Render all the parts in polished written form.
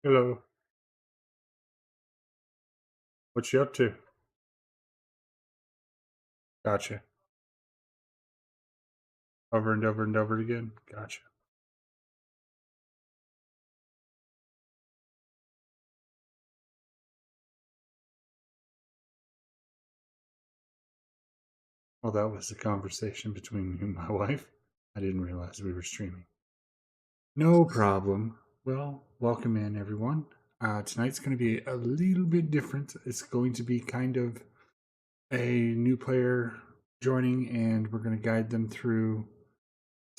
Hello. What you up to? Gotcha. Over and over and over again. Gotcha. Well, that was a conversation between me and my wife. I didn't realize we were streaming. No problem. Well, welcome in, everyone. Tonight's going to be a little bit different. It's going to be kind of a new player joining, and we're going to guide them through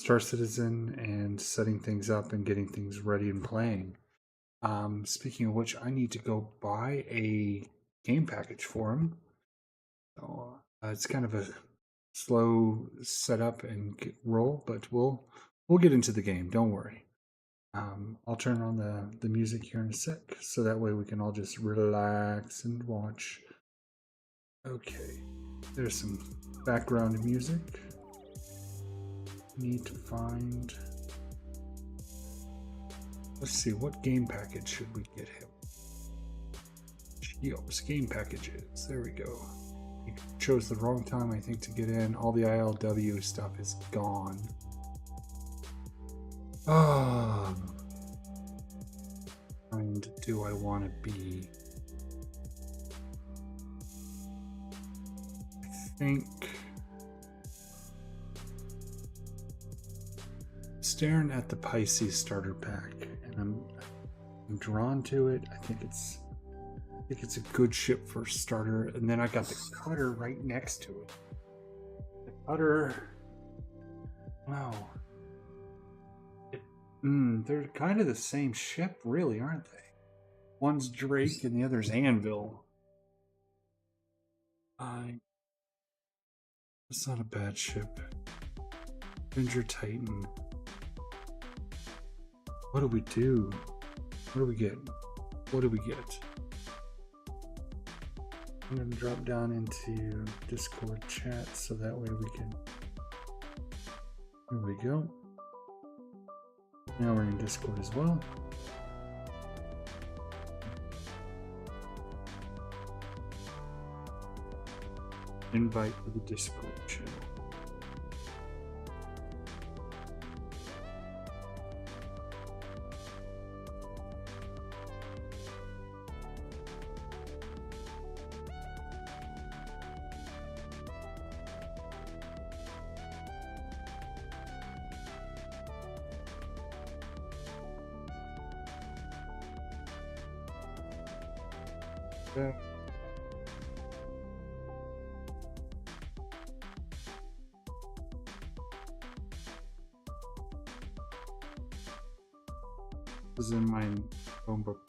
Star Citizen and setting things up and getting things ready and playing. Speaking of which, I need to go buy a game package for him. So it's kind of a slow setup and roll, but we'll get into the game. Don't worry. I'll turn on the music here in a sec, so that way we can all just relax and watch. Okay, there's some background music. Need to find. Let's see, what game package should we get him? Geos game packages. There we go. We chose the wrong time, I think, to get in. All the ILW stuff is gone. And do I want to be? I think staring at the Pisces starter pack, and I'm drawn to it. I think it's a good ship for a starter. And then I got the cutter right next to it. The cutter, wow. They're kind of the same ship, really, aren't they? One's Drake and the other's Anvil. It's not a bad ship. Avenger Titan. What do we do? What do we get? What do we get? I'm going to drop down into Discord chat so that way we can. Here we go. Now we're in Discord as well. Invite to the Discord channel. This is in my phone book.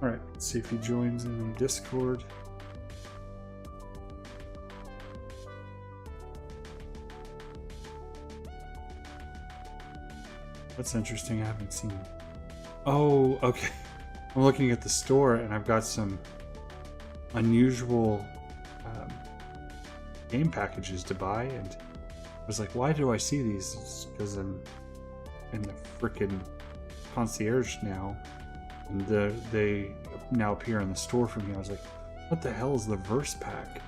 All right, let's see if he joins in Discord. That's interesting. I haven't seen. Oh, okay. I'm looking at the store and I've got some unusual game packages to buy, and I was like, why do I see these? It's because I'm in the frickin' concierge now, and they now appear in the store for me. I was like, what the hell is the Verse pack?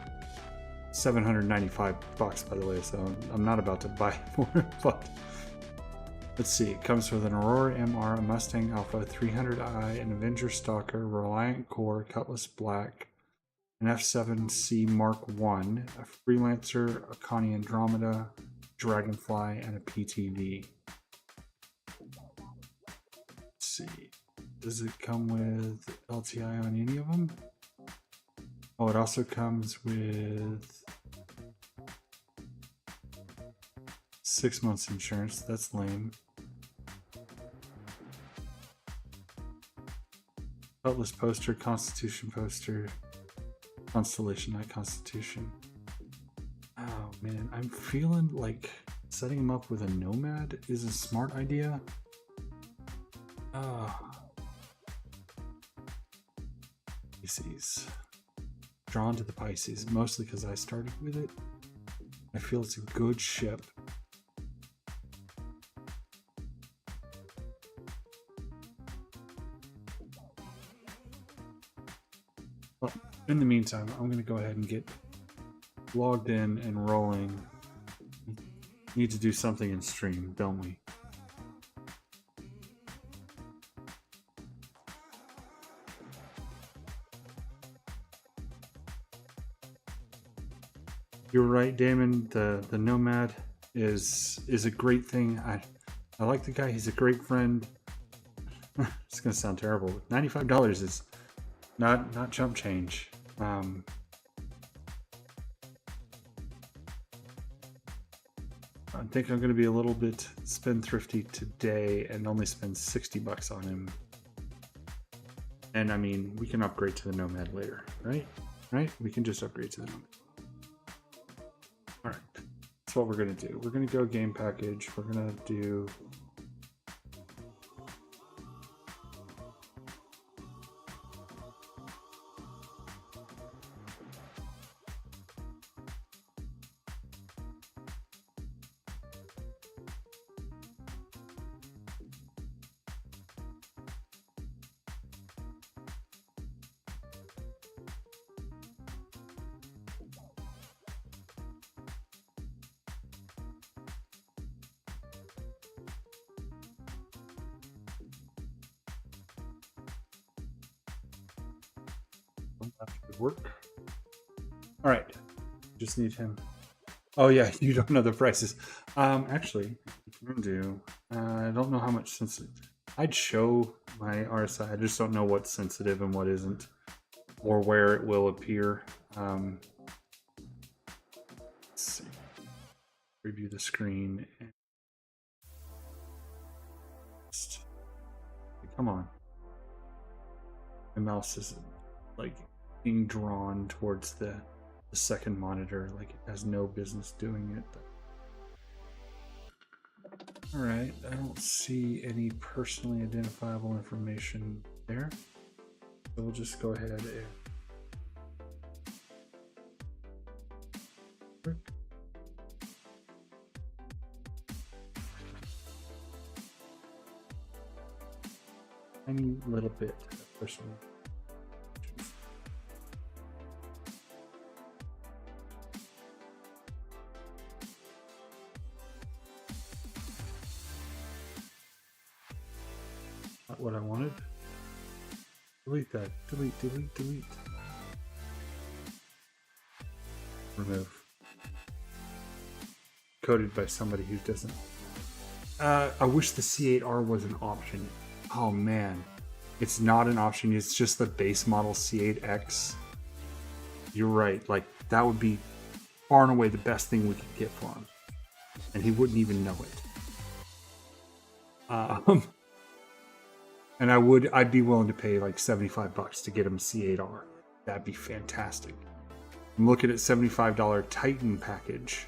$795, by the way, so I'm not about to buy more, but let's see. It comes with an Aurora MR, a Mustang Alpha, 300i, an Avenger Stalker, Reliant Core, Cutlass Black, an F7C Mark I, a Freelancer, a Connie Andromeda, Dragonfly, and a PTV. Let's see. Does it come with LTI on any of them? Oh, it also comes with 6 months insurance. That's lame. Cutlass poster, Constitution poster, Constellation, not Constitution. Oh man, I'm feeling like setting him up with a Nomad is a smart idea. Pisces. Drawn to the Pisces, mostly because I started with it. I feel it's a good ship. Well, in the meantime, I'm going to go ahead and get logged in and rolling. Need to do something in stream, don't we? You're right, Damon. The Nomad is a great thing. I like the guy. He's a great friend. It's gonna sound terrible. $95 is not chump change. I think I'm gonna be a little bit spendthrifty today and only spend $60 on him. And I mean, we can upgrade to the Nomad later, right? Right? We can just upgrade to the Nomad. All right, that's what we're gonna do. We're gonna go game package. We're gonna do that should work. All right, just need him. Oh yeah, you don't know the prices. Actually, I'm gonna do. I don't know how much sensitive. I'd show my RSI. I just don't know what's sensitive and what isn't, or where it will appear. Let's see. Preview the screen. And just, come on. My mouse is like being drawn towards the second monitor, like it has no business doing it. All right, I don't see any personally identifiable information there, so we'll just go ahead and tiny little bit of personal. Not what I wanted. Delete that. Delete, delete, delete. Remove. Coded by somebody who doesn't. I wish the C8R was an option. Oh man. It's not an option. It's just the base model C8X. You're right. Like, that would be far and away the best thing we could get for him. And he wouldn't even know it. And I'd be willing to pay like $75 to get him a C8R. That'd be fantastic. I'm looking at $75 Titan package.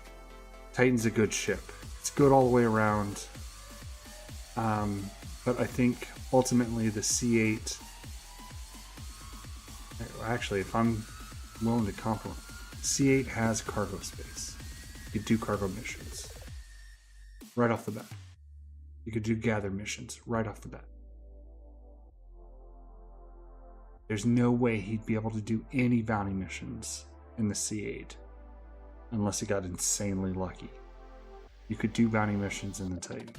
Titan's a good ship. It's good all the way around. But I think ultimately the C8... Actually, if I'm willing to compromise, C8 has cargo space. You could do cargo missions right off the bat. You could do gather missions right off the bat. There's no way he'd be able to do any bounty missions in the C8 unless he got insanely lucky. You could do bounty missions in the Titan.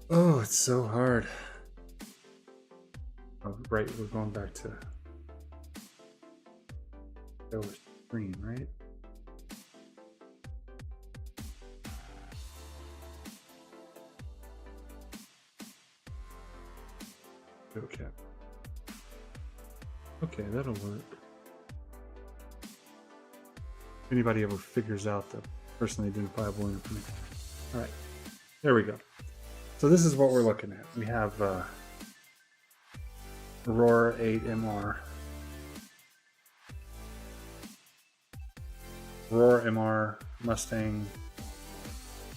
Oh, it's so hard. Oh, right, we're going back to screen, right? Okay. Okay, that'll work. If anybody ever figures out the personally identifiable information. All right, there we go. So this is what we're looking at. We have Aurora 8 MR. Roar MR, Mustang,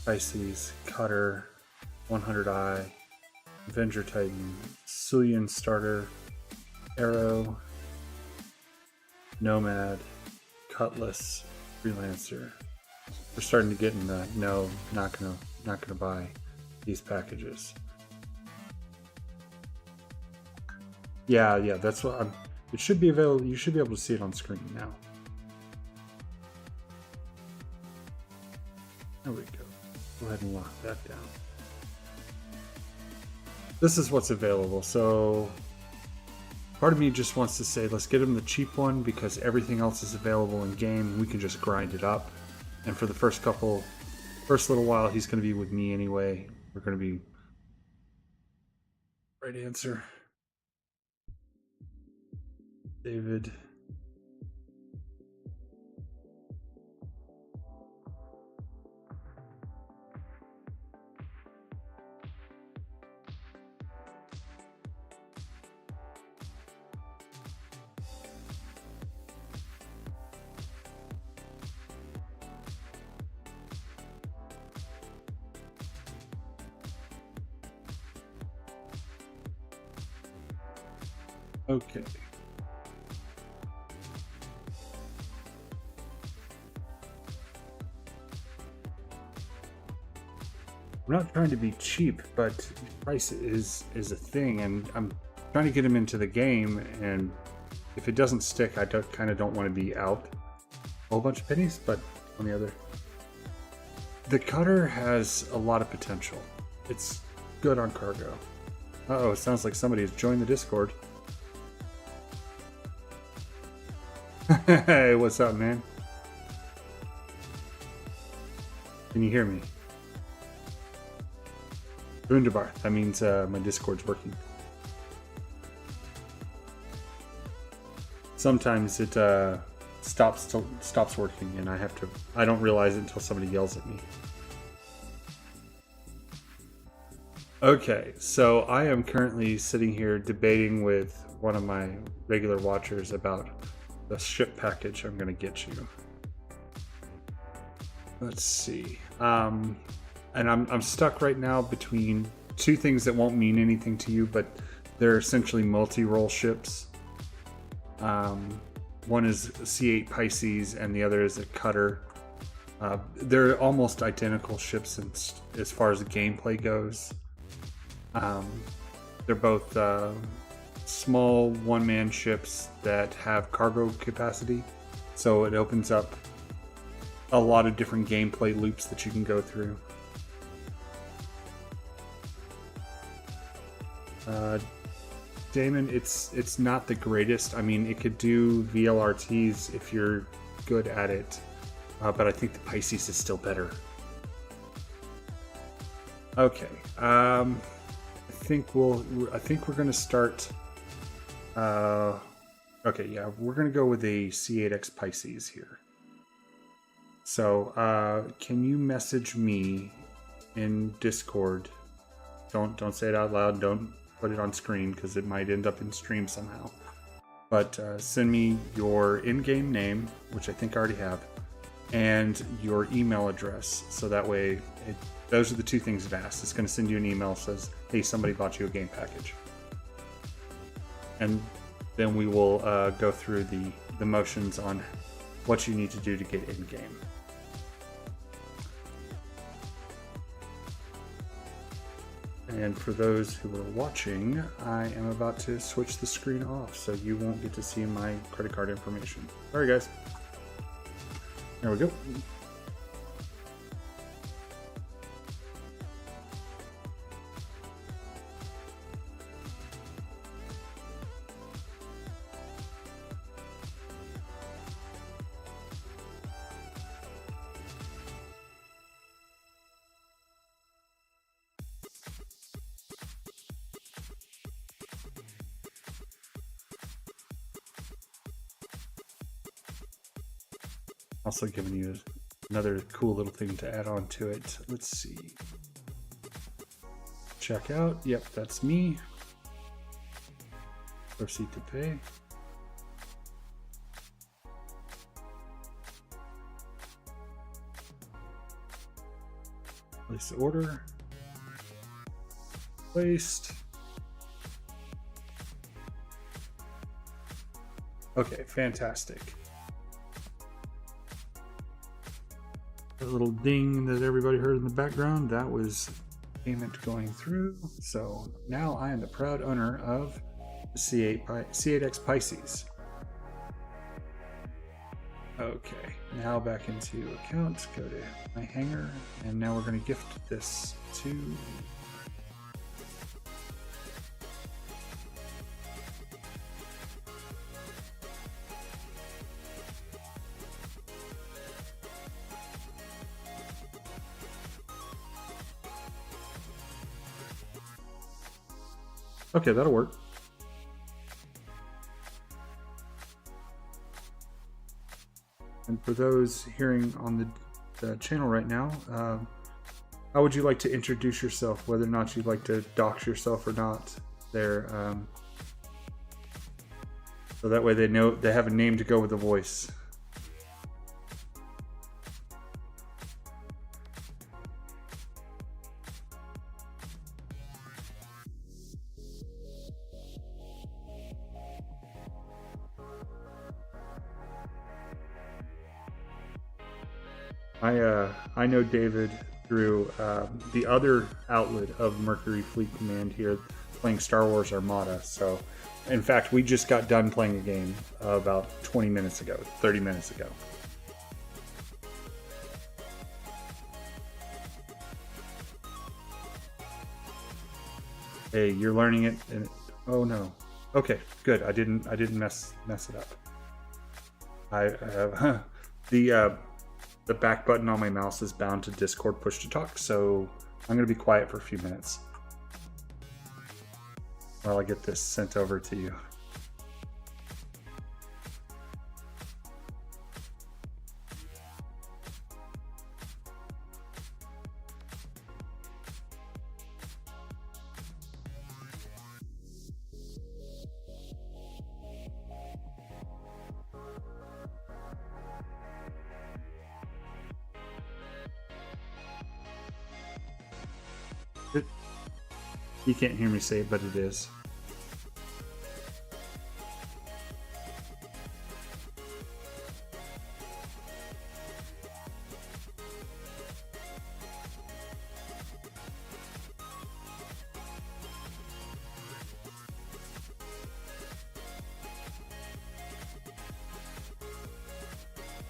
Pisces, Cutter, 100i, Avenger Titan, Cillian Starter, Arrow, Nomad, Cutlass, Freelancer. We're starting to get in the no, not gonna buy these packages. Yeah, that's what I'm. It should be available. You should be able to see it on screen now. There we go. Go ahead and lock that down. This is what's available. So part of me just wants to say, let's get him the cheap one because everything else is available in game. We can just grind it up. And for the first little while, he's going to be with me anyway. We're going to be... Right answer. David. Okay. I'm not trying to be cheap, but price is a thing, and I'm trying to get him into the game, and if it doesn't stick, I kind of don't want to be out a whole bunch of pennies, but on the other... The Cutter has a lot of potential. It's good on cargo. Uh-oh, it sounds like somebody has joined the Discord. Hey, what's up, man? Can you hear me? Wunderbar. That means my Discord's working. Sometimes it stops working, and I don't realize it until somebody yells at me. Okay, so I am currently sitting here debating with one of my regular watchers about the ship package I'm going to get you. Let's see. And I'm stuck right now between two things that won't mean anything to you, but they're essentially multi-role ships. One is C8 Pisces and the other is a Cutter. They're almost identical ships as far as the gameplay goes. They're both small one-man ships that have cargo capacity, so it opens up a lot of different gameplay loops that you can go through. Damon, it's not the greatest. I mean, it could do VLRTs if you're good at it, but I think the Pisces is still better. Okay, I think we're gonna start. Okay, yeah, we're gonna go with a C8X Pisces here. So, can you message me in Discord? Don't say it out loud. Don't put it on screen because it might end up in stream somehow. But send me your in-game name, which I think I already have, and your email address. So that way, those are the two things it asks. It's going to send you an email that says, "Hey, somebody bought you a game package," and then we will go through the motions on what you need to do to get in-game. And for those who are watching, I am about to switch the screen off, so you won't get to see my credit card information. All right, guys. There we go. Also giving you another cool little thing to add on to it. Let's see. Check out. Yep, that's me. Proceed to pay. Place order. Placed. Okay, fantastic. The little ding that everybody heard in the background, that was payment going through. So now I am the proud owner of the C8X Pisces. Okay, now back into account, go to my hanger, and now we're going to gift this to... Okay, that'll work. And for those hearing on the channel right now, how would you like to introduce yourself, whether or not you'd like to dox yourself or not there, so that way they know they have a name to go with the voice. I know David through the other outlet of Mercury Fleet Command here, playing Star Wars Armada. So, in fact, we just got done playing a game about 20 minutes ago, 30 minutes ago. Hey, you're learning it, and oh no. Okay, good. I didn't mess it up. The back button on my mouse is bound to Discord push to talk, so I'm going to be quiet for a few minutes while I get this sent over to you. You can't hear me say it, but it is.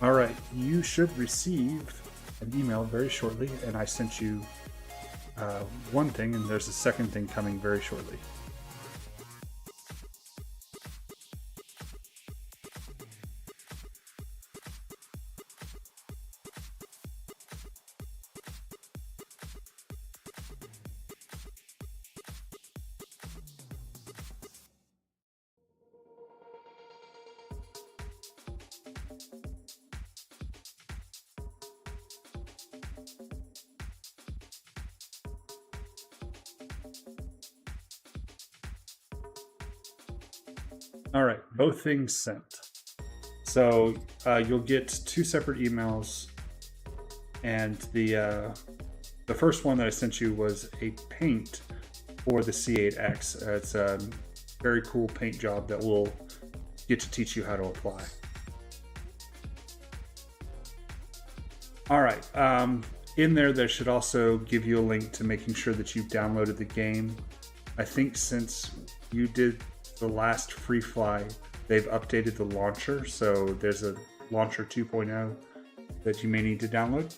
All right, you should receive an email very shortly, and I sent you one thing, and there's a second thing coming very shortly. All right, both things sent. So you'll get two separate emails, and the first one that I sent you was a paint for the C8X. It's a very cool paint job that we'll get to teach you how to apply. All right, in there should also give you a link to making sure that you've downloaded the game. I think since you did the last free fly, they've updated the launcher, so there's a launcher 2.0 that you may need to download.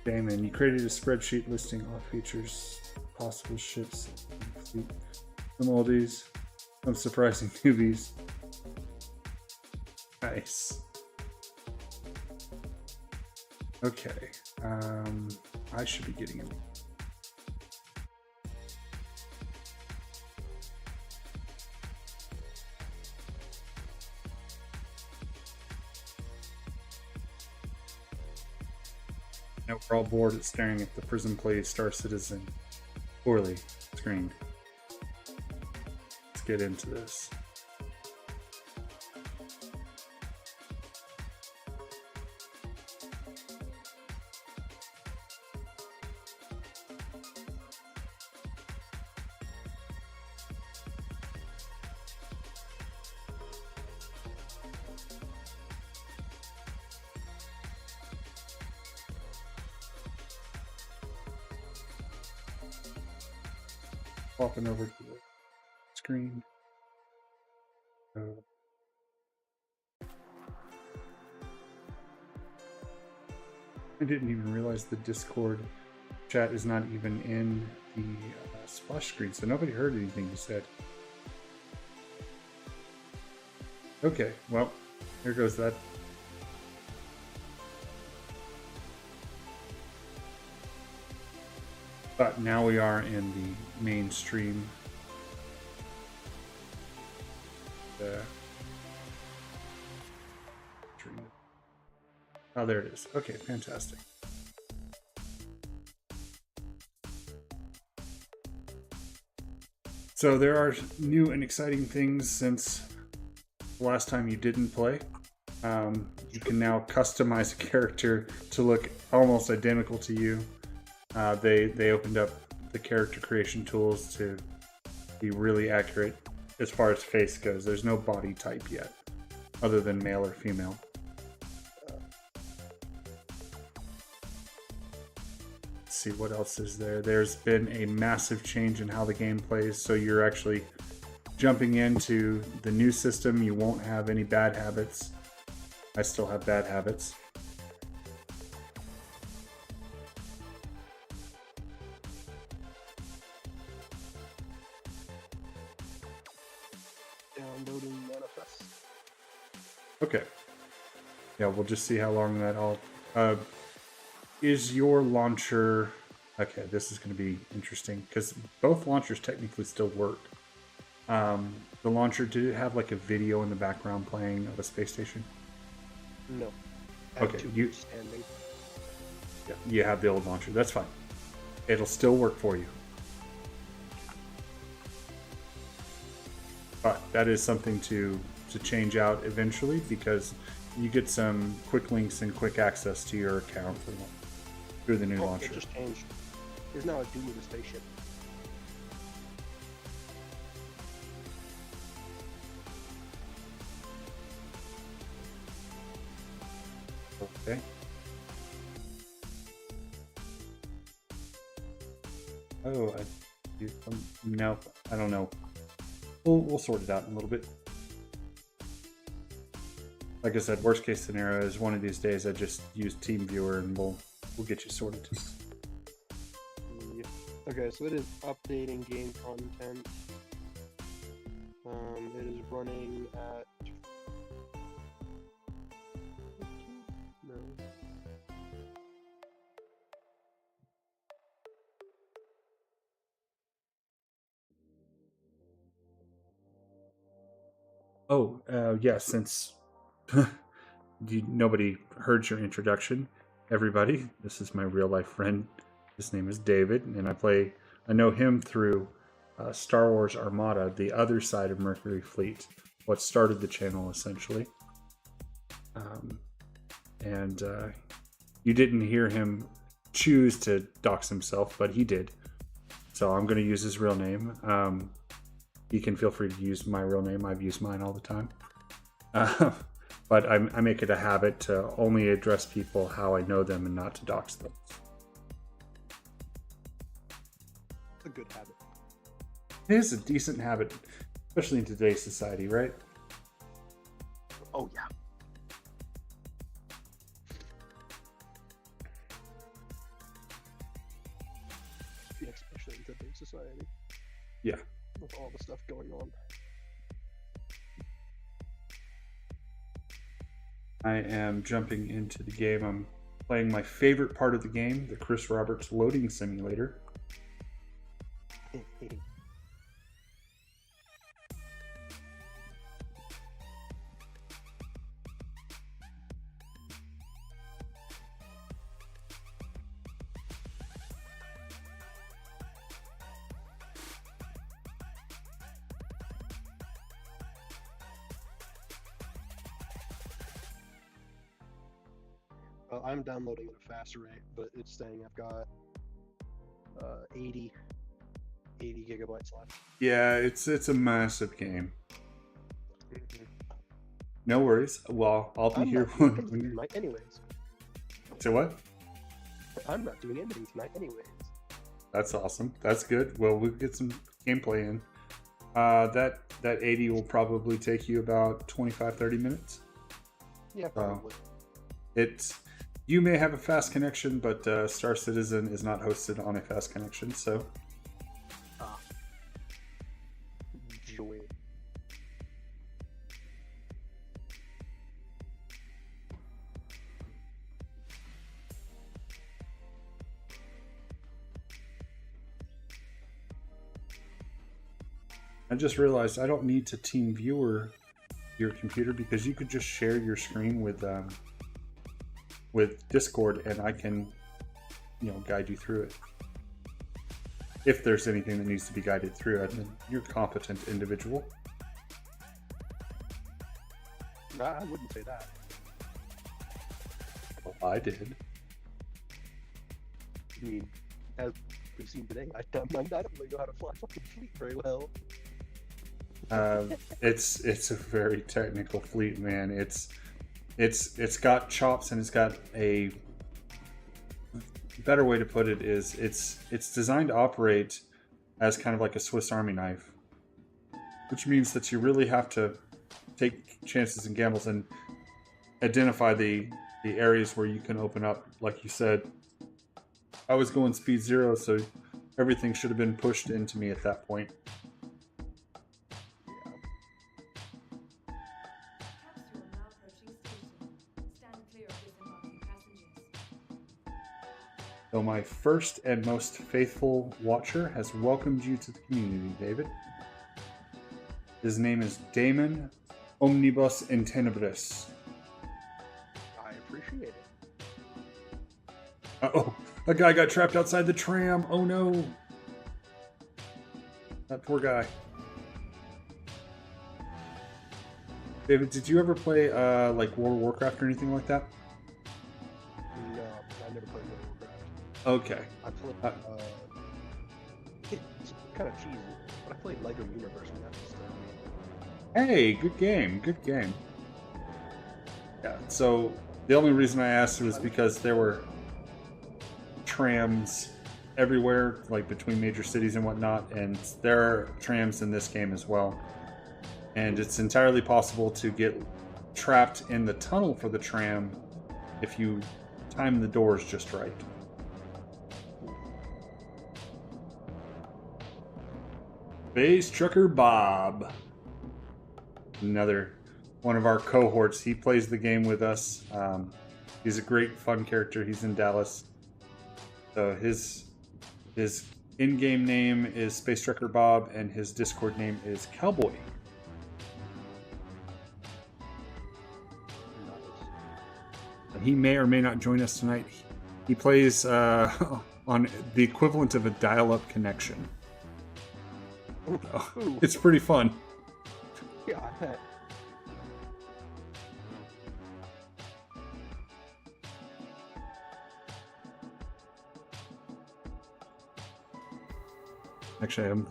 Damon, you created a spreadsheet listing all features, possible ships, fleet, some oldies, some surprising newbies. Nice. Okay, I should be getting it. Now we're all bored at staring at the Prism Plays Star Citizen poorly screened. Let's get into this. swapping over to the screen. I didn't even realize the Discord chat is not even in the splash screen, so nobody heard anything you said. Okay, well, here goes that. But now we are in the mainstream. Oh, there it is. Okay, fantastic. So there are new and exciting things since the last time you didn't play. You can now customize a character to look almost identical to you. They opened up the character creation tools to be really accurate as far as face goes. There's no body type yet, other than male or female. Let's see what else is there. There's been a massive change in how the game plays, so you're actually jumping into the new system. You won't have any bad habits. I still have bad habits. Downloading manifest. Okay. Yeah, we'll just see how long that all... is your launcher... Okay, this is going to be interesting, because both launchers technically still work. The launcher, did it have like a video in the background playing of a space station? No. Okay, you have the old launcher. That's fine. It'll still work for you. But that is something to change out eventually, because you get some quick links and quick access to your account through the new launcher. It just changed. There's now a Doom of the spaceship. Okay. Oh, no, I don't know. We'll sort it out in a little bit. Like I said, worst case scenario is one of these days I just use TeamViewer and we'll get you sorted. Yeah. Okay, so it is updating game content. It is running at... No. Oh, yeah, since nobody heard your introduction, everybody, this is my real life friend. His name is David, and I know him through Star Wars Armada, the other side of Mercury Fleet, what started the channel essentially. You didn't hear him choose to dox himself, but he did. So I'm going to use his real name. You can feel free to use my real name. I've used mine all the time. But I make it a habit to only address people how I know them and not to dox them. It's a good habit. It is a decent habit, especially in today's society, right? Oh, yeah. Yeah, especially in today's society. Yeah. With all the stuff going on. I am jumping into the game. I'm playing my favorite part of the game, the Chris Roberts loading simulator. I'm downloading at a faster rate, but it's saying I've got 80 gigabytes left. Yeah, it's a massive game. Mm-hmm. No worries. Well, I'll be here when you're... Tonight anyways. Say what? I'm not doing anything tonight anyways. That's awesome. That's good. Well, we'll get some gameplay in. That 80 will probably take you about 25-30 minutes. Yeah, probably. You may have a fast connection, but Star Citizen is not hosted on a fast connection, so. Joy. I just realized I don't need to team viewer your computer because you could just share your screen with Discord, and I can, guide you through it. If there's anything that needs to be guided through, I mean, you're a competent individual. Nah, I wouldn't say that. Well, I did. I mean, as we've seen today, I don't really know how to fly fucking fleet very well. It's a very technical fleet, man. It's got chops, and it's got a better way to put it is it's designed to operate as kind of like a Swiss Army knife, which means that you really have to take chances and gambles and identify the areas where you can open up. Like you said, I was going speed 0, so everything should have been pushed into me at that point. So my first and most faithful watcher has welcomed you to the community, David. His name is Damon Omnibus in Tenebris. I appreciate it. Uh-oh, a guy got trapped outside the tram. Oh no. That poor guy. David, did you ever play like World of Warcraft or anything like that? No, I never played World of Warcraft. Okay. I played, it's kind of cheesy, but I played LEGO Universe when that was still. Hey, good game, good game. Yeah, so the only reason I asked was because there were trams everywhere, like between major cities and whatnot, and there are trams in this game as well. And it's entirely possible to get trapped in the tunnel for the tram if you time the doors just right. Space Trucker Bob. Another one of our cohorts. He plays the game with us. He's a great, fun character. He's in Dallas. So his in-game name is Space Trucker Bob, and his Discord name is Cowboy. He may or may not join us tonight. He plays on the equivalent of a dial-up connection. Ooh. It's pretty fun. Yeah, I bet. Actually, I'm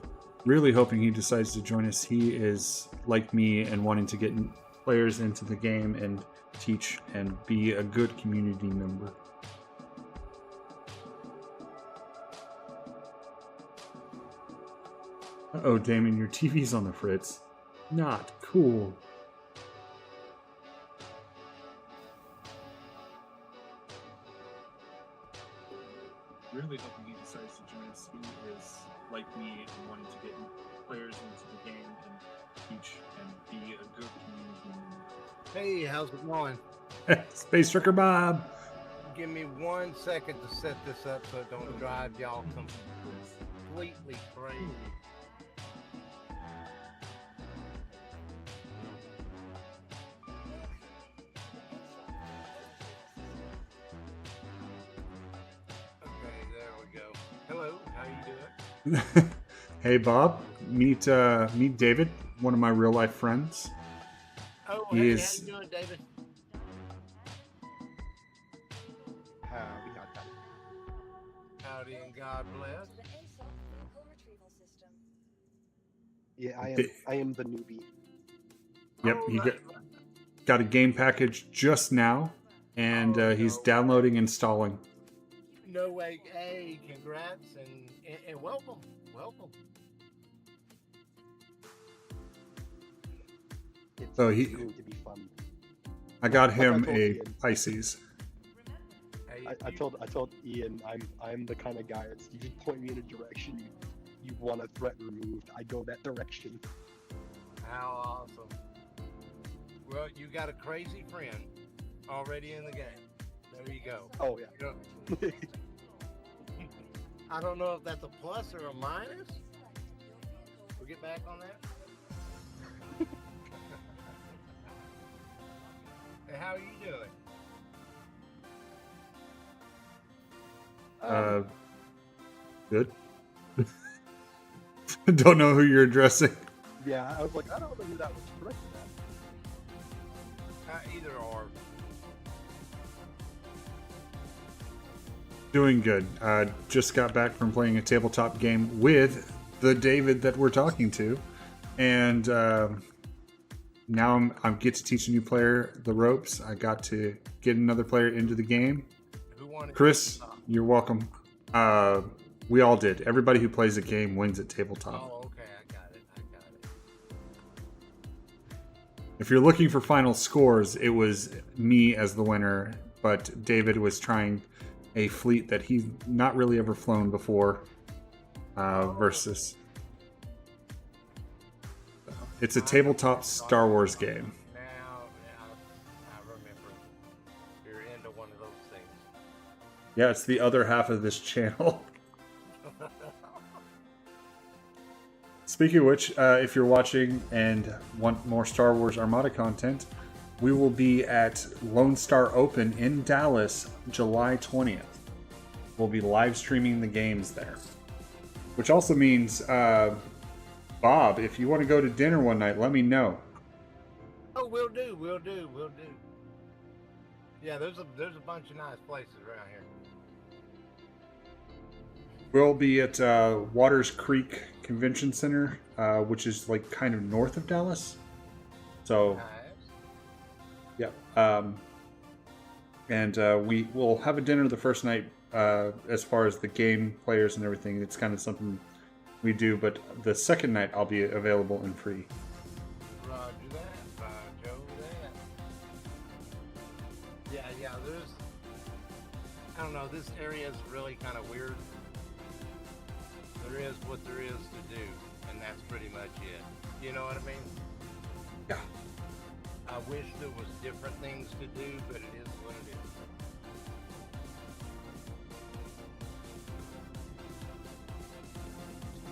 really hoping he decides to join us. He is like me and wanting to get players into the game and teach and be a good community member. Uh-oh, Damon, your TV's on the fritz. Not cool. Really hoping he decides to join us. He is like me and wanting to get players into the game and teach and be a good community member. Hey, how's it going? Space Trucker Bob. Give me 1 second to set this up so it don't drive y'all completely crazy. Okay, there we go. Hello, how you doing? Hey Bob, meet David, one of my real life friends. Oh, He hey, is- how you doing, David? Howdy and God bless. Yeah, I am the newbie. Yep, Oh, he right. got a game package just now, and he's no. downloading, installing. No way. Hey, congrats and welcome. Welcome. So It's going to be fun. I got Like I him told a Ian. Pisces. Hey, I told Ian I'm the kind of guy that's you just point me in a direction you want a threat removed. I go that direction. how awesome. Well, you got a crazy friend already in the game. There you go. Oh yeah. You know, I don't know if that's a plus or a minus. We'll get back on that. Hey, how are you doing? Good. Don't know who you're addressing. Yeah, I was like, I don't know who that was directed at. Either or. Doing good. Just got back from playing a tabletop game with the David that we're talking to, and now I get to teach a new player the ropes. I got to get another player into the game. Who wanted Chris, you're welcome. We all did. Everybody who plays a game wins at tabletop. Oh, okay. I got it. If you're looking for final scores, it was me as the winner, but David was trying a fleet that he's not really ever flown before versus... It's a tabletop Star Wars game. Now, I remember. You're into one of those things. Yeah, it's the other half of this channel. Speaking of which, if you're watching and want more Star Wars Armada content, we will be at Lone Star Open in Dallas, July 20th. We'll be live streaming the games there. Which also means, Bob, if you want to go to dinner one night, let me know. Oh, we'll do. Yeah, there's a bunch of nice places around here. We'll be at Waters Creek Convention Center, which is like kind of north of Dallas. So, Nice. yeah. And we will have a dinner the first night as far as the game players and everything. It's kind of something we do, but the second night I'll be available and free. Roger that. Roger that. Yeah, there's... I don't know, this area is really kind of weird. There is what there is to do, and that's pretty much it. You know what I mean? Yeah. I wish there was different things to do, but it is what it is.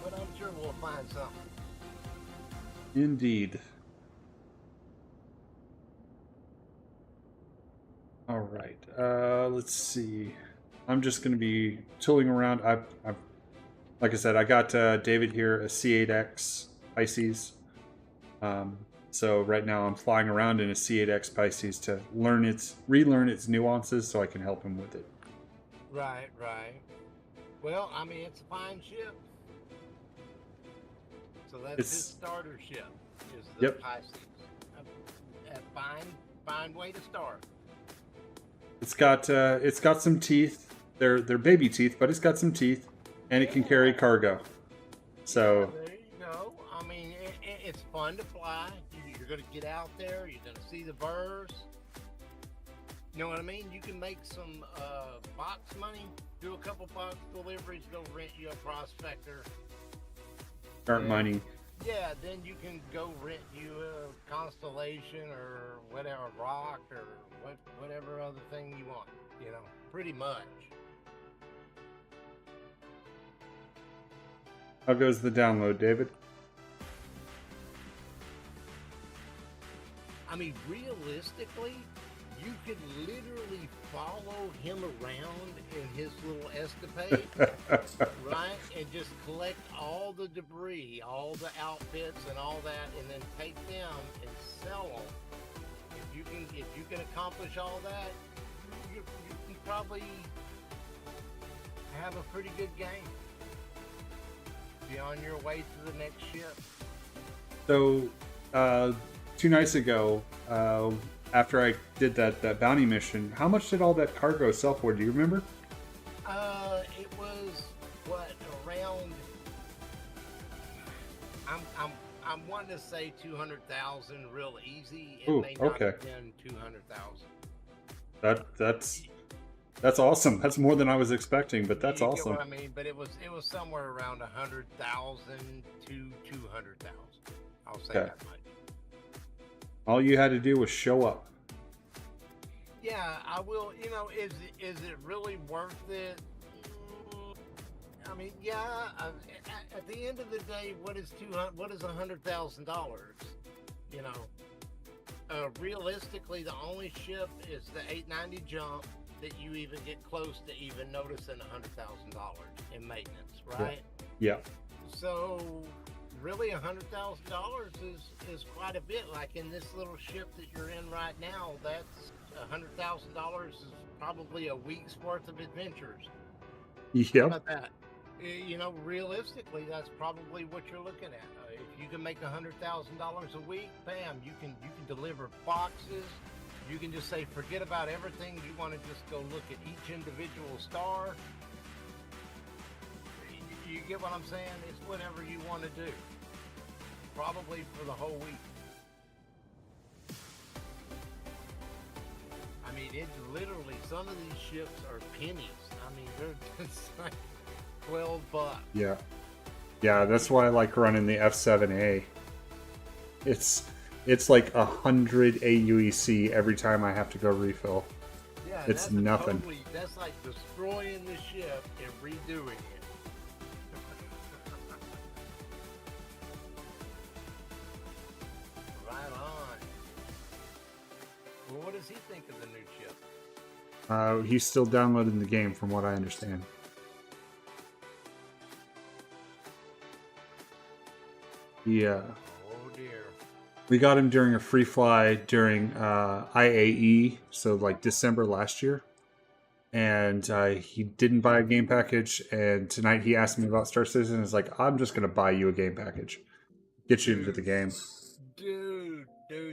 But I'm sure we'll find something. Indeed. All right. Let's see. I'm just going to be tooling around. I've like I said, I got David here, a C8X Pisces. So right now I'm flying around in a C8X Pisces to relearn its nuances so I can help him with it. Right. Well, I mean, it's a fine ship. So that's his starter ship. Is the Yep. Pisces. A fine way to start. It's got some teeth. They're baby teeth, but it's got some teeth, and it can carry cargo. So There you go. I mean, it's fun to fly. You're going to get out there. You're going to see the birds. You know what I mean? You can make some box money. Do a couple box deliveries. Go rent you a prospector. start mining. Yeah, then you can go rent you a constellation or whatever, rock or whatever other thing you want. You know, pretty much. How goes the download, David? I mean, realistically, you could literally follow him around in his little escapade, right? And just collect all the debris, all the outfits and all that, and then take them and sell them. If you can accomplish all that, you can probably have a pretty good game. Be on your way to the next ship. So, 2 nights ago, after I did that bounty mission, how much did all that cargo sell for? Do you remember? It was what around. I'm wanting to say 200,000 real easy. It Ooh, may not okay. have been 200,000. That's awesome. That's more than I was expecting, but that's You awesome. get what I mean? But it was somewhere around 100,000 to 200,000. I'll say Okay. that much. All you had to do was show up. Yeah, I will. You know, is it really worth it? I mean, yeah. At the end of the day, what is $100,000? You know, realistically, the only ship is the 890 jump that you even get close to even noticing $100,000 in maintenance, right? Yeah. So, really, $100,000 is quite a bit. Like in this little ship that you're in right now, that's $100,000 is probably a week's worth of adventures. How Yep. about that? You know, realistically, that's probably what you're looking at. If you can make $100,000 a week, bam, you can deliver boxes. You can just say, forget about everything. You want to just go look at each individual star. You get what I'm saying? It's whatever you want to do. Probably for the whole week. I mean, it's literally, some of these ships are pennies. I mean, they're just like $12. Yeah. Yeah, that's why I like running the F7A. It's like 100 AUEC every time I have to go refill. Yeah, It's that's nothing. That's like destroying the ship and redoing it. Right on. Well, what does he think of the new chip? He's still downloading the game, from what I understand. Yeah. Oh dear. We got him during a free fly during IAE, so like December last year. And he didn't buy a game package. And tonight he asked me about Star Citizen. It's like, I'm just going to buy you a game package. Get you into the game. Dude,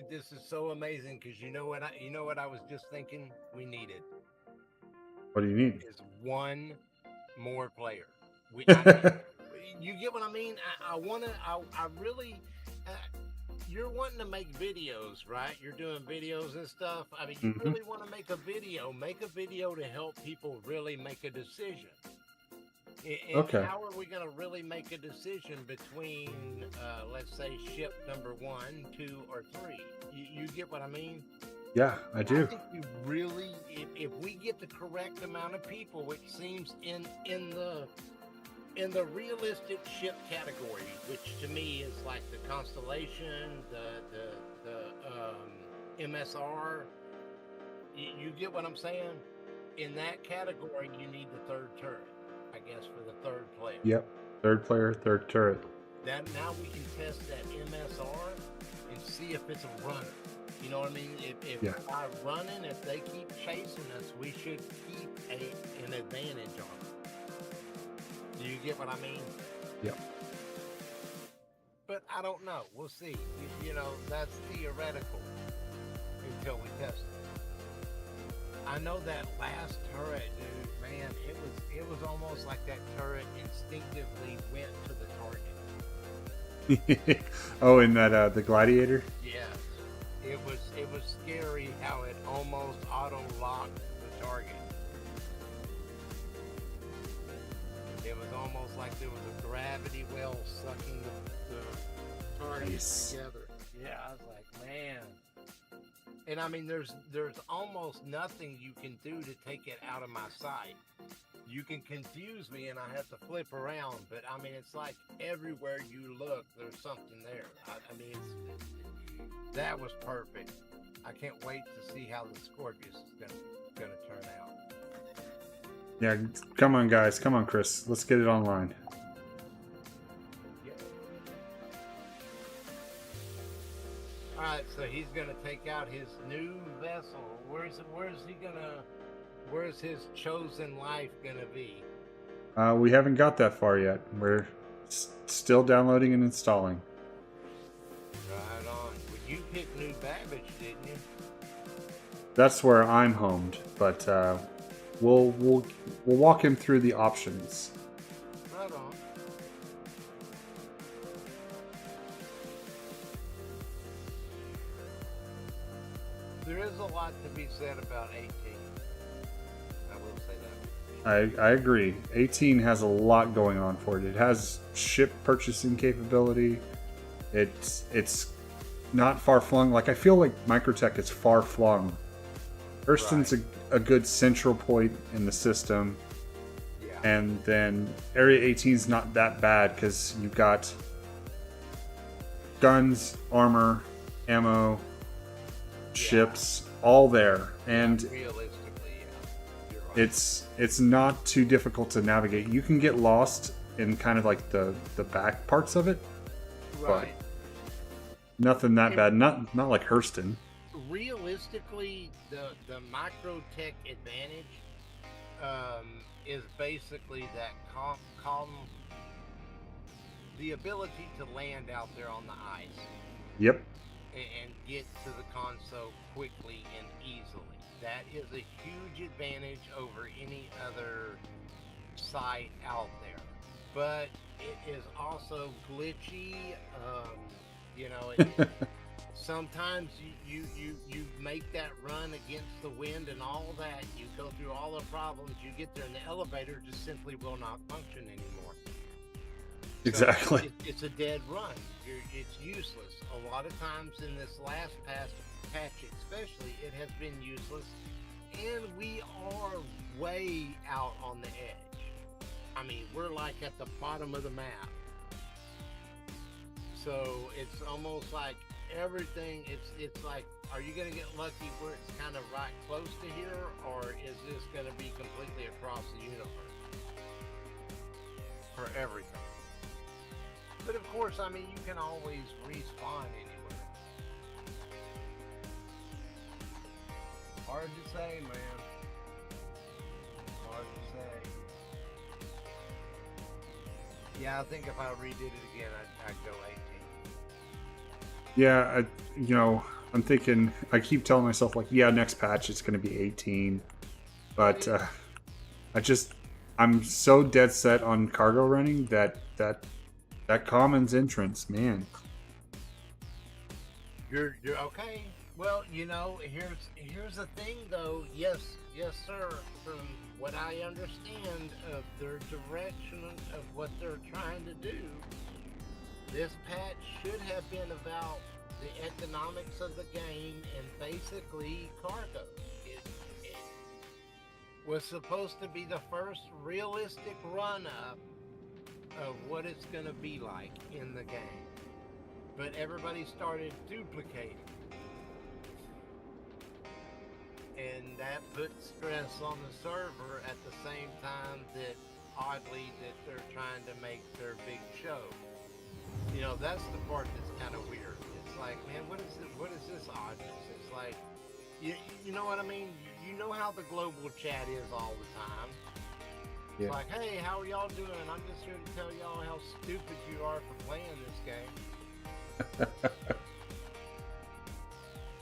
this is so amazing because you know what I was just thinking we needed What do you need? is one more player. You get what I mean? I really, you're wanting to make videos, right? You're doing videos and stuff. I mean, you really want to make a video to help people really make a decision. And Okay. how are we going to really make a decision between, let's say, ship number 1, 2, or 3? You get what I mean? Yeah, I do. I think we really, if we get the correct amount of people, which seems in the realistic ship category, which to me is like the Constellation, the MSR. You get what I'm saying? In that category, you need the third turret, I guess, for the third player. Yep. Third player, third turret. That now we can test that MSR and see if it's a runner. You know what I mean? If by running, if they keep chasing us, we should keep an advantage on them. Do you get what I mean? Yep. But I don't know. We'll see. You know, that's theoretical until we test it. I know that last turret, dude, man, it was almost like that turret instinctively went to the target. Oh, in that the Gladiator? Yeah. It was scary how it almost auto-locked the target. It was almost like there was a gravity well sucking the targets together. Yeah, I was like, man. And I mean, there's almost nothing you can do to take it out of my sight. You can confuse me and I have to flip around, but I mean, it's like everywhere you look, there's something there. I mean, that was perfect. I can't wait to see how the Scorpius is gonna turn out. Yeah, come on, guys. Come on, Chris. Let's get it online. Yeah. All right, so he's gonna take out his new vessel. Where's his chosen life gonna be? We haven't got that far yet. We're still downloading and installing. Right on. Well, you picked New Babbage, didn't you? That's where I'm homed, but we'll walk him through the options. Right on. There is a lot to be said about 18. I will say that. I agree. 18 has a lot going on for it. It has ship purchasing capability. It's not far flung. Like I feel like Microtech is far flung. Hurston's a good central point in the system. Yeah. And then Area 18 is not that bad because you've got guns, armor, ammo, ships, all there. And realistically, yeah, you're right. it's not too difficult to navigate. You can get lost in kind of like the back parts of it. Right. Nothing that bad. Not like Hurston. Realistically, the Microtech advantage is basically that the ability to land out there on the ice. Yep. And get to the console quickly and easily. That is a huge advantage over any other site out there. But it is also glitchy. Sometimes you make that run against the wind and all that. You go through all the problems. You get there, and the elevator just simply will not function anymore. Exactly. So it's a dead run. It's useless. A lot of times in this last patch especially, it has been useless. And we are way out on the edge. I mean, we're like at the bottom of the map. So it's almost like everything, it's like, are you going to get lucky where it's kind of right close to here? Or is this going to be completely across the universe? For everything. But of course, I mean, you can always respawn anywhere. Hard to say, man. Hard to say. Yeah, I think if I redid it again, I'd go 18. Yeah, I'm thinking, I keep telling myself, like, yeah, next patch it's going to be 18. But I'm so dead set on cargo running that commons entrance, man. You're okay. Well, here's the thing though. Yes, sir. From what I understand of their direction of what they're trying to do, this patch should have been about the economics of the game and basically cargo. It was supposed to be the first realistic run-up of what it's going to be like in the game. But everybody started duplicating. And that put stress on the server at the same time that, oddly, that they're trying to make their big show. That's the part that's kind of weird. It's like, man, what is this oddness? It's like, you know what I mean? You know how the global chat is all the time. It's like, hey, how are y'all doing? I'm just here to tell y'all how stupid you are for playing this game.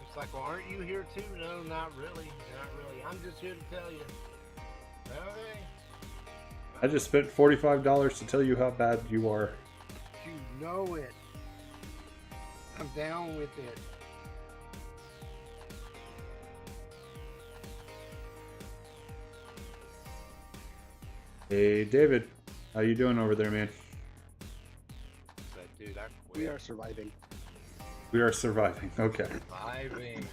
It's like, well, aren't you here too? No, not really. Not really. I'm just here to tell you. Okay. I just spent $45 to tell you how bad you are. You know it. I'm down with it. Hey, David. How you doing over there, man? Dude, I quit. We are surviving. We are surviving. Okay. Surviving.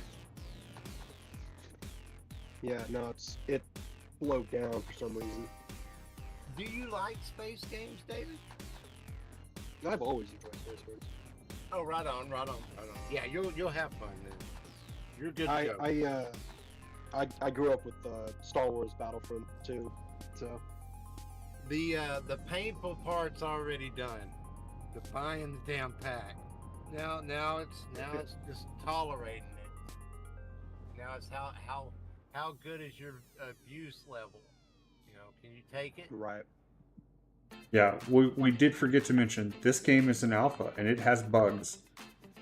Yeah, no, it slowed down for some reason. Do you like space games, David? I've always enjoyed space games. Oh, right on. Yeah, you'll have fun then. You're good to go. I grew up with Star Wars Battlefront 2, so the painful part's already done. The buying the damn pack. Now it's just tolerating it. Now it's how good is your abuse level? Can you take it? Right. Yeah, we did forget to mention, this game is an alpha, and it has bugs.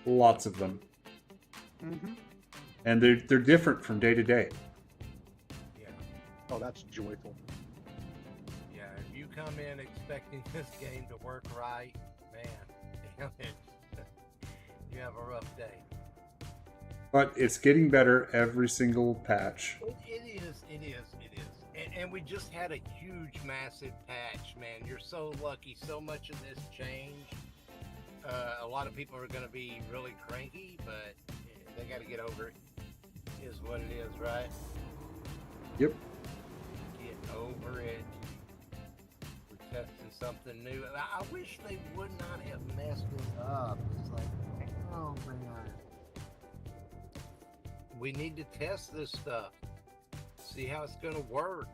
Lots of them. Mm-hmm. And they're different from day to day. Yeah. Oh, that's joyful. Yeah, if you come in expecting this game to work right, man, damn it, you have a rough day. But it's getting better every single patch. It is. And we just had a huge, massive patch, man. You're so lucky. So much of this changed. A lot of people are going to be really cranky, but they got to get over it. Is what it is, right? Yep. Get over it. We're testing something new. I wish they would not have messed it up. It's like, oh man. We need to test this stuff. See how it's going to work.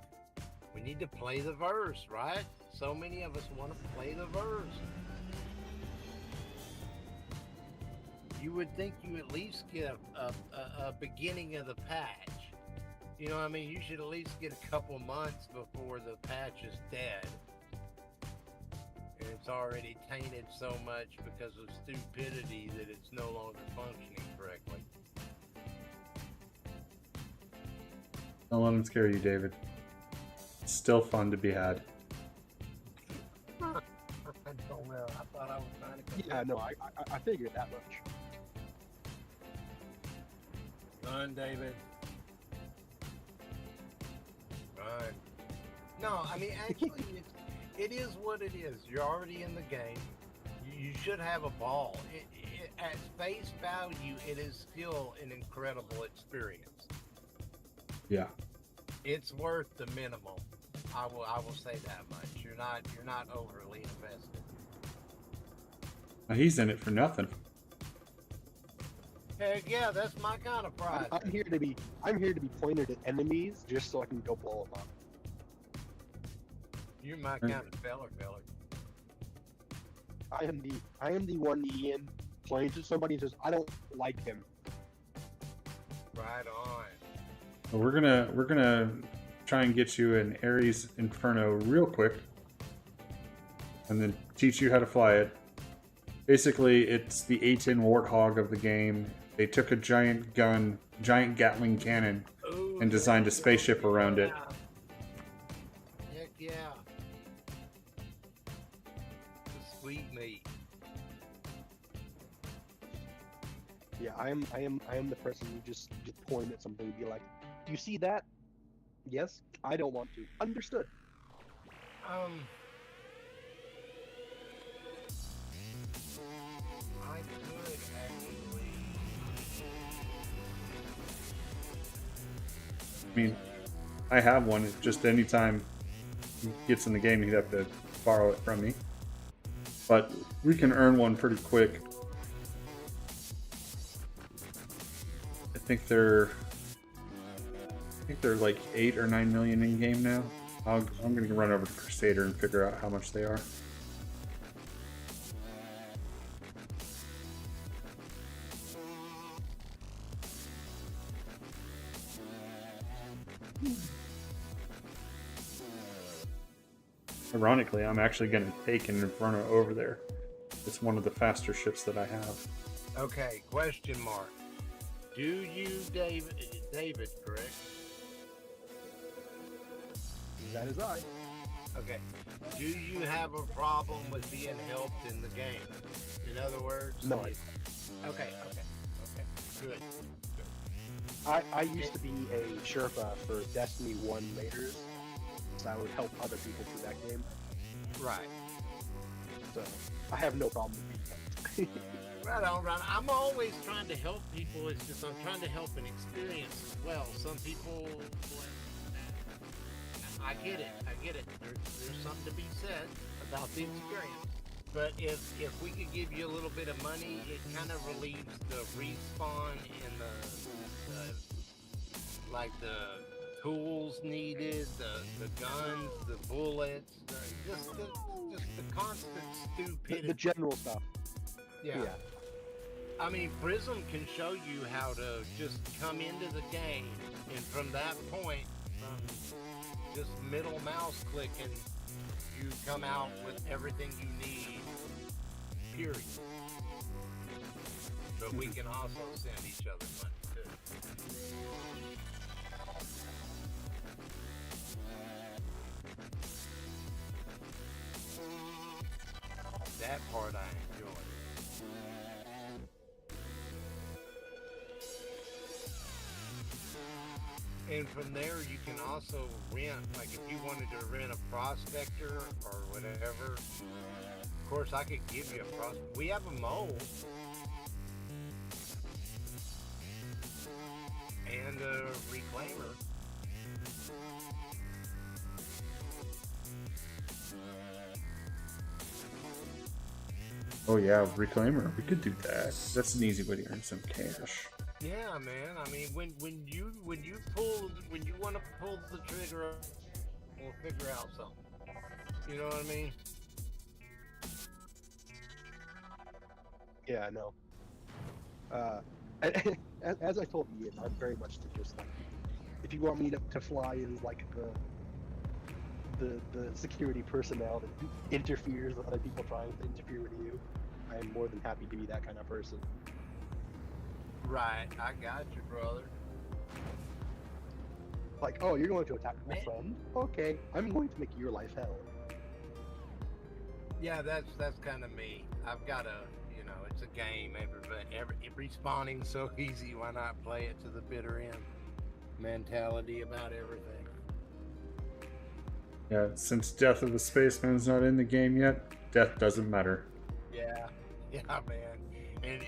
We need to play the verse, right? So many of us want to play the verse. You would think you at least get a beginning of the patch. You know what I mean? You should at least get a couple months before the patch is dead. And it's already tainted so much because of stupidity that it's no longer functioning correctly. Don't let them scare you, David. It's still fun to be had. I don't know. I thought I was trying to. Yeah, no, I figured that much. Run, David. Run. No, I mean, actually, it is what it is. You're already in the game. You should have a ball. At face value, it is still an incredible experience. Yeah. It's worth the minimum. I will say that much. You're not overly invested. Now he's in it for nothing. Heck yeah, that's my kind of prize. I'm here to be pointed at enemies just so I can go blow them up. You're my kind of feller. I am the one, Ian, playing to somebody and says I don't like him. Right on. Well, we're gonna try and get you an Ares Inferno real quick, and then teach you how to fly it. Basically, it's the A-10 Warthog of the game. They took a giant gun, giant Gatling cannon, Ooh, and designed a spaceship around it. Heck yeah. The sweet meat. Yeah, I am the person who just point at something and be like, "Do you see that? Yes, I don't want to. Understood." I could actually. I mean, I have one. It's just anytime he gets in the game, he'd have to borrow it from me. But we can earn one pretty quick. I think they're like 8 or 9 million in game now. I'm going to run over to Crusader and figure out how much they are. Ironically, I'm actually going to take an Inferno over there. It's one of the faster ships that I have. Okay, question mark. Do you, David, correct? That is I. Okay. Do you have a problem with being helped in the game? In other words? No. Okay. Good. I used to be a Sherpa for Destiny 1 raiders, so I would help other people through that game. Right. So I have no problem with being helped. Right on. I'm always trying to help people. It's just I'm trying to help an experience as well. Some people, I get it. There's something to be said about the experience. But if we could give you a little bit of money, it kind of relieves the respawn and the tools needed, the guns, the bullets, just the constant stupidity. The general stuff. Yeah. I mean, Prism can show you how to just come into the game, and from that point, from just middle mouse clicking, you come out with everything you need, period. But we can also send each other money, too. That part I enjoy. And from there, you can also rent, like if you wanted to rent a prospector or whatever. Of course, I could give you a prospector. We have a mold and a reclaimer. Oh yeah, reclaimer. We could do that. That's an easy way to earn some cash. Yeah, man. I mean, when you want to pull the trigger, we'll figure out something. You know what I mean? Yeah, no. As I told Ian, I'm very much to just like, if you want me to fly as like the security personnel that interferes with other people trying to interfere with you, I am more than happy to be that kind of person. Right. I got you, brother. Like, oh, you're going to attack my friend? Okay, I'm going to make your life hell. Yeah, that's kind of me. I've got it's a game. Every respawning's so easy. Why not play it to the bitter end? Mentality about everything. Yeah, since Death of the Spaceman's not in the game yet, death doesn't matter. Yeah, man. And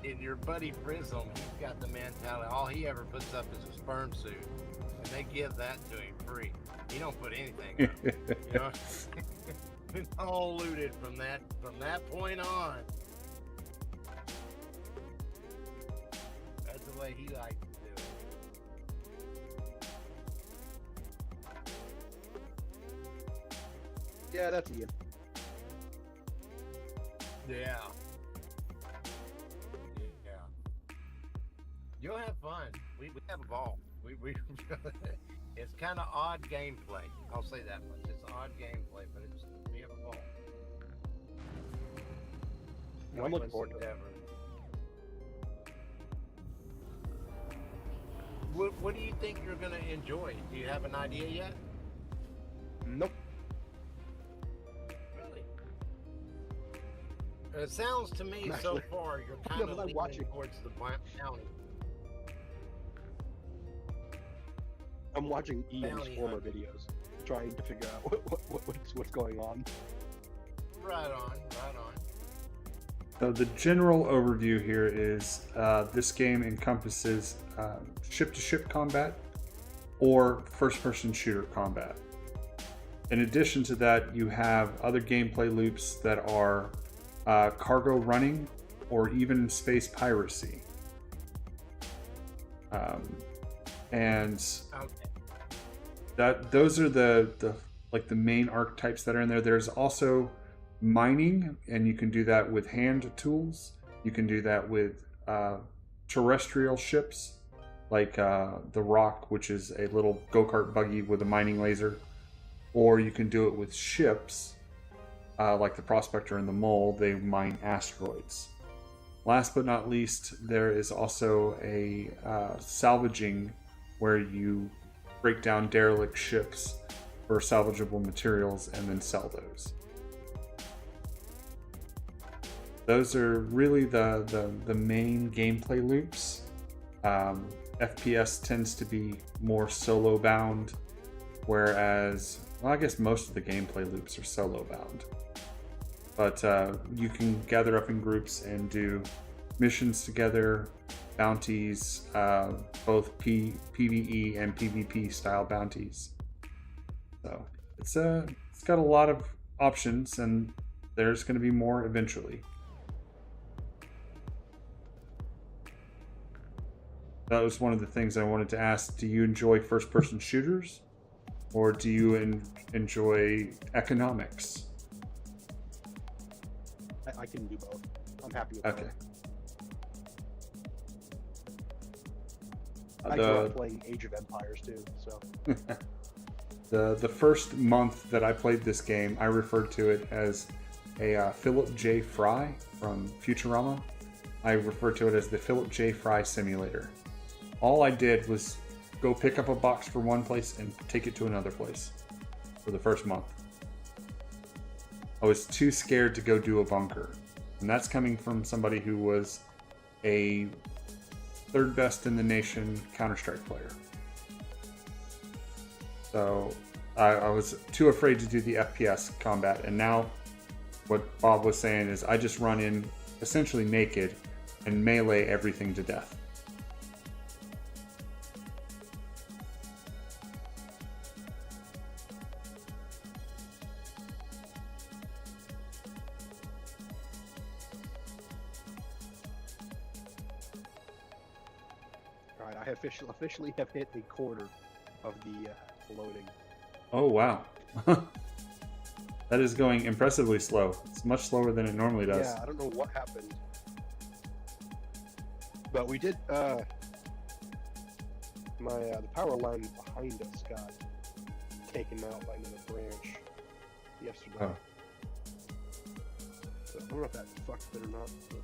in your buddy Prism, he's got the mentality. All he ever puts up is a sperm suit, and they give that to him free. He don't put anything up. You know, it's all looted from that point on. That's the way he likes to do it. Yeah, that's Ian. Yeah. You'll have fun. We have a ball. We it's kind of odd gameplay. I'll say that much. It's odd gameplay, but we have a ball. Yeah, I'm looking forward to it. What do you think you're going to enjoy? Do you have an idea yet? Nope. Really? It sounds to me so far you're kind of leaning towards the bounty. I'm watching Ian's former videos, trying to figure out what's going on. Right on. So the general overview here is this game encompasses ship-to-ship combat or first-person shooter combat. In addition to that, you have other gameplay loops that are cargo running or even space piracy. And those are the main archetypes that are in there. There's also mining, and you can do that with hand tools. You can do that with terrestrial ships, like the Rock, which is a little go-kart buggy with a mining laser. Or you can do it with ships, like the Prospector and the Mole. They mine asteroids. Last but not least, there is also a salvaging, where you break down derelict ships for salvageable materials and then sell those. Those are really the main gameplay loops. FPS tends to be more solo bound, whereas, well, I guess most of the gameplay loops are solo bound. But you can gather up in groups and do missions together, bounties, both PvE and PvP style bounties. So it's got a lot of options, and there's going to be more eventually. That was one of the things I wanted to ask. Do you enjoy first-person shooters, or do you enjoy economics? I can do both. I'm happy with Okay. both. I grew up playing Age of Empires too, so. The first month that I played this game, I referred to it as a Philip J. Fry from Futurama. I referred to it as the Philip J. Fry simulator. All I did was go pick up a box for one place and take it to another place for the first month. I was too scared to go do a bunker. And that's coming from somebody who was a third best in the nation Counter-Strike player. So I was too afraid to do the FPS combat, and now what Bob was saying is I just run in essentially naked and melee everything to death. All right, I have officially have hit a quarter of the loading. Oh wow. That is going impressively slow. It's much slower than it normally does. Yeah, I don't know what happened. But we did, the power line behind us got taken out by another branch yesterday. Oh. So I don't know if that fucked it or not. But...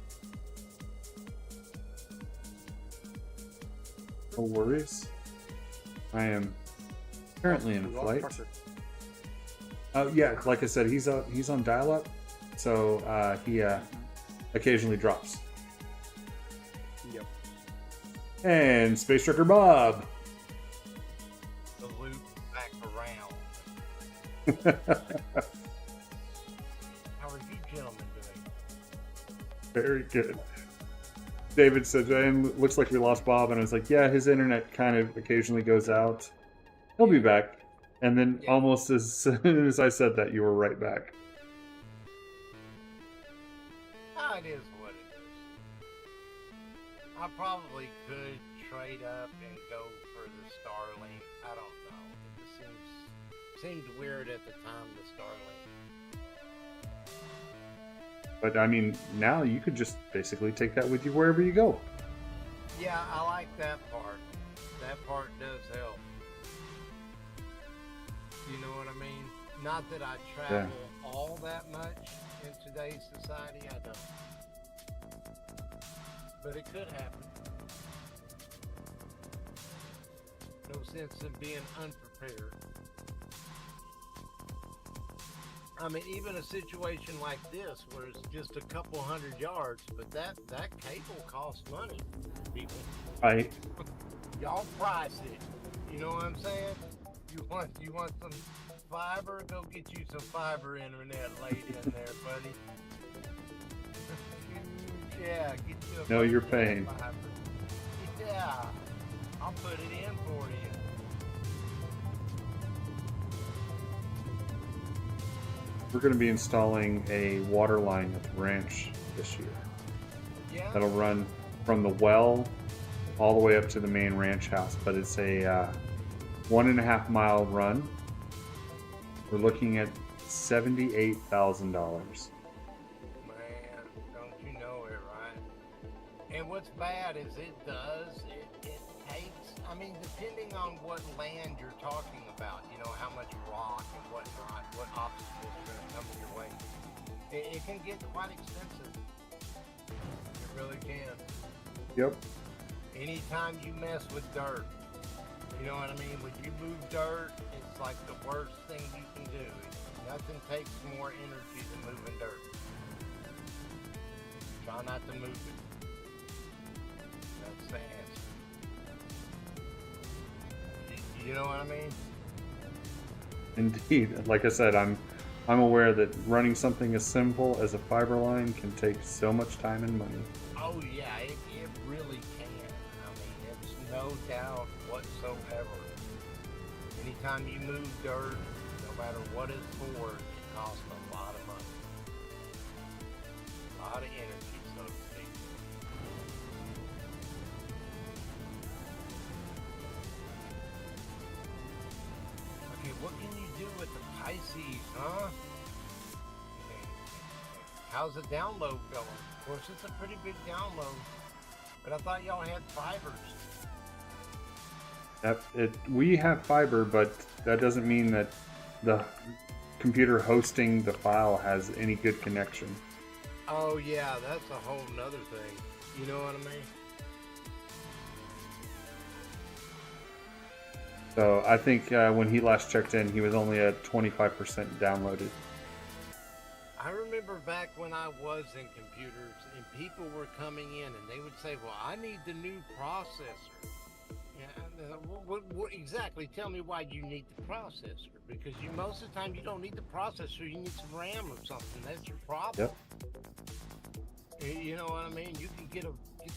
No worries. I am currently in We lost flight. Parker. Yeah, like I said, he's on dial-up, so he occasionally drops. Yep. And Space Trucker Bob. The loop back around. How are you gentlemen doing? Very good. David said, and looks like we lost Bob, and I was like, yeah, his internet kind of occasionally goes out. He'll be back. And then almost as soon as I said that, you were right back. It is what it is. I probably could trade up and go for the Starlink. I don't know. It just seemed weird at the time, the Starlink. But I mean, now you could just basically take that with you wherever you go. Yeah, I like that part. That part does help. You know what I mean? Not that I travel all that much in today's society, I don't. But it could happen. No sense in being unprepared. I mean, even a situation like this where it's just a couple 100 yards, but that cable costs money, people. Right. Y'all price it. You know what I'm saying? You want some fiber? Go get you some fiber internet laid in there, buddy. Yeah, get you a No, you're bunch of paying. fiber. Yeah, I'll put it in for you. We're going to be installing a water line at the ranch this year. Yeah. That'll run from the well all the way up to the main ranch house, but it's a 1.5 mile run. We're looking at $78,000. Man, don't you know it, right? And what's bad is it takes, I mean, depending on what land you're talking about, you know, how much rock and whatnot, what obstacles are going to come your way, it can get quite expensive. It really can. Yep. Anytime you mess with dirt, you know what I mean? When you move dirt, it's like the worst thing you can do. Nothing takes more energy than moving dirt. Try not to move it. That's the answer. You know what I mean? Indeed. Like I said, I'm aware that running something as simple as a fiber line can take so much time and money. Oh yeah, it really can. I mean, it's no doubt whatsoever. Anytime you move dirt, no matter what it's for, it costs a lot of money. A lot of energy, so to speak. Okay, what can you do with the Pisces, huh? How's the download going? Of course, it's a pretty big download, but I thought y'all had fibers. We have fiber, but that doesn't mean that the computer hosting the file has any good connection. Oh yeah, that's a whole nother thing. You know what I mean? So I think when he last checked in, he was only at 25% downloaded. I remember back when I was in computers and people were coming in and they would say, well, I need the new processor. Yeah, what exactly? Tell me why you need the processor. Because most of the time you don't need the processor, you need some RAM or something. That's your problem. Yep. You know what I mean? You can get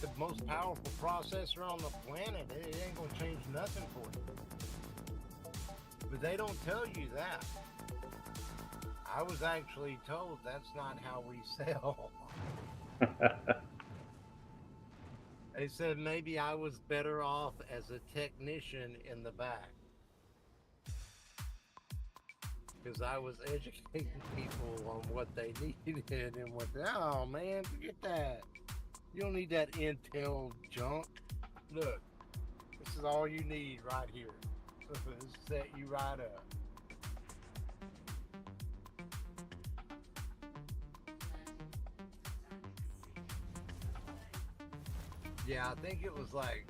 the most powerful processor on the planet. It ain't gonna change nothing for you. But they don't tell you that. I was actually told that's not how we sell. They said maybe I was better off as a technician in the back. Because I was educating people on what they needed and what, oh man, forget that. You don't need that Intel junk. Look, this is all you need right here. It'll set you right up. Yeah, I think it was like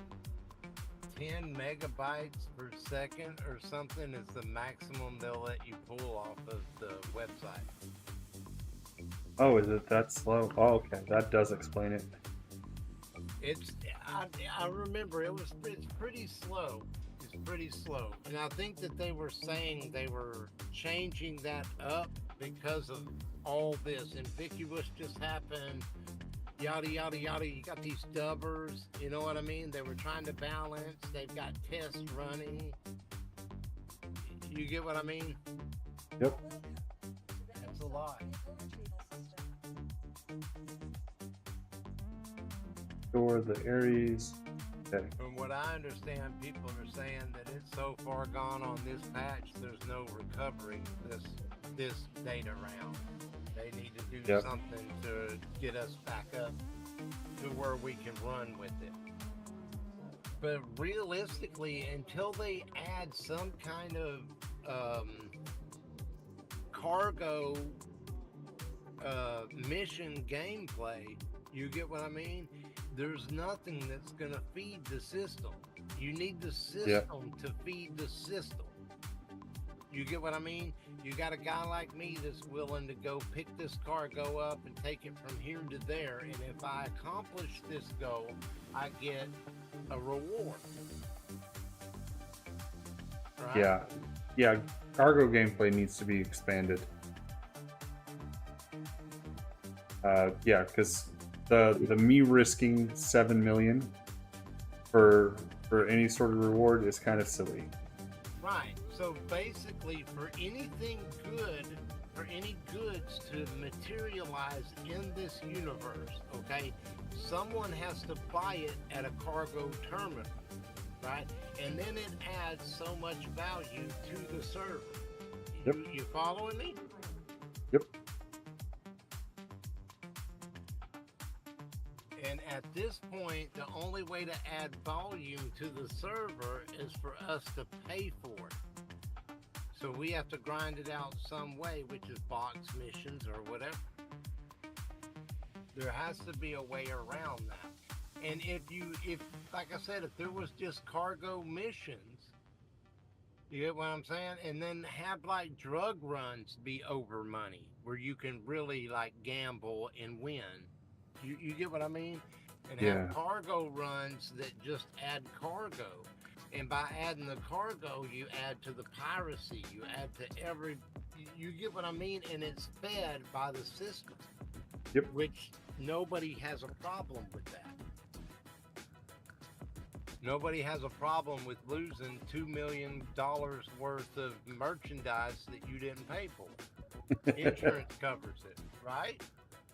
10 megabytes per second or something is the maximum they'll let you pull off of the website. Oh, is it that slow? Oh, okay, that does explain it. I remember it's pretty slow. It's pretty slow. And I think that they were saying they were changing that up because of all this. Ambiguous just happened. Yada, yada, yada. You got these dubbers, you know what I mean? They were trying to balance. They've got tests running. You get what I mean? Yep. That's a lot. Store the Aries. Okay. From what I understand, people are saying that it's so far gone on this patch, there's no recovering this data round. They need to do something to get us back up to where we can run with it. But realistically, until they add some kind of cargo mission gameplay, you get what I mean? There's nothing that's going to feed the system. You need the system to feed the system. You get what I mean? You got a guy like me that's willing to go pick this cargo up and take it from here to there. And if I accomplish this goal, I get a reward. Right? Yeah. Yeah. Cargo gameplay needs to be expanded. Yeah, because the me risking 7 million for any sort of reward is kind of silly. Right. So basically, for anything good, for any goods to materialize in this universe, okay, someone has to buy it at a cargo terminal, right? And then it adds so much value to the server. Yep. You following me? Yep. And at this point, the only way to add volume to the server is for us to pay for it. So we have to grind it out some way, which is box missions or whatever. There has to be a way around that. And if like I said, if there was just cargo missions, you get what I'm saying? And then have like drug runs be over money, where you can really like gamble and win. You get what I mean? And have cargo runs that just add cargo. And by adding the cargo, you add to the piracy. You add to you get what I mean? And it's fed by the system. Yep. Which nobody has a problem with that. Nobody has a problem with losing $2 million worth of merchandise that you didn't pay for. Insurance covers it, right?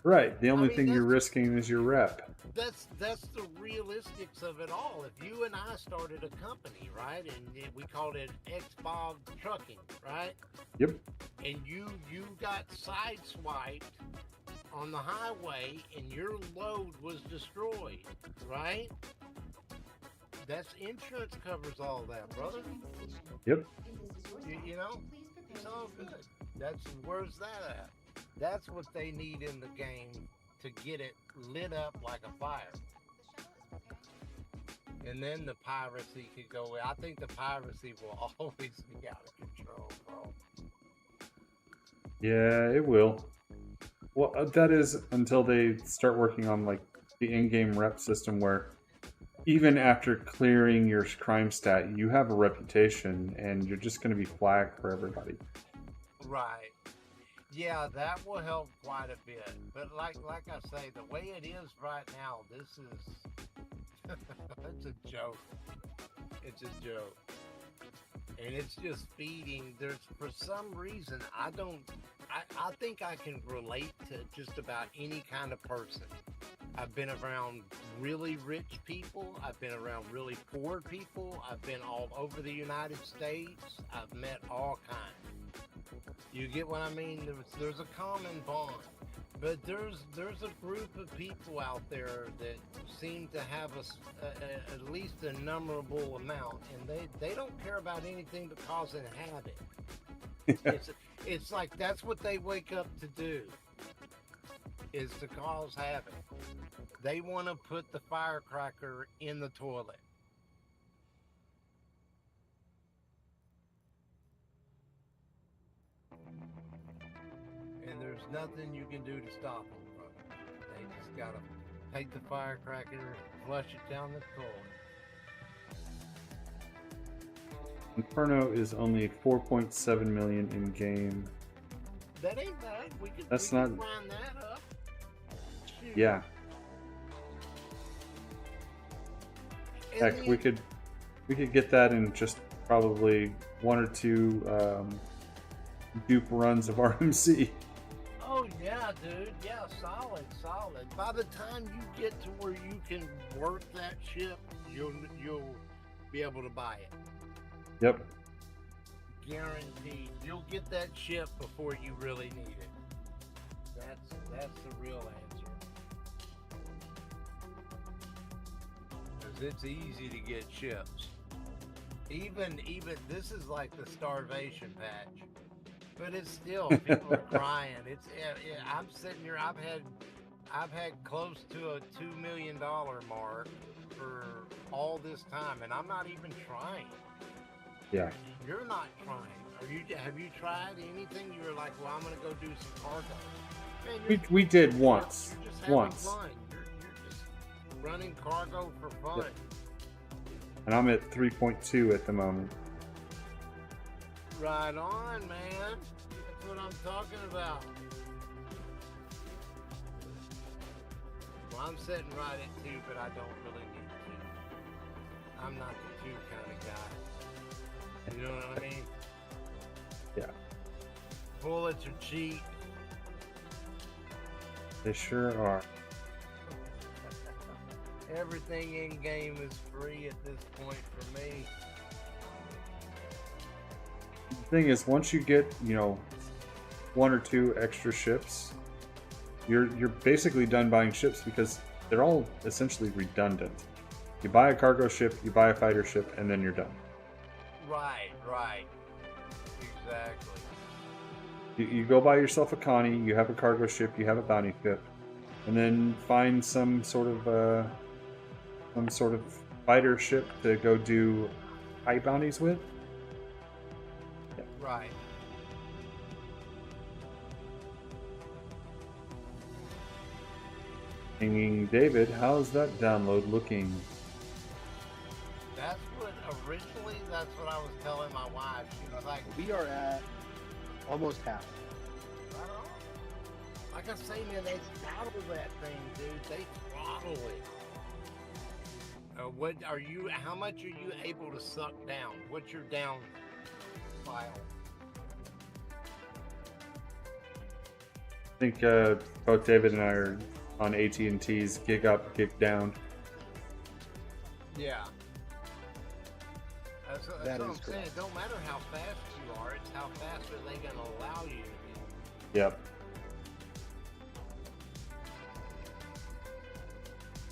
Right. The only thing you're risking is your rep. That's the realistics of it all. If you and I started a company, right, and we called it Xbob Trucking, right? Yep. And you got sideswiped on the highway and your load was destroyed, right? That's insurance covers all that, brother. Yep. You know, it's all good. Where's that at? That's what they need in the game to get it lit up like a fire. And then the piracy could go away. I think the piracy will always be out of control, bro. Yeah, it will. Well, that is until they start working on like the in-game rep system, where even after clearing your crime stat, you have a reputation, and you're just going to be flagged for everybody. Right. Yeah, that will help quite a bit. But like I say, the way it is right now, this is it's a joke. It's a joke. And it's just feeding. There's, for some reason, I think I can relate to just about any kind of person. I've been around really rich people. I've been around really poor people. I've been all over the United States. I've met all kinds. You get what I mean? There's a common bond. But there's a group of people out there that seem to have at least a numberable amount, and they don't care about anything but causing havoc. It's like that's what they wake up to do, is to cause havoc. They want to put the firecracker in the toilet. And there's nothing you can do to stop them from it. They just gotta take the firecracker, flush it down the toilet. Inferno is only 4.7 million in game. That ain't bad. We could round that up. Shoot. Yeah. And Heck, then, we could get that in just probably 1 or 2 dupe runs of RMC. oh yeah, dude. Yeah, solid. By the time you get to where you can work that ship, you'll be able to buy it. Yep. Guaranteed. You'll get that ship before you really need it. That's the real answer. Because it's easy to get ships. Even this is like the starvation patch, but it's still people are crying. I'm sitting here. I've had close to a $2 million mark for all this time, and I'm not even trying. Yeah. You're not trying. Have you tried anything? You were like, well, I'm gonna go do some cargo. Man, We did once. You're just having Once. fun. You're just running cargo for fun. Yep. And I'm at 3.2 at the moment. Right on, man. That's what I'm talking about. Well, I'm sitting right at 2, but I don't really need 2. I'm not the 2 kind of guy. You know what I mean? Yeah. Bullets are cheap. They sure are. Everything in game is free at this point for me. The thing is, once you get, 1 or 2 extra ships, you're basically done buying ships, because they're all essentially redundant. You buy a cargo ship, you buy a fighter ship, and then you're done. Right. Exactly. You go buy yourself a Connie, you have a cargo ship, you have a bounty ship, and then find some sort of fighter ship to go do high bounties with. Yeah. Right. Hanging David, how's that download looking? That's what I was telling my wife. She was like, We are at almost half. right on. Like I say, man, they throttle that thing, dude. They throttle it. How much are you able to suck down? What's your down file? I think both David and I are on AT&T's gig up, gig down. Yeah. That's what I'm saying. correct. It don't matter how fast you are, it's how fast are they going to allow you to be. Yep.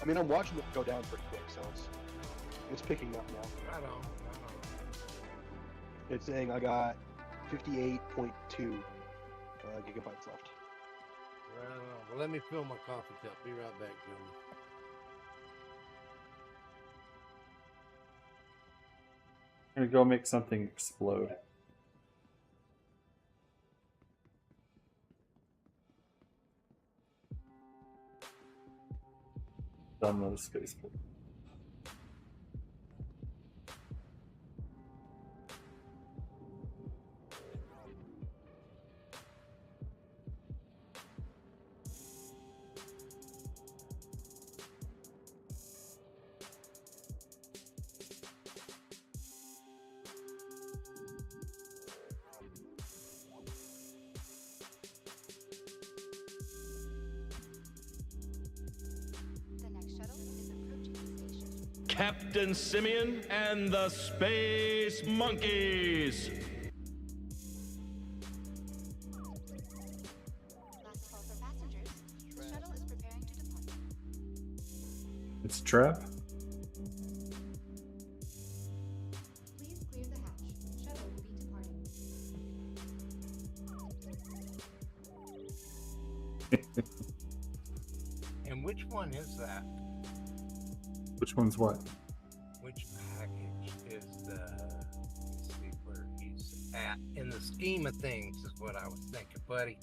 I mean, I'm watching it go down pretty quick, so it's picking up now. Right on. It's saying I got 58.2 gigabytes left. Right on. Well, let me fill my coffee cup. Be right back, gentlemen. I'm gonna go make something explode. Done with the spaceport. The next shuttle is approaching the station. Captain Simeon and the Space Monkeys. Last call for passengers. The shuttle is preparing to depart. It's a trap. Please clear the hatch. Shuttle will be departing. And which one is that? Which one's what? Which package is the? Let's see where he's at in the scheme of things is what I was thinking, buddy.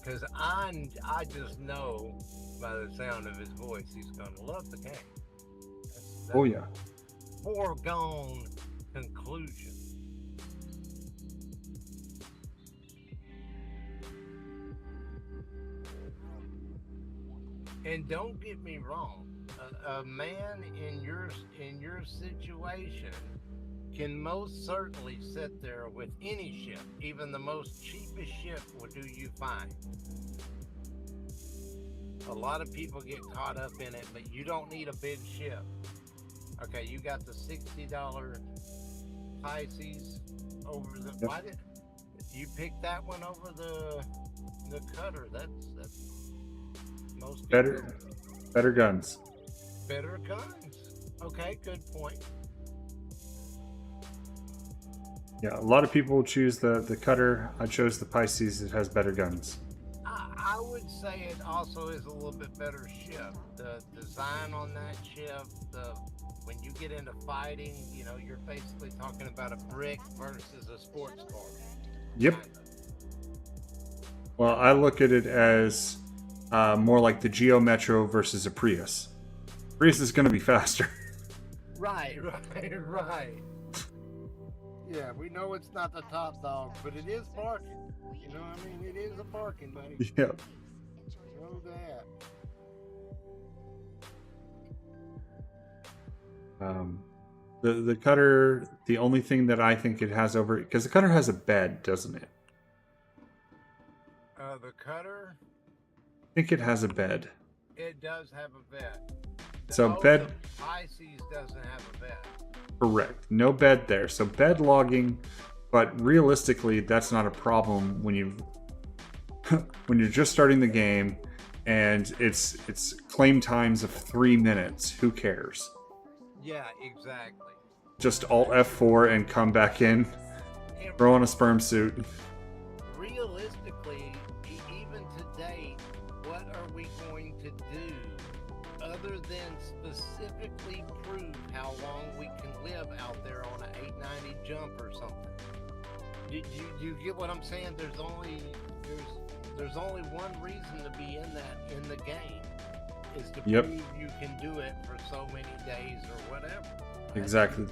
Because I just know by the sound of his voice he's gonna love the game. That's Oh yeah. foregone conclusion. And don't get me wrong, a man in your situation can most certainly sit there with any ship, even the most cheapest ship will do you fine. A lot of people get caught up in it, but you don't need a big ship. Okay, you got the $60 Pisces over the. Yep. Why did you pick that one over the cutter? That's most Better people- better guns. better guns. Okay, good point. Yeah, a lot of people choose the cutter. I chose the Pisces. It has better guns. I would say it also is a little bit better ship. The design on that ship, when you get into fighting, you know, you're basically talking about a brick versus a sports car. Yep. Well, I look at it as more like the Geo Metro versus a Prius. Prius is going to be faster. Right. Yeah, we know it's not the top dog, but it is parking. You know what I mean? It is a parking, buddy. Yep. Know that. The cutter, the only thing that I think it has over, because the cutter has a bed, doesn't it? The cutter, I think it has a bed. it does have a bed. So bed, The Pisces doesn't have a bed. correct. No bed there. So bed logging, but realistically, that's not a problem when you when you're just starting the game and it's claim times of 3 minutes. Who cares? Yeah, exactly. Just Alt F4 and come back in. And Throw on a sperm suit. realistically, even today, what are we going to do other than specifically prove how long we can live out there on an 890 jump or something? You get what I'm saying? There's only one reason to be in the game is to Yep. prove you can do it for so many days or whatever. Exactly.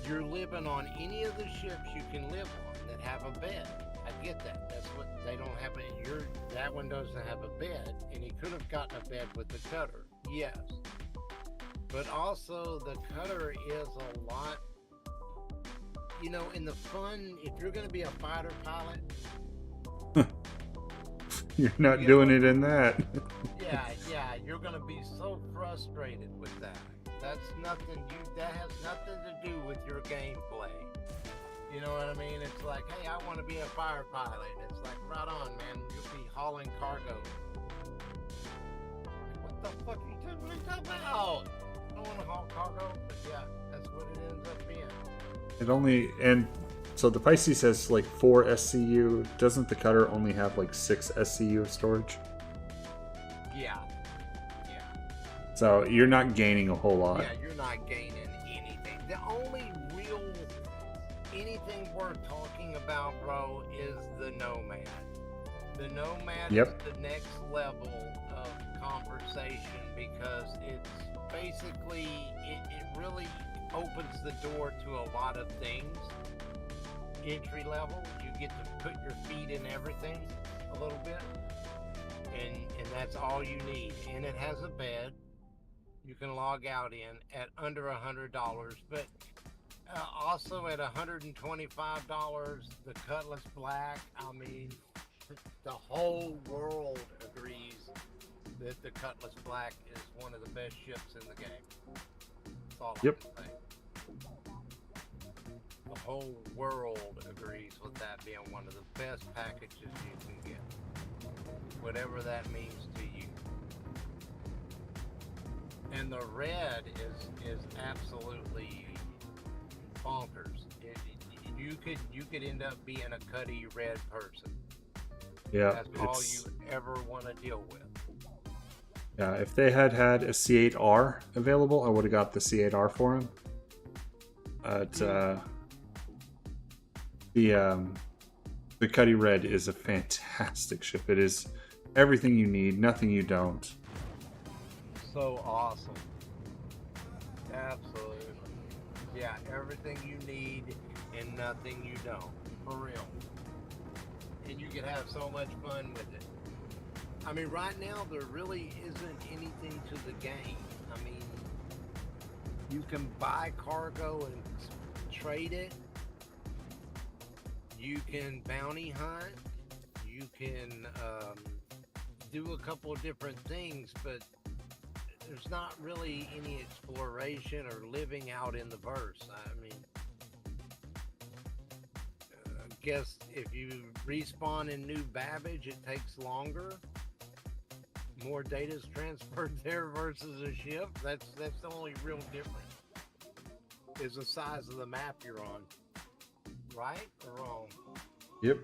You're living on any of the ships you can live on that have a bed. I get that. That's what they don't have. That one doesn't have a bed, and he could have gotten a bed with the cutter. Yes, but also the cutter is a lot. You know, in the fun, if you're going to be a fighter pilot, You're not doing it in that. yeah, you're going to be so frustrated with that. That has nothing to do with your gameplay. You know what I mean? It's like, hey, I want to be a fire pilot. It's like, right on, man. You'll be hauling cargo. What the fuck are you talking about? I don't want to haul cargo, but yeah, that's what it ends up being. It only, and so the Pisces has like 4 SCU. Doesn't the cutter only have like 6 SCU of storage? Yeah. So you're not gaining a whole lot. Yeah, you're not gaining anything. The only real anything worth talking about, bro, is the Nomad. The Nomad Yep. is the next level of conversation because it's basically, it really opens the door to a lot of things. Entry level, you get to put your feet in everything a little bit, and that's all you need. And it has a bed you can log out in at under $100, but also at $125, the Cutlass Black. I mean, the whole world agrees that the Cutlass Black is one of the best ships in the game. That's all Yep. I can say. The whole world agrees with that being one of the best packages you can get. Whatever that means to you. And the red is absolutely bonkers. You could end up being a Cuddy red person. Yeah, That's all you ever want to deal with. Yeah, if they had had a C8R available, I would have got the C8R for him. The Cuddy Red is a fantastic ship. It is everything you need, nothing you don't. So awesome. Absolutely. Yeah, everything you need and nothing you don't. For real. And you can have so much fun with it. I mean, right now, there really isn't anything to the game. I mean, you can buy cargo and trade it. You can bounty hunt. You can do a couple of different things, but there's not really any exploration or living out in the verse. I mean, I guess if you respawn in New Babbage, it takes longer. More data's transferred there versus a ship. That's the only real difference. Is the size of the map you're on. Right or wrong? Yep.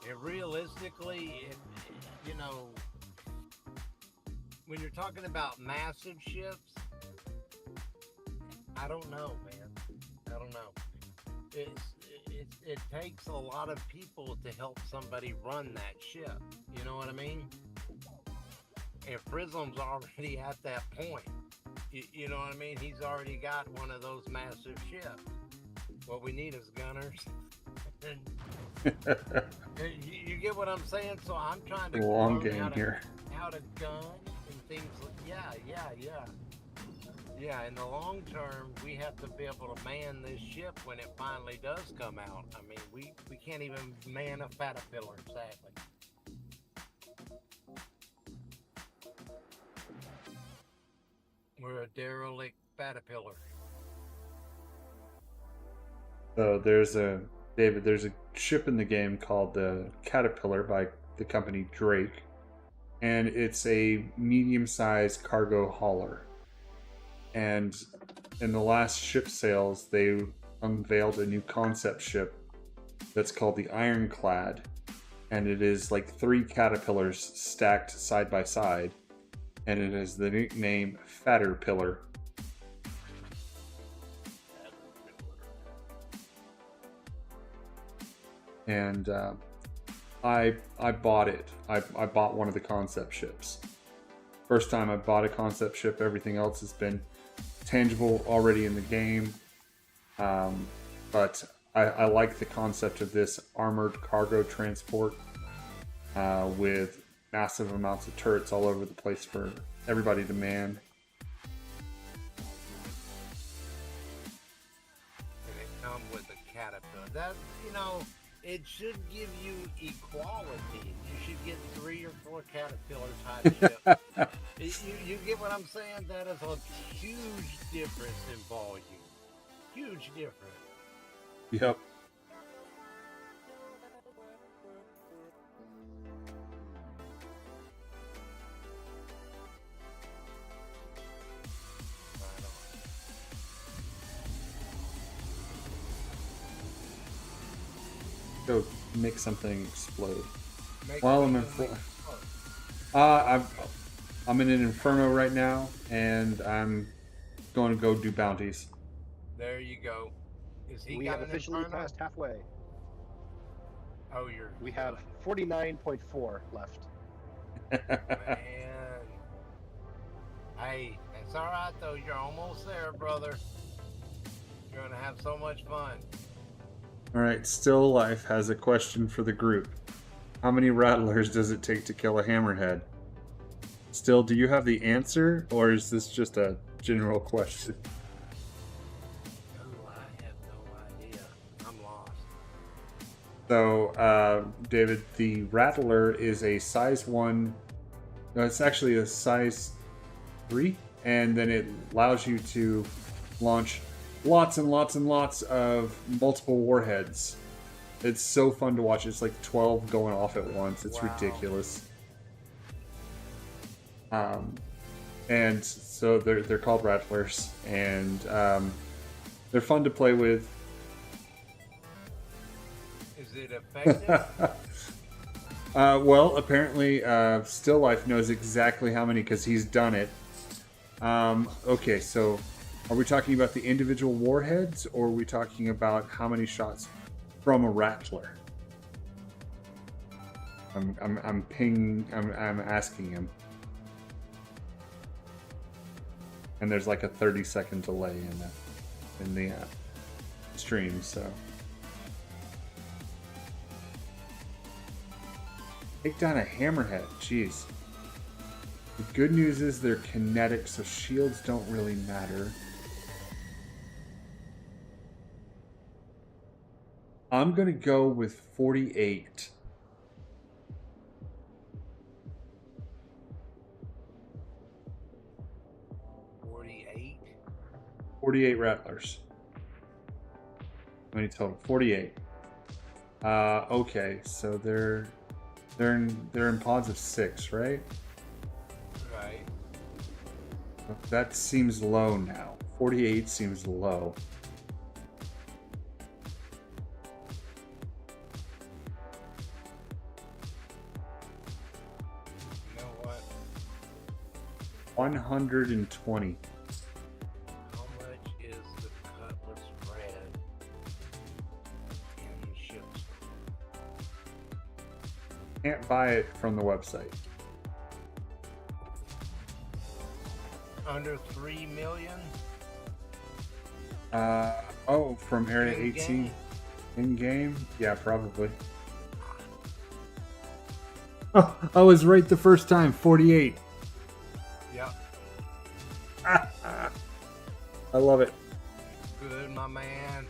And realistically, you know, when you're talking about massive ships, I don't know, man. I don't know. It takes a lot of people to help somebody run that ship. You know what I mean? And Prism's already at that point. You know what I mean? He's already got one of those massive ships. What we need is gunners. You get what I'm saying? So I'm trying to Long learn game here. how to gun and things like yeah, in the long term, we have to be able to man this ship when it finally does come out. I mean, we can't even man a Caterpillar, sadly. We're a derelict Caterpillar. So there's a ship in the game called the Caterpillar by the company Drake, and it's a medium-sized cargo hauler. And in the last ship sales, they unveiled a new concept ship that's called the Ironclad, and it is like 3 caterpillars stacked side by side, and it has the nickname Fatterpillar. And I bought it. I bought one of the concept ships. First time I bought a concept ship. Everything else has been tangible already in the game. But I like the concept of this armored cargo transport with massive amounts of turrets all over the place for everybody to man. And it come with a Caterpillar. That, you know, it should give you equality. You should get 3 or 4 Caterpillar type ships. You get what I'm saying? That is a huge difference in volume. Huge difference. Yep. Go make something explode. While I'm in I'm in an Inferno right now, and I'm going to go do bounties. There you go. Is he We got have an officially Inferno? passed halfway. Oh, you're. We have 49.4 left. Man. Hey, it's all right though. You're almost there, brother. You're gonna have so much fun. All right, Still Life has a question for the group. How many rattlers does it take to kill a hammerhead? Still, do you have the answer, or is this just a general question? Oh, I have no idea. I'm lost. So, David, the Rattler is a size 1. No, it's actually a size 3, and then it allows you to launch lots and lots and lots of multiple warheads. It's so fun to watch. It's like 12 going off at once. It's Wow. ridiculous. And so they're called Rattlers, and they're fun to play with. Is it effective? Well, apparently, Still Life knows exactly how many because he's done it. Okay, so are we talking about the individual warheads, or are we talking about how many shots from a Rattler? I'm asking him. And there's like a 30-second delay in the stream, so. Take down a hammerhead, jeez. The good news is they're kinetic, so shields don't really matter. I'm gonna go with 48. $48. 48 Rattlers. How many total? 48. Okay, so they're in pods of 6, right? Right. That seems low now. 48 seems low. You know what? 120. How much is the Cutlass Red in the ships? Can't buy it from the website. Under 3 million? Oh, from Area In 18 game? in game? Yeah, probably. Oh, I was right the first time. 48. Yep. I love it. Good, my man.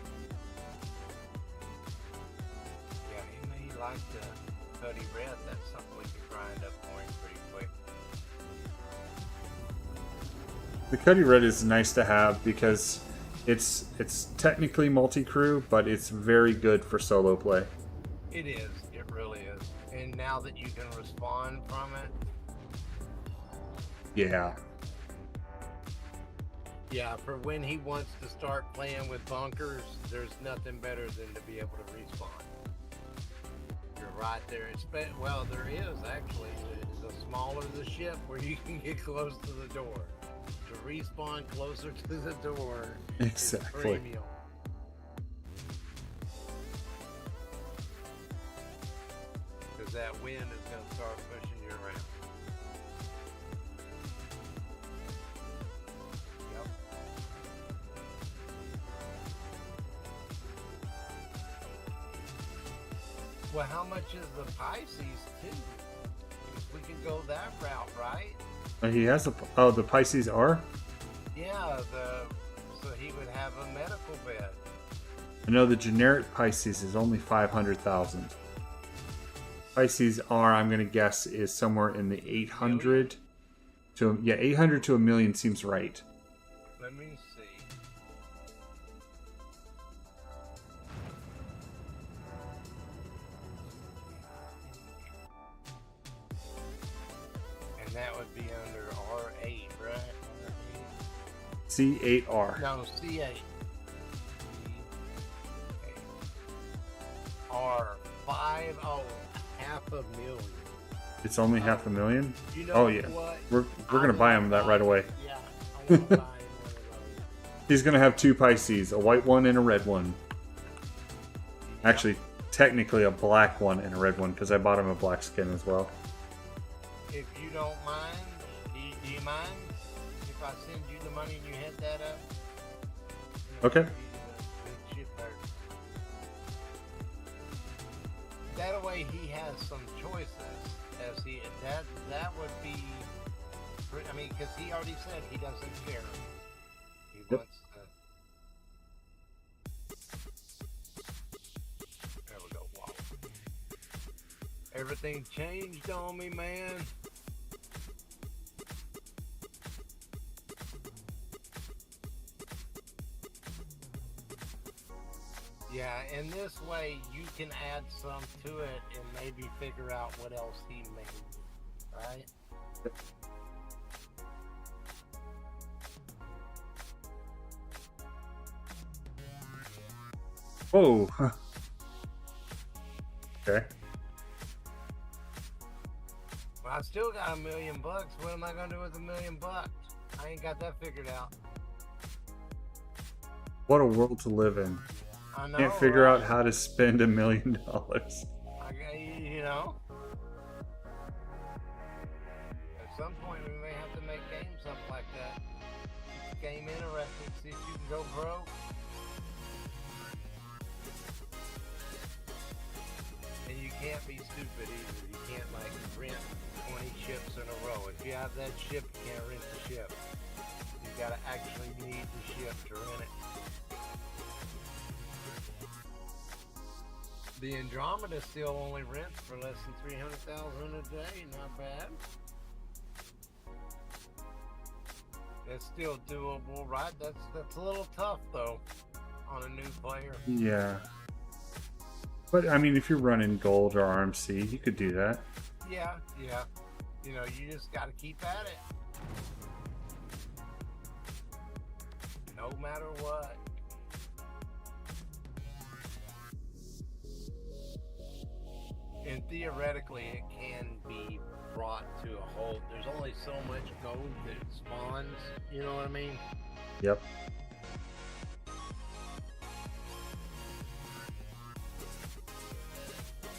Yeah, he may like the Cuddy Red. That's something we can grind up for him pretty quick. The Cuddy Red is nice to have because it's technically multi-crew, but it's very good for solo play. It is. It really is. And now that you can respond from it, Yeah. yeah, for when he wants to start playing with bunkers, there's nothing better than to be able to respawn. You're right there. Well, there is actually. The smaller the ship, where you can get close to the door. To respawn closer to the door. Exactly. Is premium. Because that wind is going to start pushing you around. Yep. Well, how much is the Pisces too? Because we can go that route, right? He has the Pisces R? Yeah, so he would have a medical bed. I know the generic Pisces is only 500,000. Pisces R, I'm going to guess, is somewhere in the 800 to 800 to a million seems right. Let me see. And that would be under R8, right? C8R. No, C8. R5, half a million. It's only half a million? You know Oh yeah. what? We're going to buy him that right away. Yeah, I want to buy him one of those. He's going to have two Pisces, a white one and a red one. Actually, technically a black one and a red one because I bought him a black skin as well. If you don't mind, do you mind if I send you the money and you head that up? Okay. That way he has some choices as that would be, I mean, because he already said he doesn't care. He wants to. There we go. Wow. Everything changed on me, man. Yeah, and this way you can add some to it and maybe figure out what else he made, right? Whoa. Okay. Well, I still got $1 million. What am I gonna do with $1 million? I ain't got that figured out. What a world to live in. I know. Can't figure right? out how to spend $1 million. You know. At some point, we may have to make games something like that. Keep the game interesting. See if you can go broke. And you can't be stupid either. You can't like rent 20 ships in a row. If you have that ship, you can't rent the ship. You gotta actually need the ship to rent it. The Andromeda still only rents for less than 300,000 a day. Not bad. That's still doable, right? That's a little tough though on a new player. Yeah. But I mean, if you're running gold or RMC, you could do that. Yeah. You know, you just got to keep at it. No matter what. And theoretically, it can be brought to a halt. There's only so much gold that spawns. You know what I mean? Yep.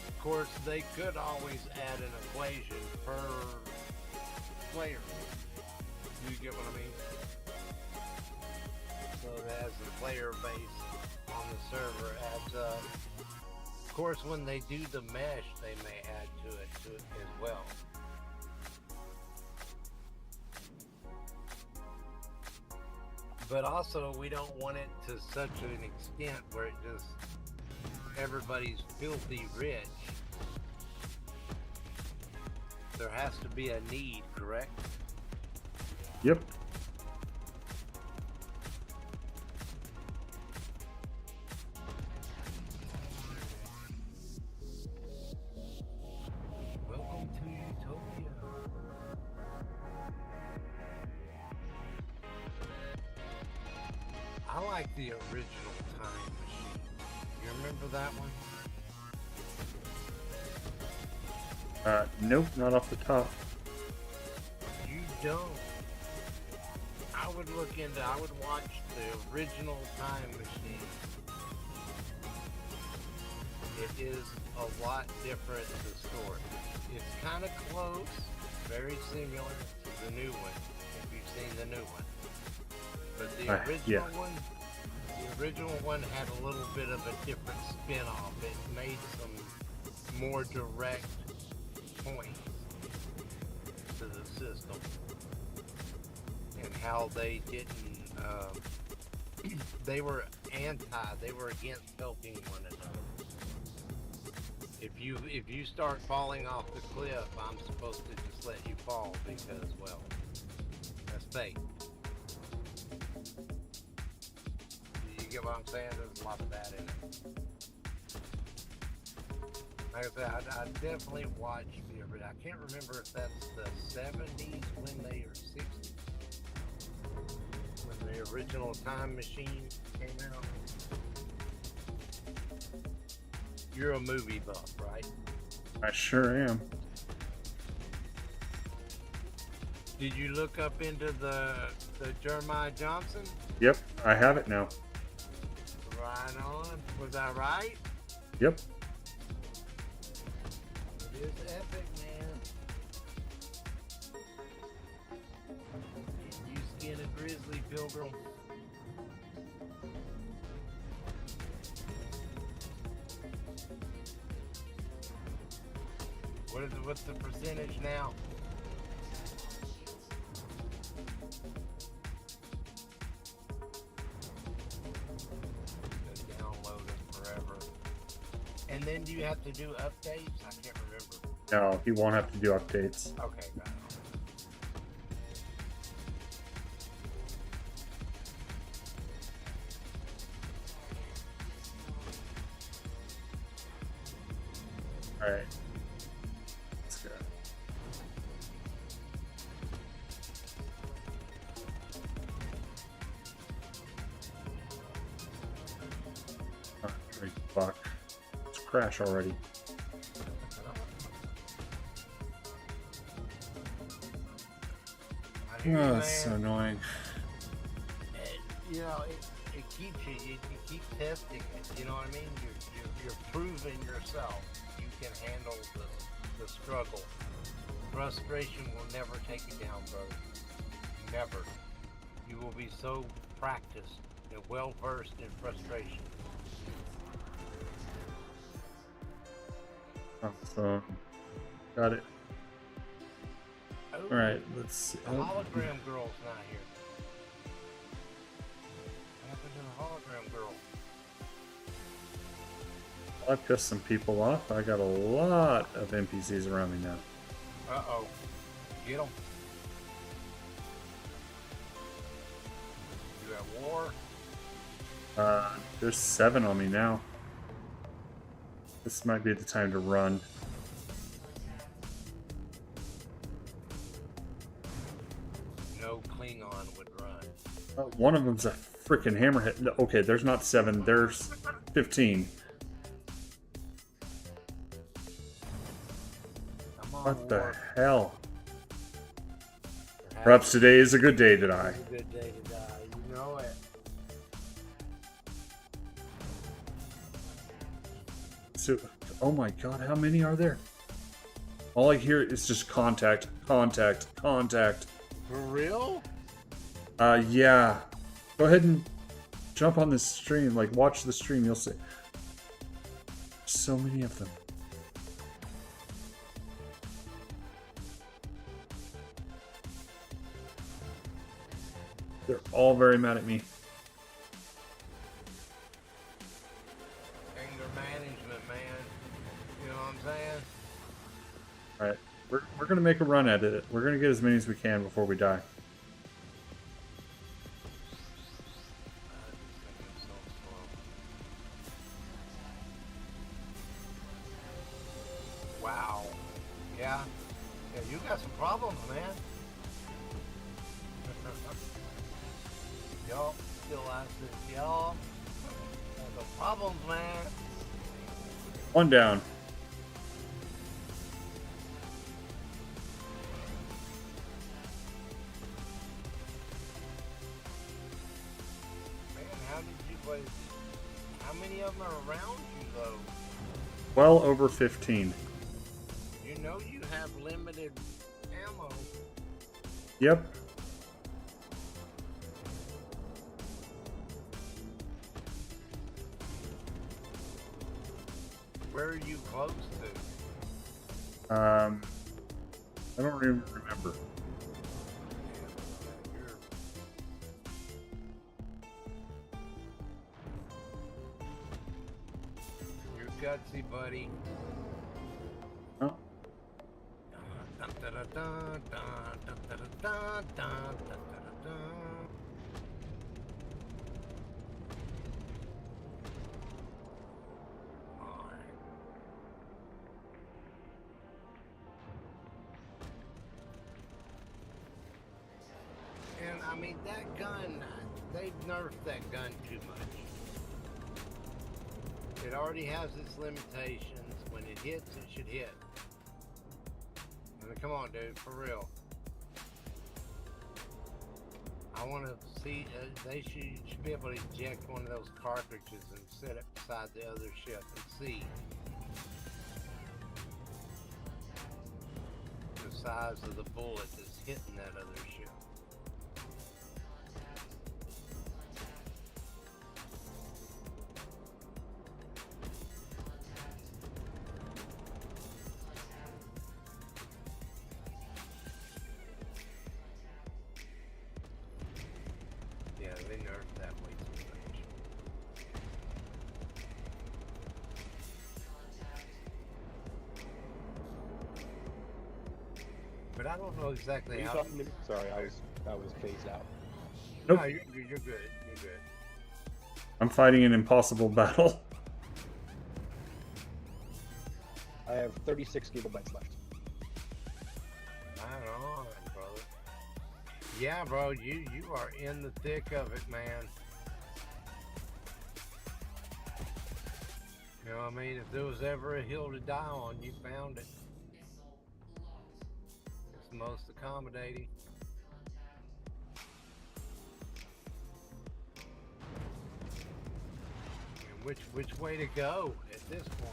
Of course, they could always add an equation per player. Do you get what I mean? So that as the player base on the server adds up. Of course, when they do the mesh, they may add to it as well. But also, we don't want it to such an extent where it just everybody's filthy rich. There has to be a need, correct? Yep. Welcome to Utopia. I like the original Time Machine. You remember that one? Nope, not off the top. You don't. I would watch the original Time Machine. It is a lot different, the story. It's kind of close, very similar to the new one, if you've seen the new one. But the original one had a little bit of a different spin-off. It made some more direct points to the system and how they didn't they were against helping one another. If you start falling off the cliff, I'm supposed to just let you fall because, well, that's fate. You get what I'm saying? There's a lot of that in it. Like I said, I definitely watched the original. I can't remember if that's the 70s when they or 60s when the original Time Machine came out. You're a movie buff, right? I sure am. Did you look up into the Jeremiah Johnson? Yep, I have it now. Right on. Was I right? Yep. It's epic, man. You skin a grizzly, Pilgrim. What's the percentage now? Download it forever. And then do you have to do updates? I can't remember. No, he won't have to do updates. Okay, got it. All right. Let's go. Oh, fuck. Let's crash already. I hear you, Oh, that's so man. annoying. You know, it keeps you keep testing it. You know what I mean? You're proving yourself. You can handle the struggle. Frustration will never take you down, brother. Never. You will be so practiced and well versed in frustration. Awesome. Got it. Oh, All right, let's see. the hologram girl's not here. What happened to the hologram girl? I pissed some people off. I got a lot of NPCs around me now. Uh-oh. Get them. You at war? There's 7 on me now. This might be the time to run. No Klingon would run. One of them's a freaking hammerhead. No, okay, there's not 7. There's 15. Come on, What the war. hell? Perhaps today is a good day to die. It's a good day to die. You know it. So, oh my god, how many are there? All I hear is just contact, contact, contact. For real? Yeah. Go ahead and jump on this stream. Like, watch the stream. You'll see. So many of them. They're all very mad at me. Anger management, man. You know what I'm saying? Alright. We're gonna make a run at it. We're gonna get as many as we can before we die. This thing is so slow. Wow. Yeah. Yeah, you got some problems, man. Y'all still active. Y'all got some problems, man. One down. Man, how did you play? How many of them are around you, though? Well over 15. You know you have limited ammo. Yep. Where are you close to? I don't even remember. You're gutsy, buddy. Oh. Dun, dun, dun, dun, dun, dun, dun, dun, dun, dun, dun. Alright. And I mean, that gun, they've nerfed that gun too much. It already has its limitations. When it hits, it should hit. I mean, come on, dude, for real. I want to see, they should be able to eject one of those cartridges and set it beside the other ship and see. size of the bullet that's hitting that other ship. Yeah, they nerfed that way too much. But I don't know exactly Are you how. talking to me? Sorry, I was phased out. Nope. No, you're good. You're good. I'm fighting an impossible battle. I have 36 gigabytes left. Right on, brother. Yeah, bro, you are in the thick of it, man. You know what I mean? If there was ever a hill to die on, you found it. It's the most accommodating. And which way to go at this point?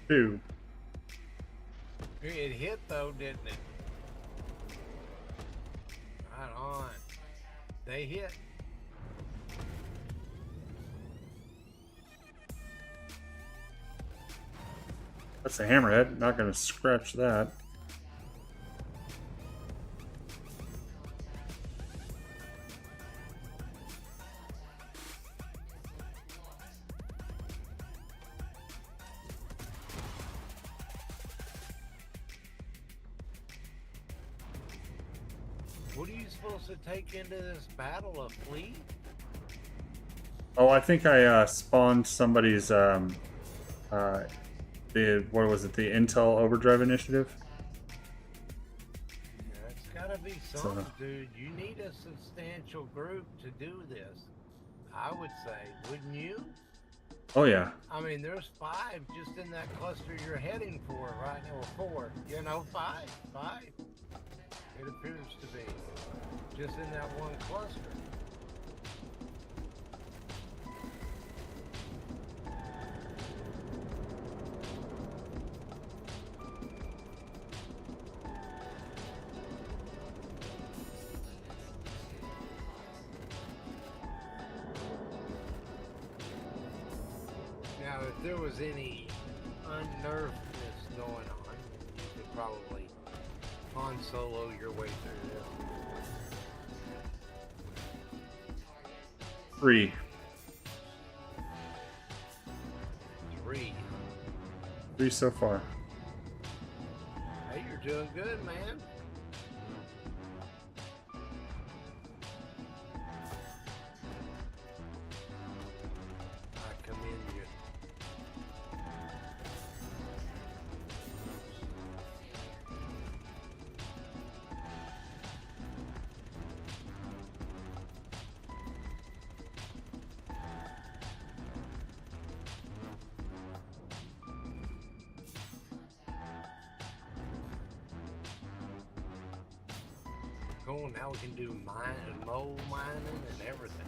Two. It hit though, didn't it? Right on. They hit. That's a hammerhead. Not gonna scratch that. What are you supposed to take into this battle? A fleet? Oh, I think I spawned somebody's the what was it? The Intel Overdrive Initiative. Yeah, it's gotta be something, dude. You need a substantial group to do this. I would say, wouldn't you? Oh yeah. I mean, there's 5 just in that cluster you're heading for right now, or 4. You know, 5. It appears to be just in that one cluster. Now, if there was any unnervedness going on, you could probably Han Solo your way through this. 3. 3. 3 so far. Hey, you're doing good, man. I commend you. Cool, now we can do mole mining and everything.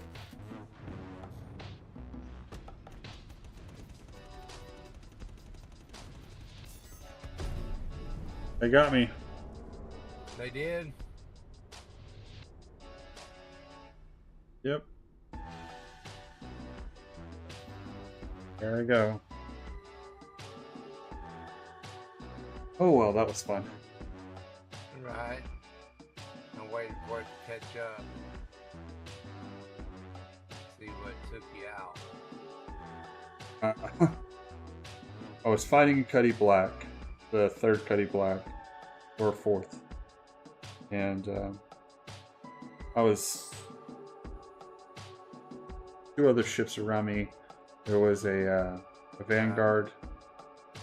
They got me. They did. Yep. There we go. Oh well, that was fun. Right. I'm waiting for it to catch up. See what took you out. I was fighting Cuddy Black, the third Cuddy Black, or fourth, and I was 2 other ships around me. There was a Vanguard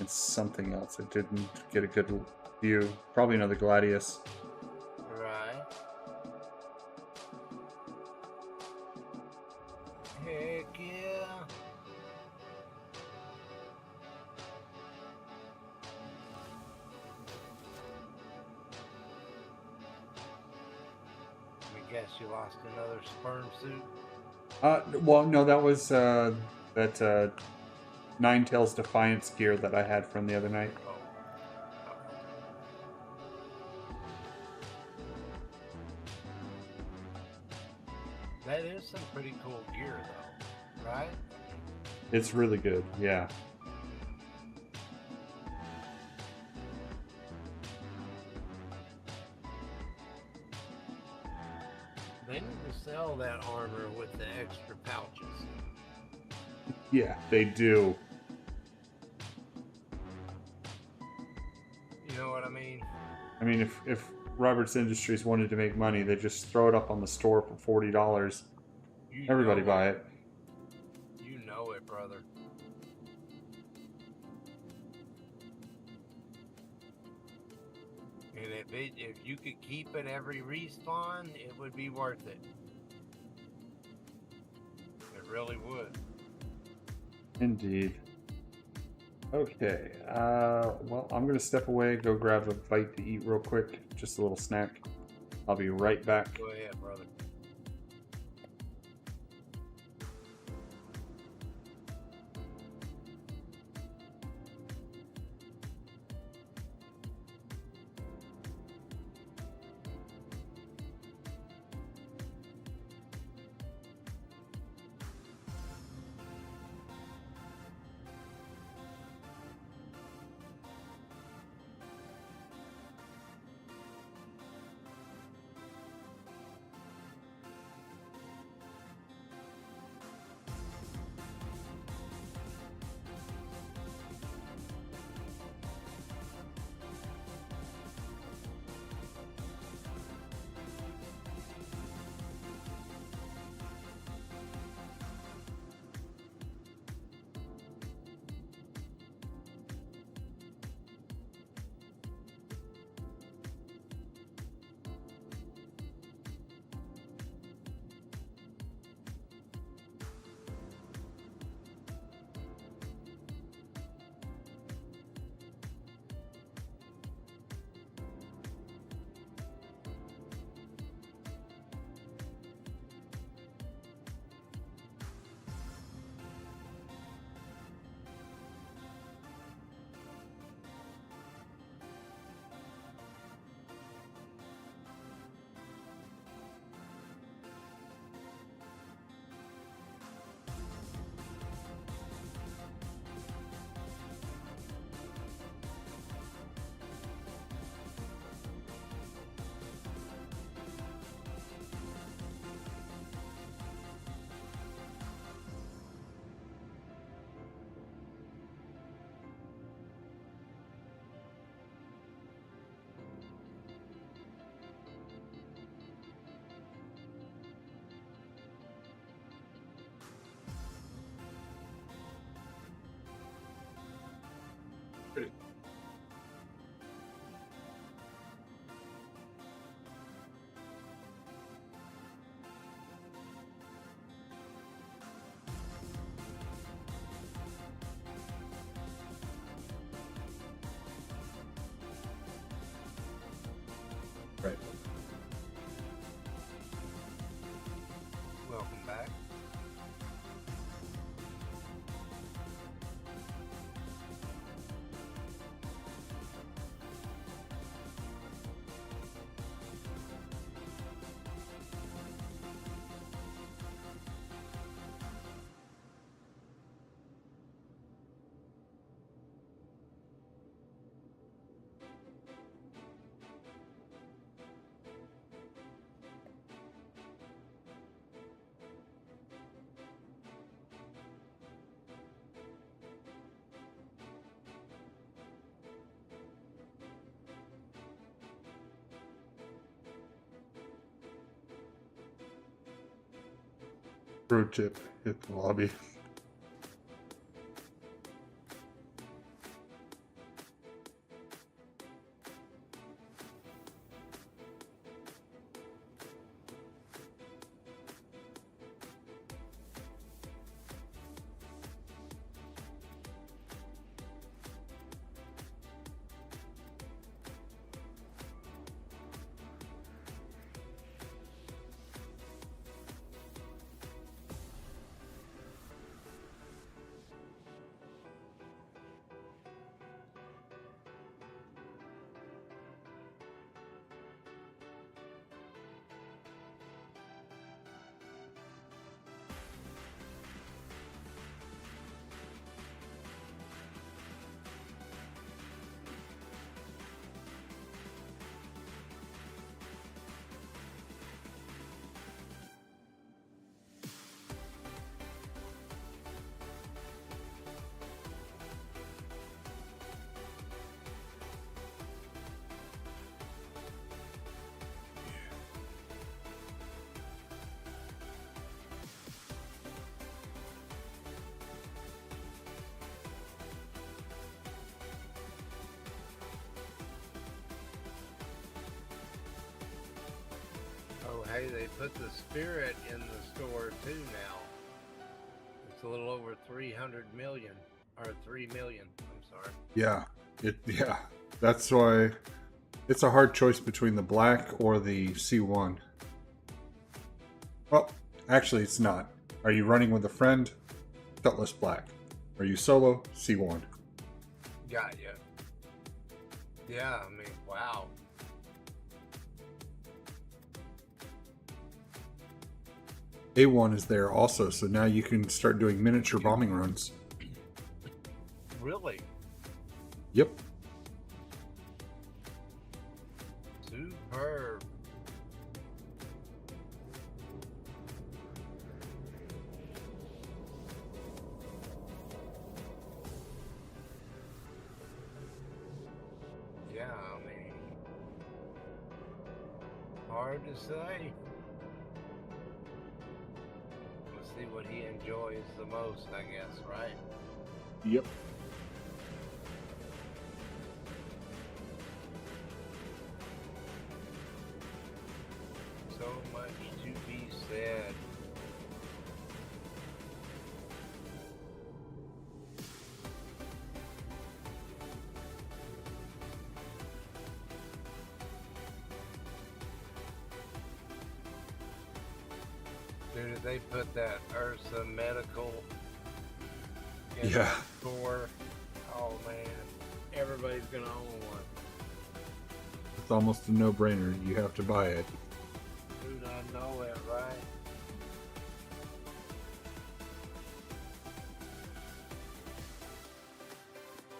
and something else. I didn't get a good view. Probably another Gladius. Right. guess you lost another sperm suit. Well, no, that was that Nine Tails Defiance gear that I had from the other night. Oh. That is some pretty cool gear, though, right? It's really good, yeah. They need to sell that armor with the extra pouches. Yeah, they do. You know what I mean? I mean, if Roberts Industries wanted to make money, they just throw it up on the store for $40. You Everybody know buy it. You know it, brother. And if you could keep it every respawn, it would be worth it. It really would. Indeed. Okay, well, I'm gonna step away, go grab a bite to eat real quick, just a little snack. I'll be right back. Go ahead, brother. Right. Welcome back. Pro tip, hit the lobby. hey, they put the Spirit in the store too now. It's a little over 300 million, or 3 million. I'm sorry. Yeah, that's why it's a hard choice between the black or the C1. Well, actually, it's not. Are you running with a friend? Cutlass black. Are you solo? C1. Got ya. Yeah, I mean, wow. A1 is there also, so now you can start doing miniature bombing runs. Really? Yep. Superb. Yeah, I mean, hard to say. Let's see what he enjoys the most, I guess, right? Yep. So much to be said. Dude, did they put that Ursa Medical in Yeah. the store? Oh man, everybody's gonna own one. It's almost a no-brainer. You have to buy it. Dude, I know it, right?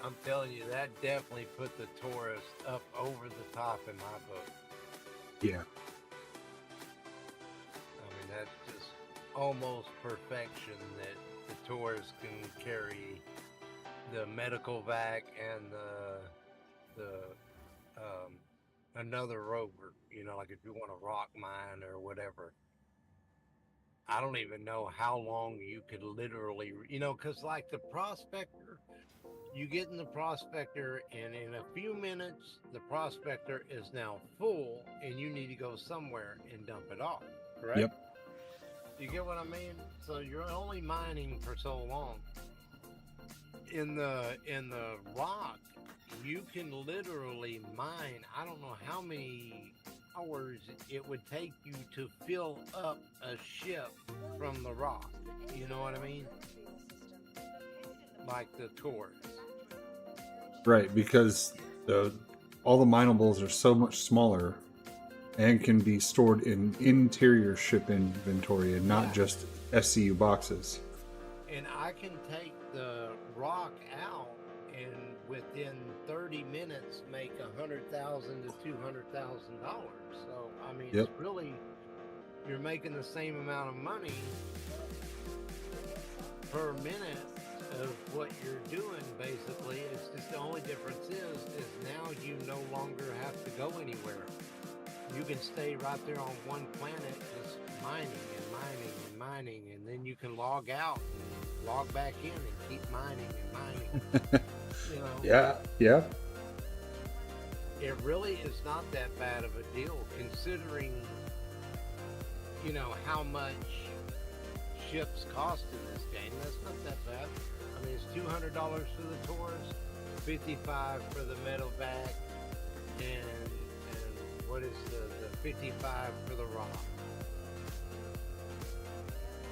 I'm telling you, that definitely put the Taurus up over the top in my book. Yeah. I mean, that's just almost perfection that the Taurus can carry the medical vac and another rover, you know, like if you want a rock mine or whatever. I don't even know how long you could literally, you know, because like the Prospector, you get in the Prospector and in a few minutes, the Prospector is now full and you need to go somewhere and dump it off, correct? Yep. You get what I mean? So you're only mining for so long. In the rock, you can literally mine, I don't know how many hours it would take you to fill up a ship from the rock. You know what I mean? Like the Taurus. Right, because all the minables are so much smaller and can be stored in interior ship inventory and not just SCU boxes. And I can take the rock out and within 30 minutes make $100,000 to $200,000. So I mean, Yep. it's really, you're making the same amount of money per minute of what you're doing. Basically, it's just the only difference is now you no longer have to go anywhere. You can stay right there on one planet, just mining and mining and mining, and then you can log out and log back in and keep mining and mining. You know, Yeah. it really is not that bad of a deal considering, you know, how much ships cost in this game. That's not that bad. I mean, it's $200 for the Taurus, $55 for the metal vac, and what is the $55 for the rock?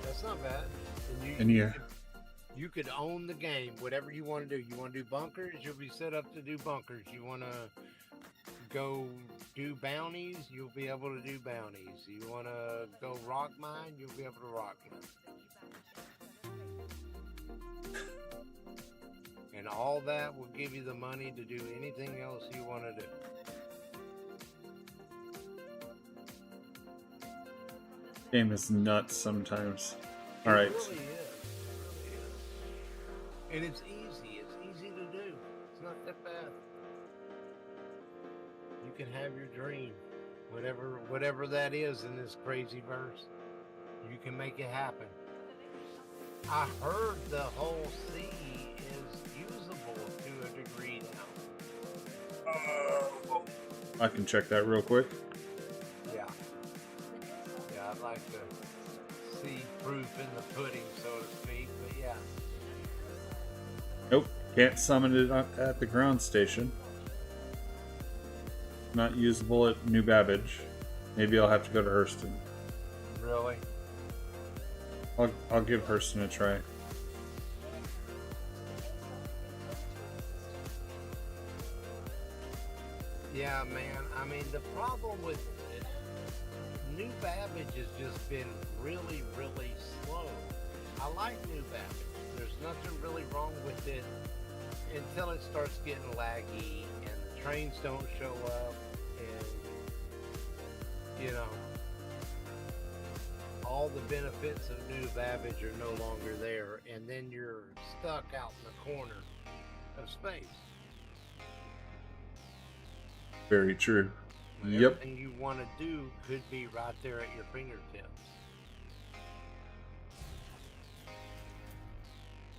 That's not bad. And you could own the game, whatever you want to do. You want to do bunkers, you'll be set up to do bunkers. You want to go do bounties, you'll be able to do bounties. You want to go rock mine, you'll be able to rock mine. And all that will give you the money to do anything else you want to do. Game is nuts sometimes. It All right. really is. It really is. And it's easy. It's easy to do. It's not that bad. You can have your dream, whatever that is in this crazy verse. You can make it happen. I heard the whole sea is usable to a degree now. I can check that real quick. Yeah. proof in the pudding, so to speak. But yeah. Nope, can't summon it at the ground station. Not usable at New Babbage. Maybe I'll have to go to Hurston. Really? I'll give Hurston a try. Yeah, man. I mean, the problem with New Babbage has just been really, really slow. I like New Babbage. There's nothing really wrong with it until it starts getting laggy and the trains don't show up and, you know, all the benefits of New Babbage are no longer there, and then you're stuck out in the corner of space. Very true. When Yep. Everything you want to do could be right there at your fingertips.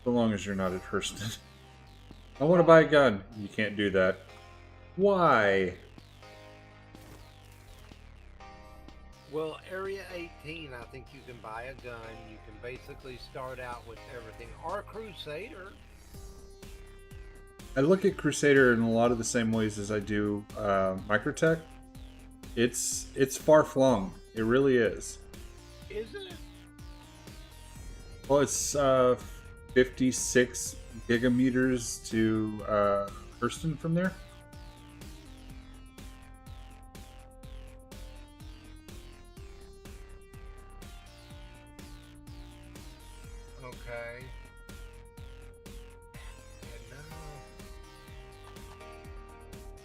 So long as you're not at Hurston. I want to buy a gun. You can't do that. Why? Well, Area 18, I think you can buy a gun. You can basically start out with everything. Or Crusader. I look at Crusader in a lot of the same ways as I do Microtech. It's far flung. It really is. Is it? Well, it's 56 gigameters to Hurston from there. Okay.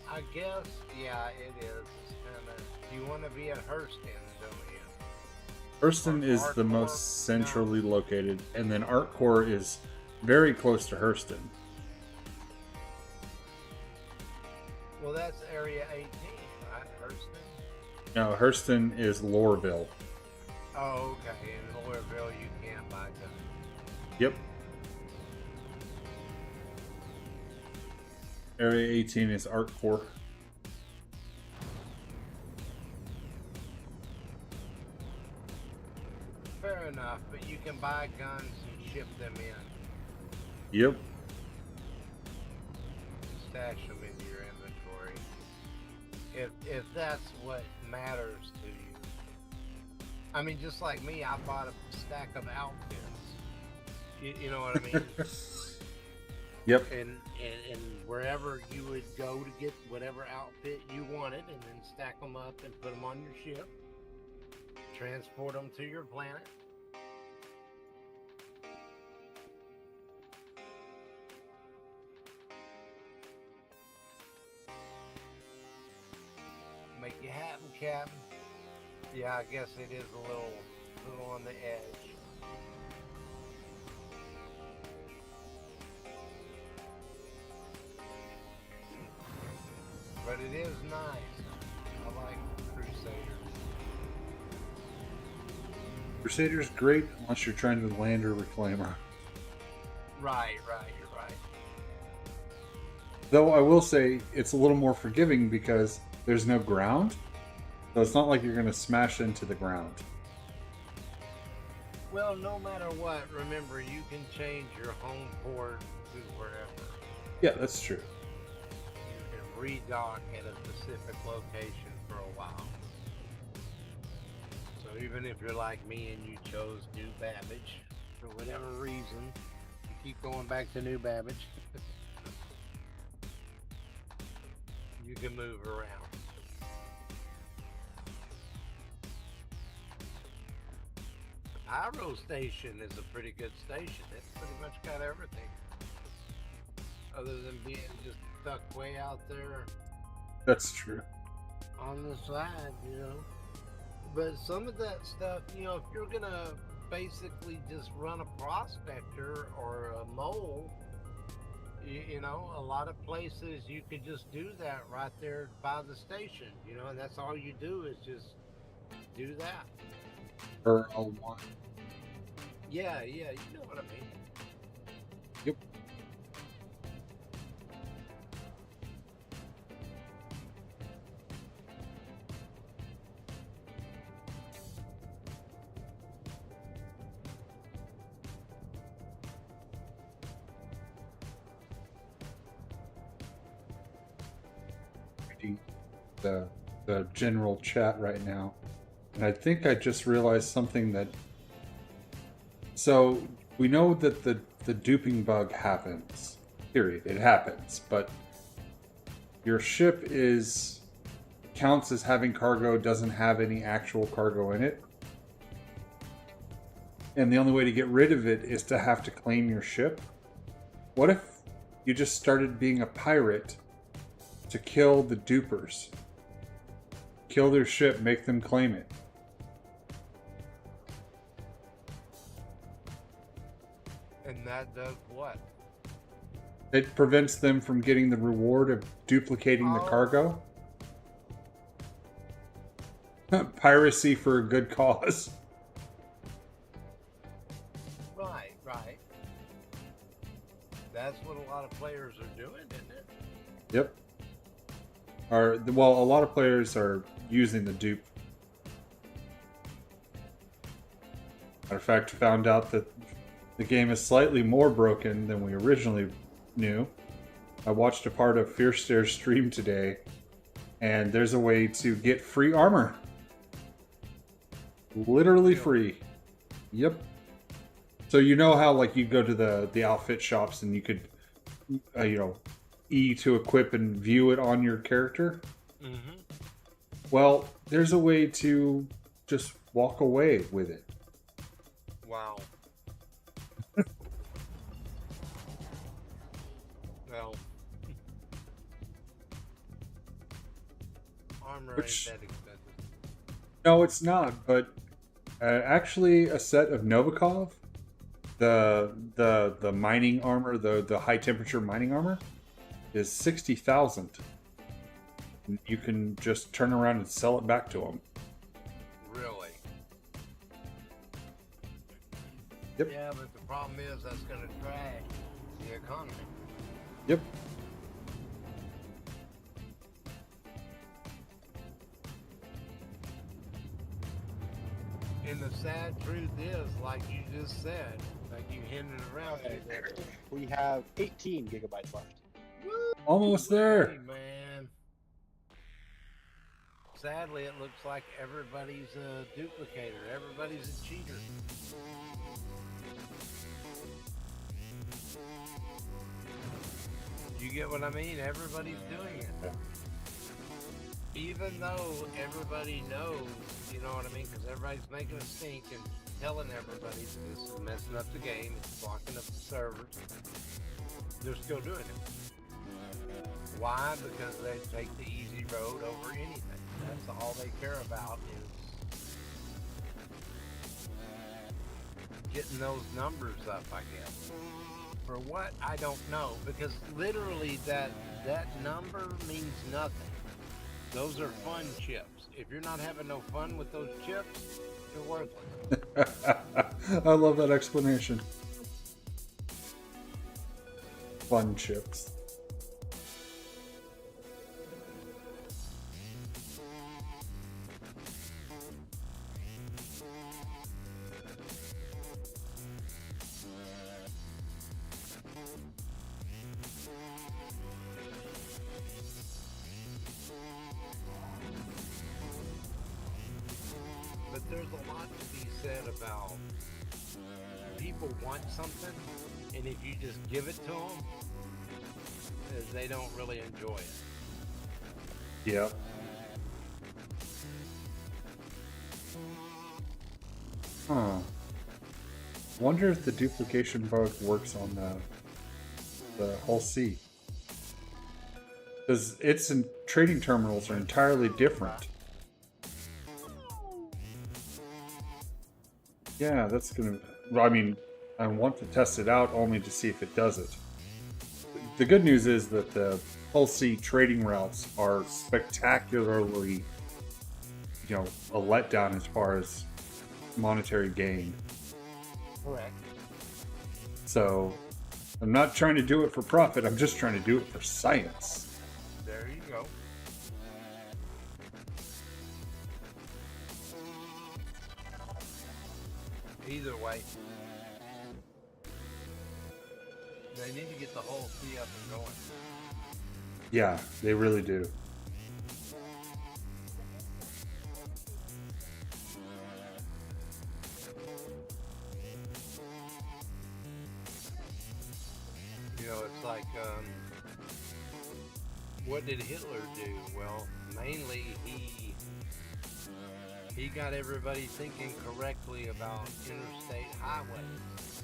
I guess, yeah, it is. It's kinda, you want to be at Hurston, don't you? Hurston Or is the Artcore? most centrally located, and then Artcore is very close to Hurston. Well, that's Area 18, right? Hurston? No, Hurston is Loreville. Oh, okay. In Lowerville, you can't buy guns. Yep. Area 18 is Artcore. Fair enough, but you can buy guns and ship them in. Yep. Stash them into your inventory. If that's what matters to you. I mean, just like me, I bought a stack of outfits. You know what I mean? Yep. and wherever you would go to get whatever outfit you wanted, and then stack them up and put them on your ship, transport them to your planet. Make you happen, Captain. Yeah, I guess it is a little on the edge. But it is nice. I like Crusader. Crusader's great unless you're trying to land a reclaimer. Right, you're right. Though I will say it's a little more forgiving because there's no ground. So it's not like you're going to smash into the ground. Well, no matter what, remember you can change your home port to wherever. Yeah, that's true. You can redock at a specific location for a while. So even if you're like me and you chose New Babbage, for whatever reason, you keep going back to New Babbage, you can move around. Pyro Station is a pretty good station. It's pretty much got everything. Other than being just stuck way out there That's true. on the side, you know. But some of that stuff, you know, if you're gonna basically just run a prospector or a mole, you know, a lot of places you could just do that right there by the station, you know, and that's all you do is just do that. Or L1. Yeah, you know what I mean. Yep. the general chat right now, and I think I just realized something that. So we know that the duping bug happens. Period. It happens, but your ship counts as having cargo, doesn't have any actual cargo in it. And the only way to get rid of it is to have to claim your ship. What if you just started being a pirate to kill the dupers? Kill their ship, make them claim it. And that does what? It prevents them from getting the reward of duplicating the cargo. Piracy for a good cause. Right. That's what a lot of players are doing, isn't it? Yep. Well, a lot of players are using the dupe. Matter of fact, found out that the game is slightly more broken than we originally knew. I watched a part of Fierce Stare's stream today, and there's a way to get free armor. Literally free. Yep. So you know how like you go to the outfit shops and you could, E to equip and view it on your character? Mm-hmm. Well, there's a way to just walk away with it. Wow. Well, armor Which- ain't that expensive. No, it's not, but actually a set of Novikov, the mining armor, the high temperature mining armor, is 60,000. You can just turn around and sell it back to them. Really? Yep. Yeah, but the problem is that's going to crash the economy. Yep. And the sad truth is, like you just said, like you hinted around to there. We have 18 gigabytes left. Almost there. Hey, man. Sadly, it looks like everybody's a duplicator. Everybody's a cheater. You get what I mean? Everybody's doing it. Even though everybody knows, you know what I mean? Because everybody's making a stink and telling everybody that this is messing up the game, it's blocking up the servers. They're still doing it. Why? Because they take the easy road over anything. That's all they care about is getting those numbers up, I guess. For what? I don't know. Because literally that number means nothing. Those are fun chips. If you're not having no fun with those chips, you're worthless. I love that explanation. Fun chips. But there's a lot to be said about people want something, and if you just give it to them, they don't really enjoy it. Yep. Huh. Wonder if the duplication bug works on the whole C. Because its trading terminals are entirely different. Yeah, that's gonna. I mean, I want to test it out only to see if it does it. The good news is that the Hull C trading routes are spectacularly, a letdown as far as monetary gain. Correct. So, I'm not trying to do it for profit. I'm just trying to do it for science. There you go. Either way, they need to get the whole C up and going. Yeah, they really do. know, it's like, what did Hitler do? Well, mainly he got everybody thinking correctly about interstate highways.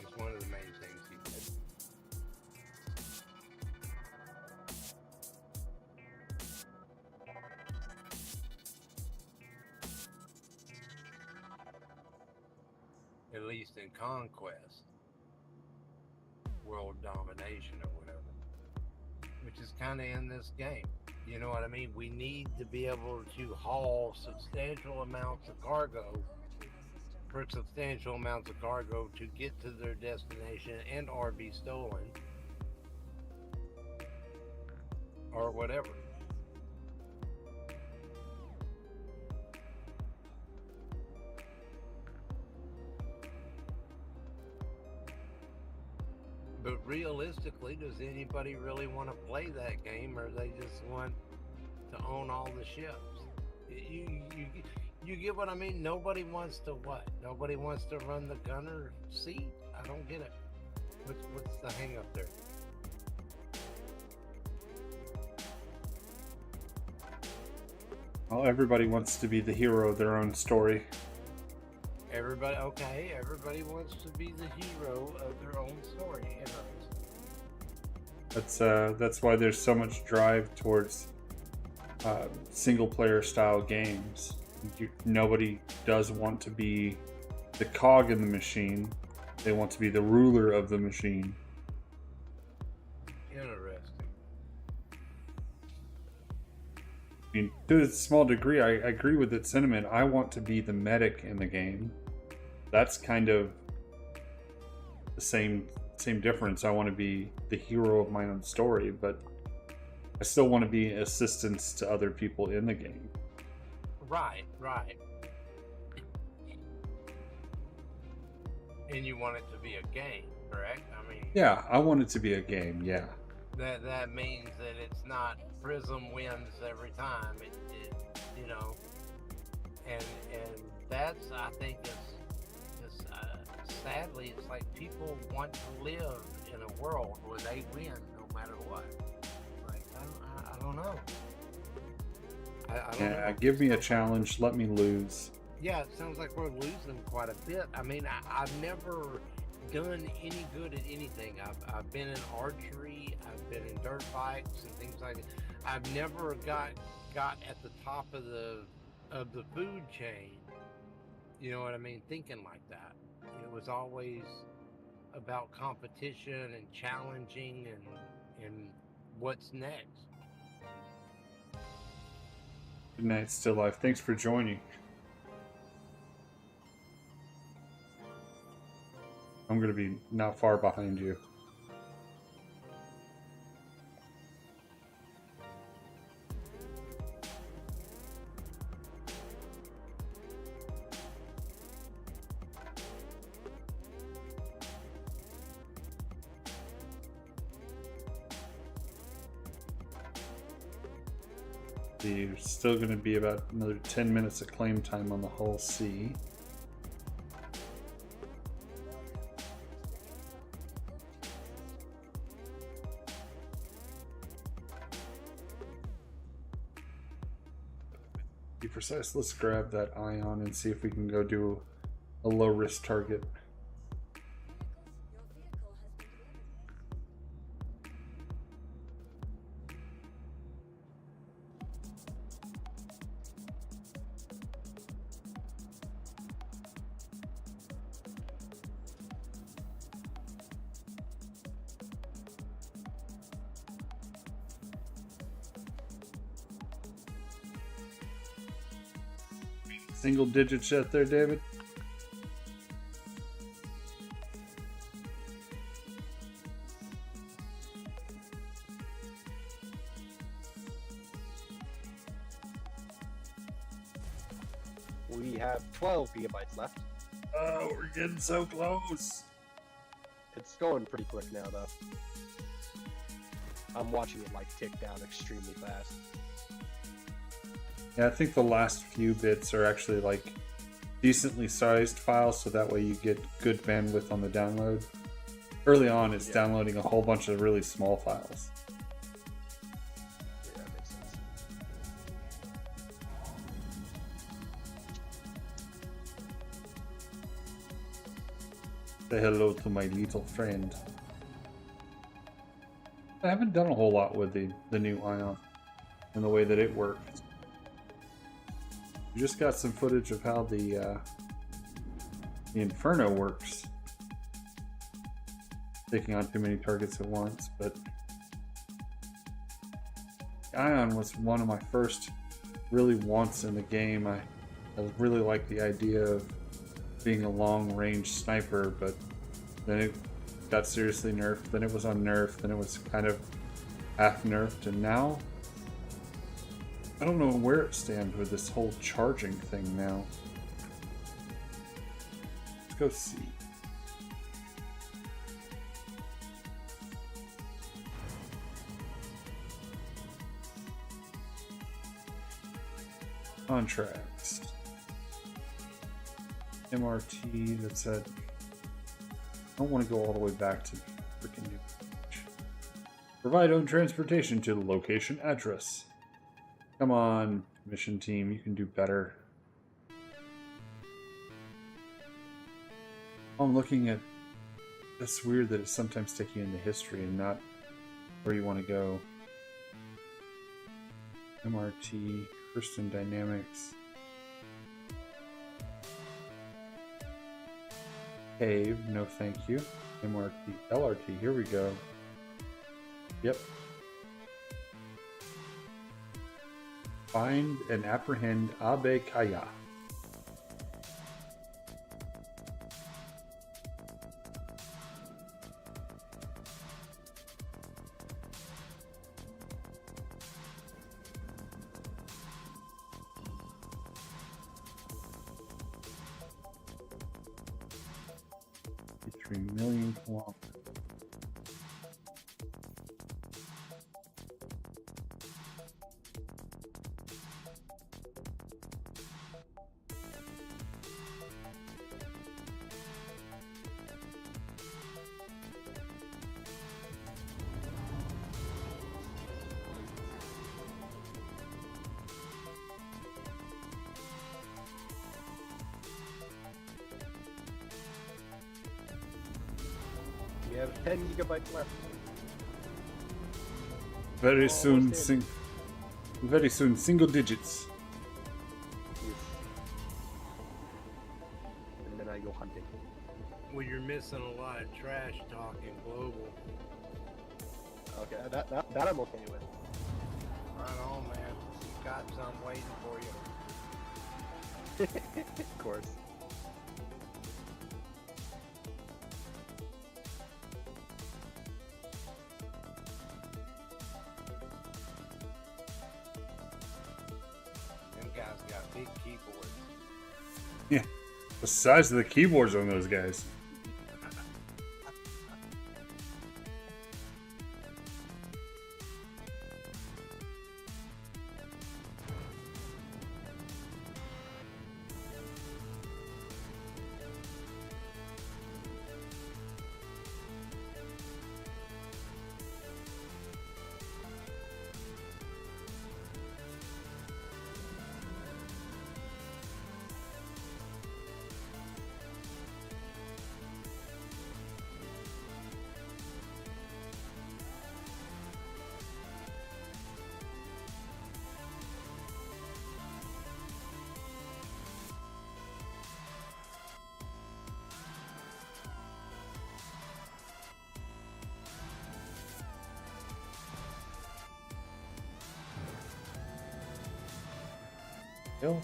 It's one of the main things he did. At least in conquest, world domination or whatever, which is kind of in this game. You know what I mean? We need to be able to haul substantial amounts of cargo for substantial amounts of cargo to get to their destination and or be stolen or whatever. But realistically, does anybody really want to play that game, or they just want to own all the ships? You get what I mean? Nobody wants to what? Nobody wants to run the gunner seat? I don't get it. What's the hang up there? Well, everybody wants to be the hero of their own story. Everybody wants to be the hero of their own story. That's why there's so much drive towards single player style games. Nobody does want to be the cog in the machine. They want to be the ruler of the machine. Interesting. I mean, to a small degree, I agree with that sentiment. I want to be the medic in the game. That's kind of the same difference. I want to be the hero of my own story, but I still want to be assistance to other people in the game. Right. And you want it to be a game, correct? I mean, Yeah, I want it to be a game, yeah. that means that it's not Prism wins every time. It you know, and that's, I think, is sadly, it's like people want to live in a world where they win no matter what. Like, I don't know. I don't know. Give me a challenge, let me lose. Yeah, it sounds like we're losing quite a bit. I mean, I've never done any good at anything. I've been in archery, I've been in dirt bikes and things like that. I've never got at the top of the food chain. You know what I mean? Thinking like that. It was always about competition and challenging and what's next. Good night, Still Life. Thanks for joining. I'm going to be not far behind you. There's still going to be about another 10 minutes of claim time on the Hull C. Be precise. Let's grab that ion and see if we can go do a low risk target. Single digits yet there, David? We have 12 gigabytes left. Oh, we're getting so close. It's going pretty quick now, though. I'm watching it like tick down extremely fast. Yeah, I think the last few bits are actually like decently sized files, so that way you get good bandwidth on the download. Early on, it's Yeah. downloading a whole bunch of really small files. Yeah, that makes sense. Say hello to my little friend. I haven't done a whole lot with the new Ion and the way that it works. We just got some footage of how the Inferno works. Taking on too many targets at once, but Ion was one of my first really wants in the game. I really liked the idea of being a long-range sniper, but then it got seriously nerfed, then it was unnerfed, then it was kind of half nerfed, and now I don't know where it stands with this whole charging thing now. Let's go see. Contracts. MRT, that's at... I don't want to go all the way back to freaking new page. Provide own transportation to the location address. Come on, mission team, you can do better. I'm looking at... It's weird that it's sometimes taking you into history and not where you want to go. MRT, Kristen Dynamics. Cave, no thank you. MRT, LRT, here we go. Yep. Find and apprehend Abe Kaya. $3 million kilometers. We have 10 gigabytes left. Very soon, Almost in. very soon, single digits. Yes. And then I go hunting. Well, you're missing a lot of trash talking global. Okay, that I'm okay with. Right on, man. You got some waiting for you. Of course. Them guys got big keyboards. Yeah, the size of the keyboards on those guys. Hill.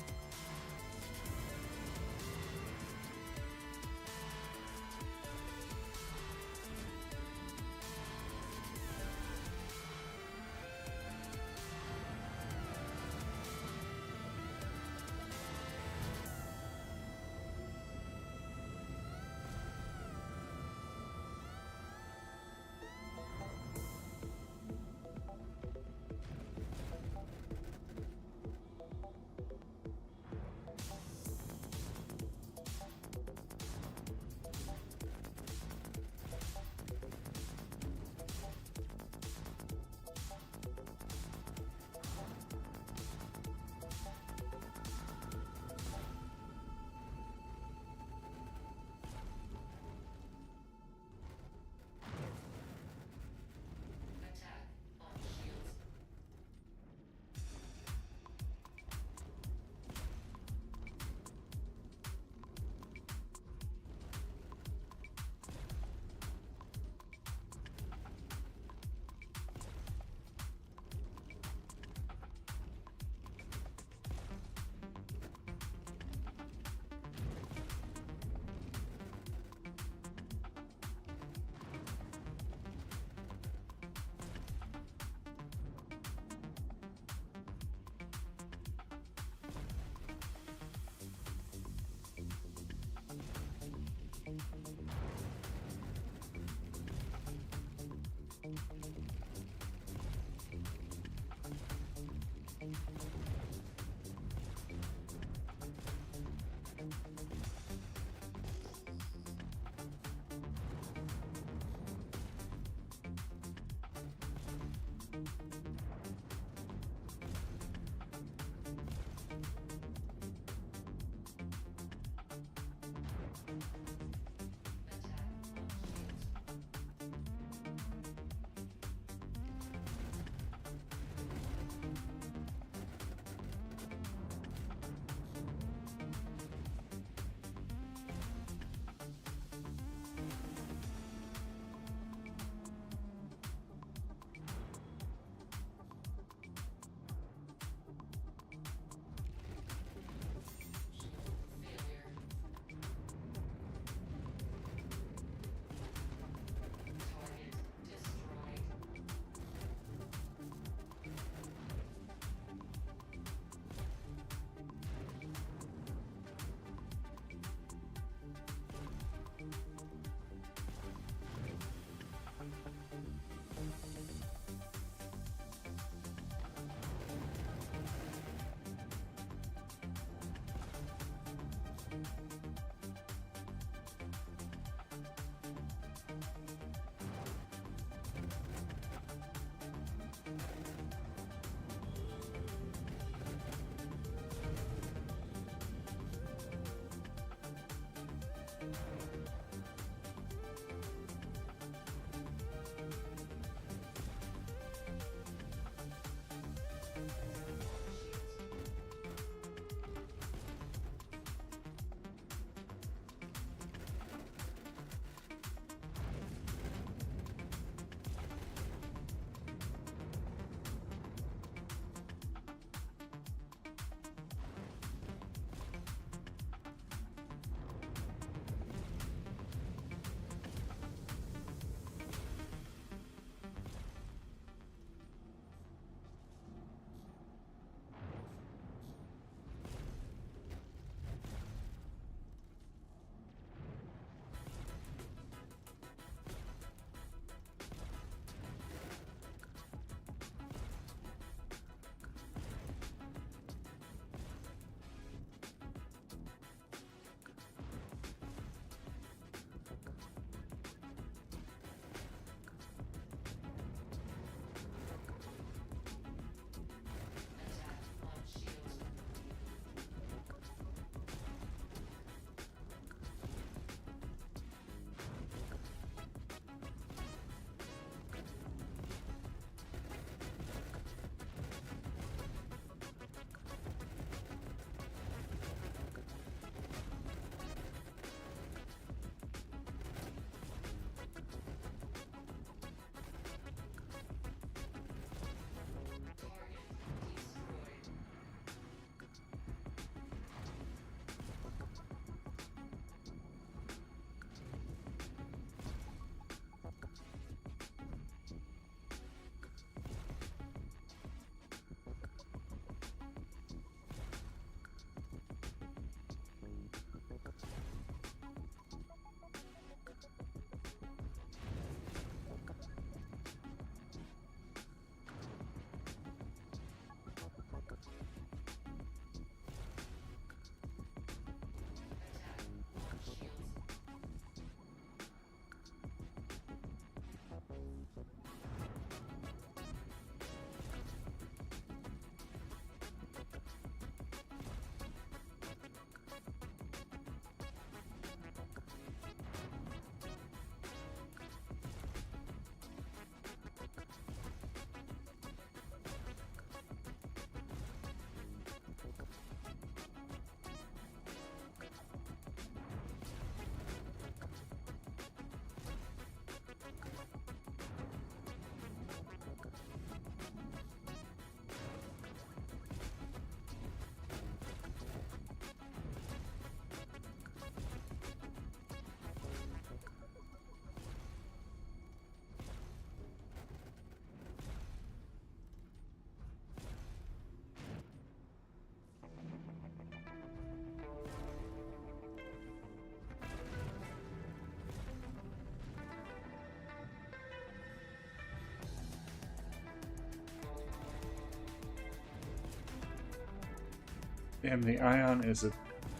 And the Ion is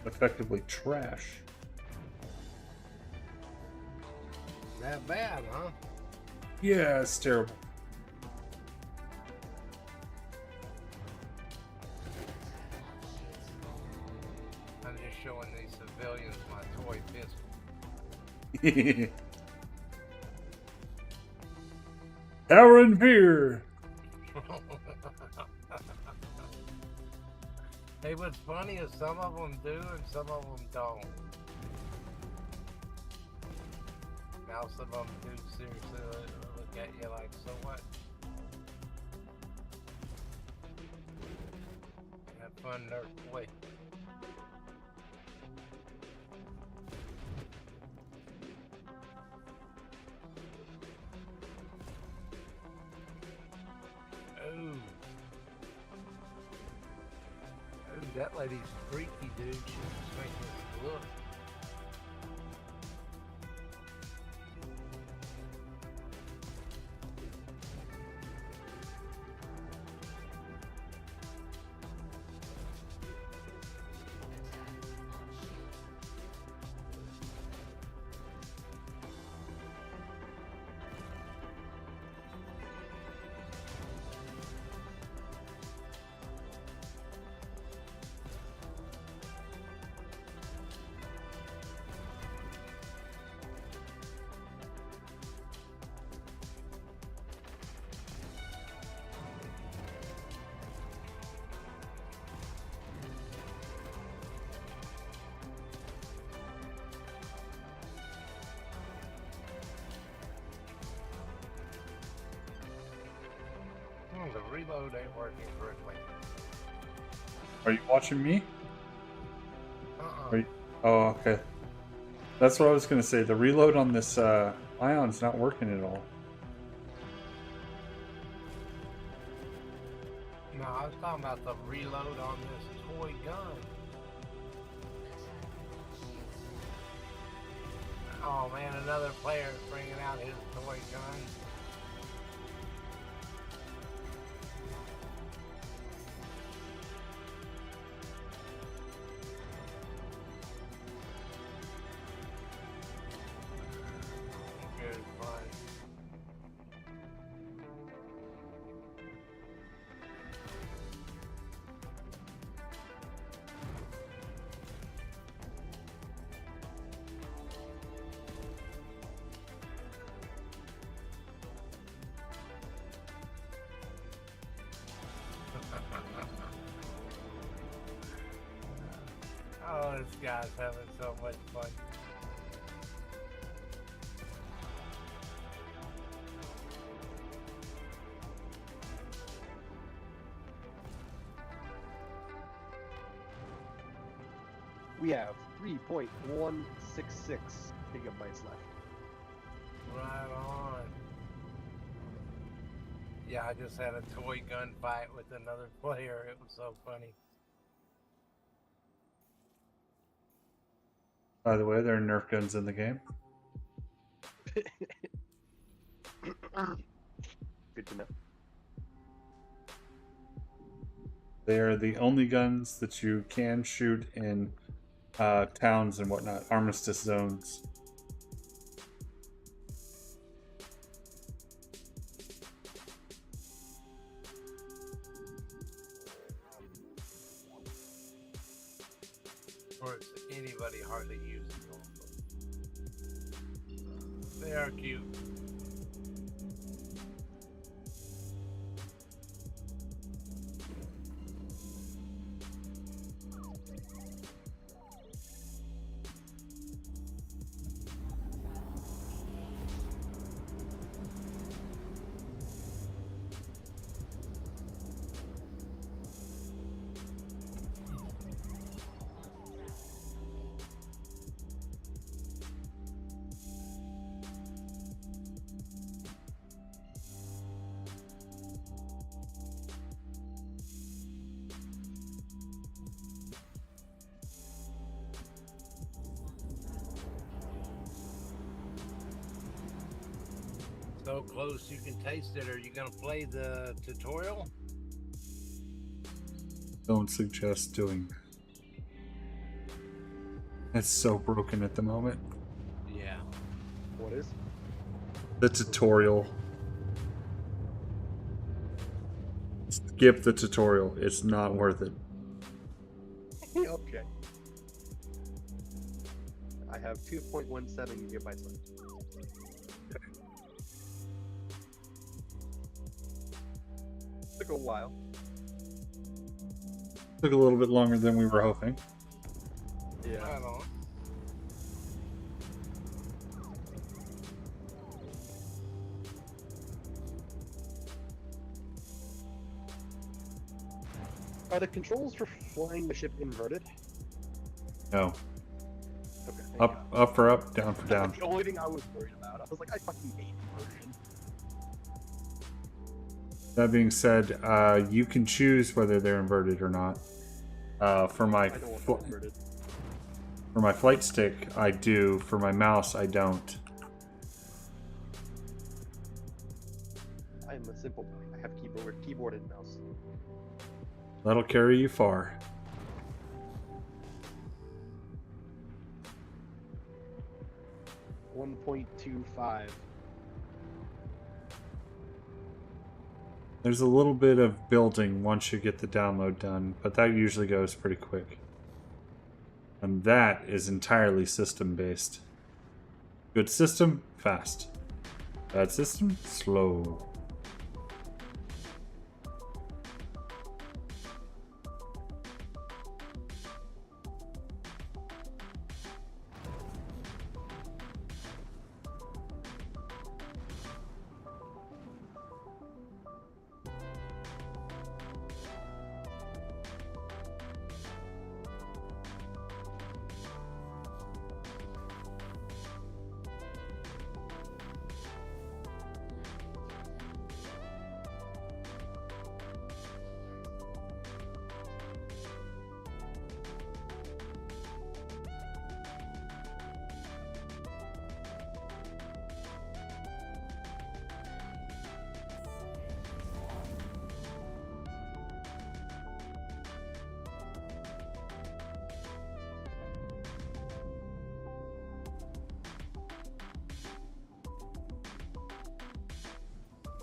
effectively trash. That bad, huh? Yeah, it's terrible. I'm just showing these civilians my toy pistol. Power and fear. Hey, what's funny is some of them do and some of them don't. Now some of them do seriously look at you like, so what? Have fun, nerd boy. Ooh. Ooh, that lady's freaky, dude. She was making us look. The reload ain't working correctly. Are you watching me? Uh-uh. Oh, okay. That's what I was gonna say. The reload on this Ion's not working at all. No, I was talking about the reload on this toy gun. Oh man, another player is bringing out his toy gun. Good fun. Oh, this guy's having so much fun. We have 3.166 gigabytes left. Right on. Yeah, I just had a toy gun fight with another player. It was so funny. By the way, there are Nerf guns in the game. Good to know. They are the only guns that you can shoot in towns and whatnot, armistice zones. Of course, anybody hardly uses them. They are cute. So close you can taste it. Are you gonna play the tutorial? Don't suggest doing that. It's so broken at the moment. Yeah. What is? The tutorial. Skip the tutorial. It's not worth it. Okay. I have 2.17 gigabytes left. Took a while. Took a little bit longer than we were hoping. Yeah. Right on. Are the controls for flying the ship inverted? No. Okay. thank God. Up for up, down for down. That's the only thing I was worried about. I was like, I fucking hate inversion. That being said, you can choose whether they're inverted or not. For my I don't want them inverted. for my flight stick, I do. For my mouse, I don't. I am a simple boy. I have keyboard and mouse. That'll carry you far. .25. There's a little bit of building once you get the download done, but that usually goes pretty quick. And that is entirely system based. Good system, fast. Bad system, slow.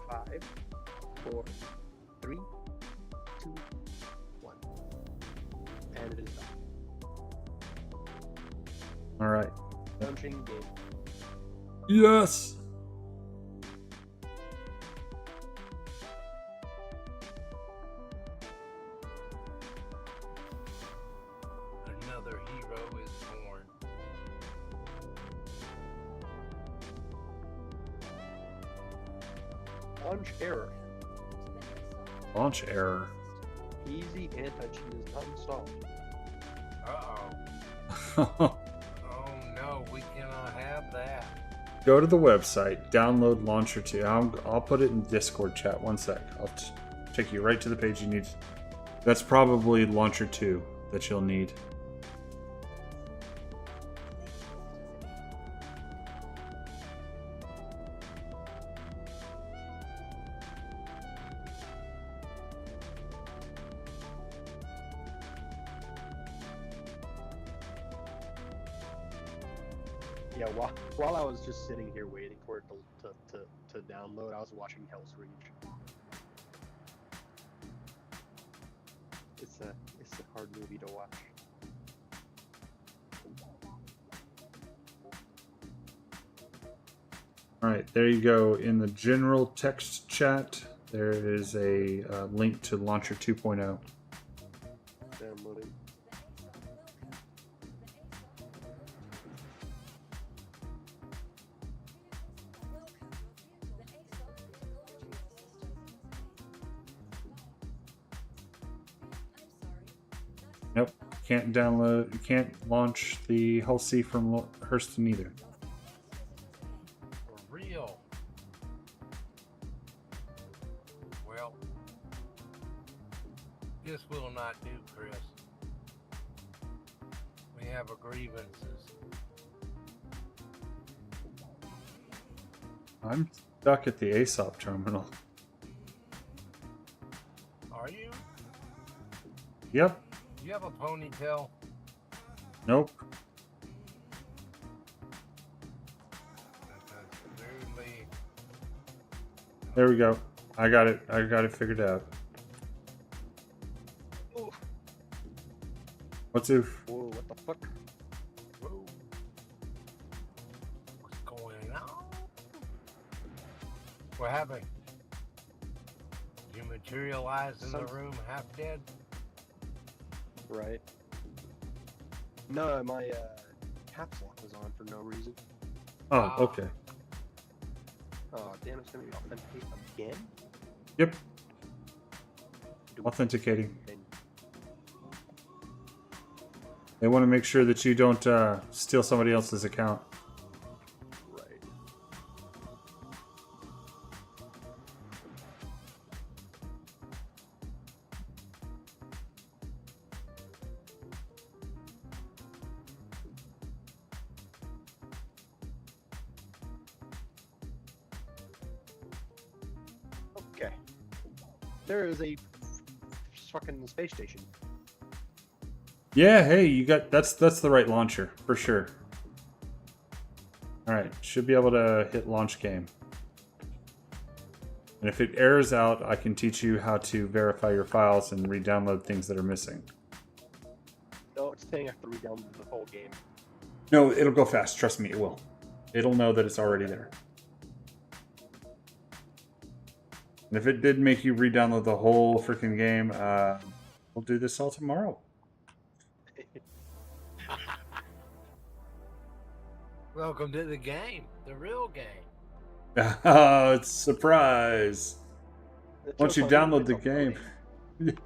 Five, 4, 3, 2, 1. And it is done. All right. Launching game. Yes. Another hero is born. Launch error. Launch error. Easy anti-cheat is not installed. Uh-oh. Oh no, we cannot have that. Go to the website, download Launcher 2. I'll put it in Discord chat. One sec. I'll take you right to the page you need. That's probably Launcher 2 that you'll need. Yeah, while I was just sitting here waiting for it to download, I was watching Hell's Reach. It's a hard movie to watch. All right, there you go. In the general text chat, there is a link to Launcher 2.0. Downloading. Nope, can't download. You can't launch the Hull C from Hurston either. For real. Well, this will not do, Chris. We have a grievances. I'm stuck at the ASOP terminal. Are you? Yep. You have a ponytail? Nope. There we go. I got it. I got it figured out. Oh, What's oof? whoa, what the fuck? Whoa. What's going on? What happened? You materialize in the room half dead? Right. No, my caps lock was on for no reason. Oh, okay. Oh, damn, it's gonna be authenticate again? Yep. Do- Authenticating. and- They want to make sure that you don't steal somebody else's account. Right. Okay. There is a fucking space station. Yeah, hey, you got that's the right launcher for sure. All right, should be able to hit launch game. And if it errors out, I can teach you how to verify your files and re-download things that are missing. No, it's saying I have to re-download the whole game. No, it'll go fast. Trust me, it will. It'll know that it's already there. And if it did make you re-download the whole freaking game, we'll do this all tomorrow. Welcome to the game, the real game. It's a surprise. It's Once so you funny when download the it's uploading. game.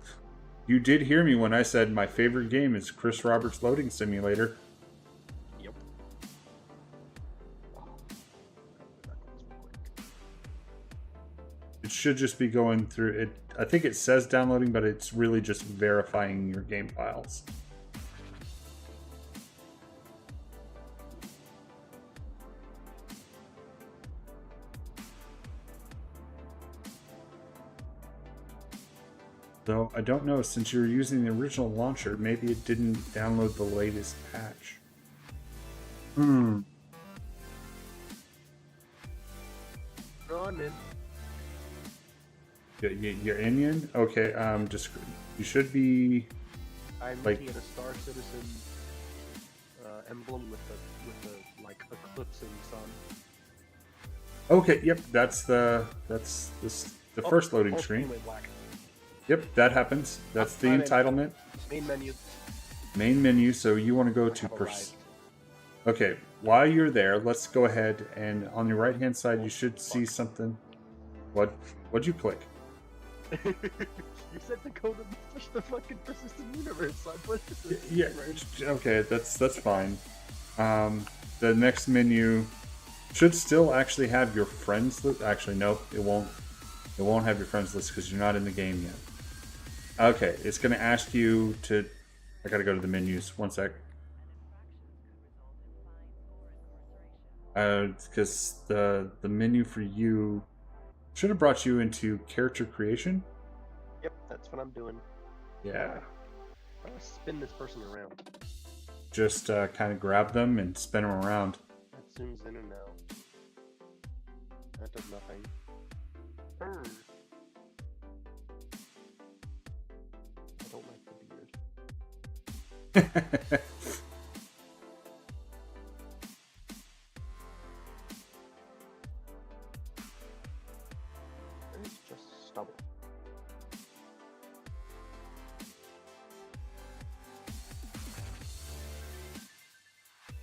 You did hear me when I said my favorite game is Chris Roberts Loading Simulator. Yep. Oh, that goes quick. It should just be going through it. I think it says downloading, but it's really just verifying your game files. Though I don't know, since you're using the original launcher, maybe it didn't download the latest patch. Go on, man. You're Indian? Okay, just you should be. I'm Like- looking at a Star Citizen emblem with the like eclipse and sun. Okay, yep, that's the first loading Oh, screen. went black. Yep, that happens. That's the Fine. entitlement. Main menu. Main menu, so you want to go to Have arrived. Okay, while you're there, let's go ahead and on your right hand side you should see something. What'd you click? You said to go to push the fucking persistent universe, so I pushed the persistent Yeah, universe. okay, that's fine. The next menu should still actually have your friends list. Actually, no, it won't. It won't have your friends list because you're not in the game yet. Okay, it's going to ask you to. I got to go to the menus. One sec. Because the menu for you should have brought you into character creation. Yep, that's what I'm doing. Yeah. I'm gonna spin this person around. Just kind of grab them and spin them around. That zooms in and out. That does nothing. I don't like the beard. It's just stubble.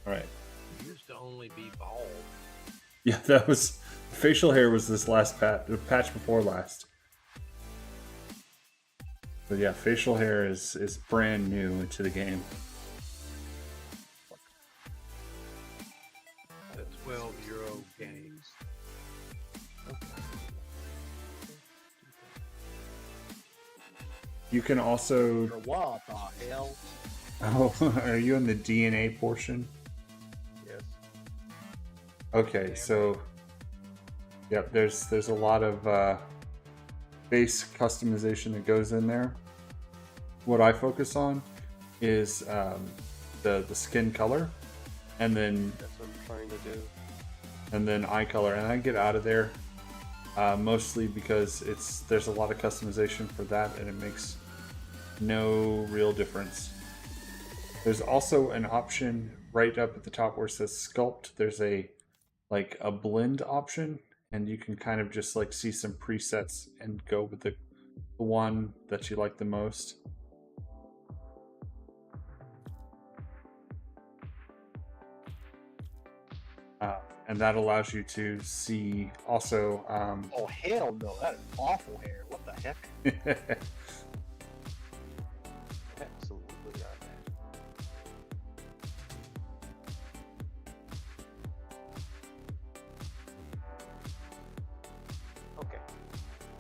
All right. It used to only be bald. Yeah, that was facial hair was this last patch before last. But yeah, facial hair is brand new into the game. The 12-year-old games. You can also. Or what the hell? Oh, are you in the DNA portion? Yes. Okay, so. Yep, there's a lot of base customization that goes in there. What I focus on is the skin color, and then That's what I'm trying to do. eye color, and I get out of there. mostly because there's a lot of customization for that, and it makes no real difference. There's also an option right up at the top where it says sculpt. There's a blend option, and you can kind of just like see some presets and go with the one that you like the most. And that allows you to see also. Oh hell no! That is awful hair. What the heck? Absolutely not. Okay.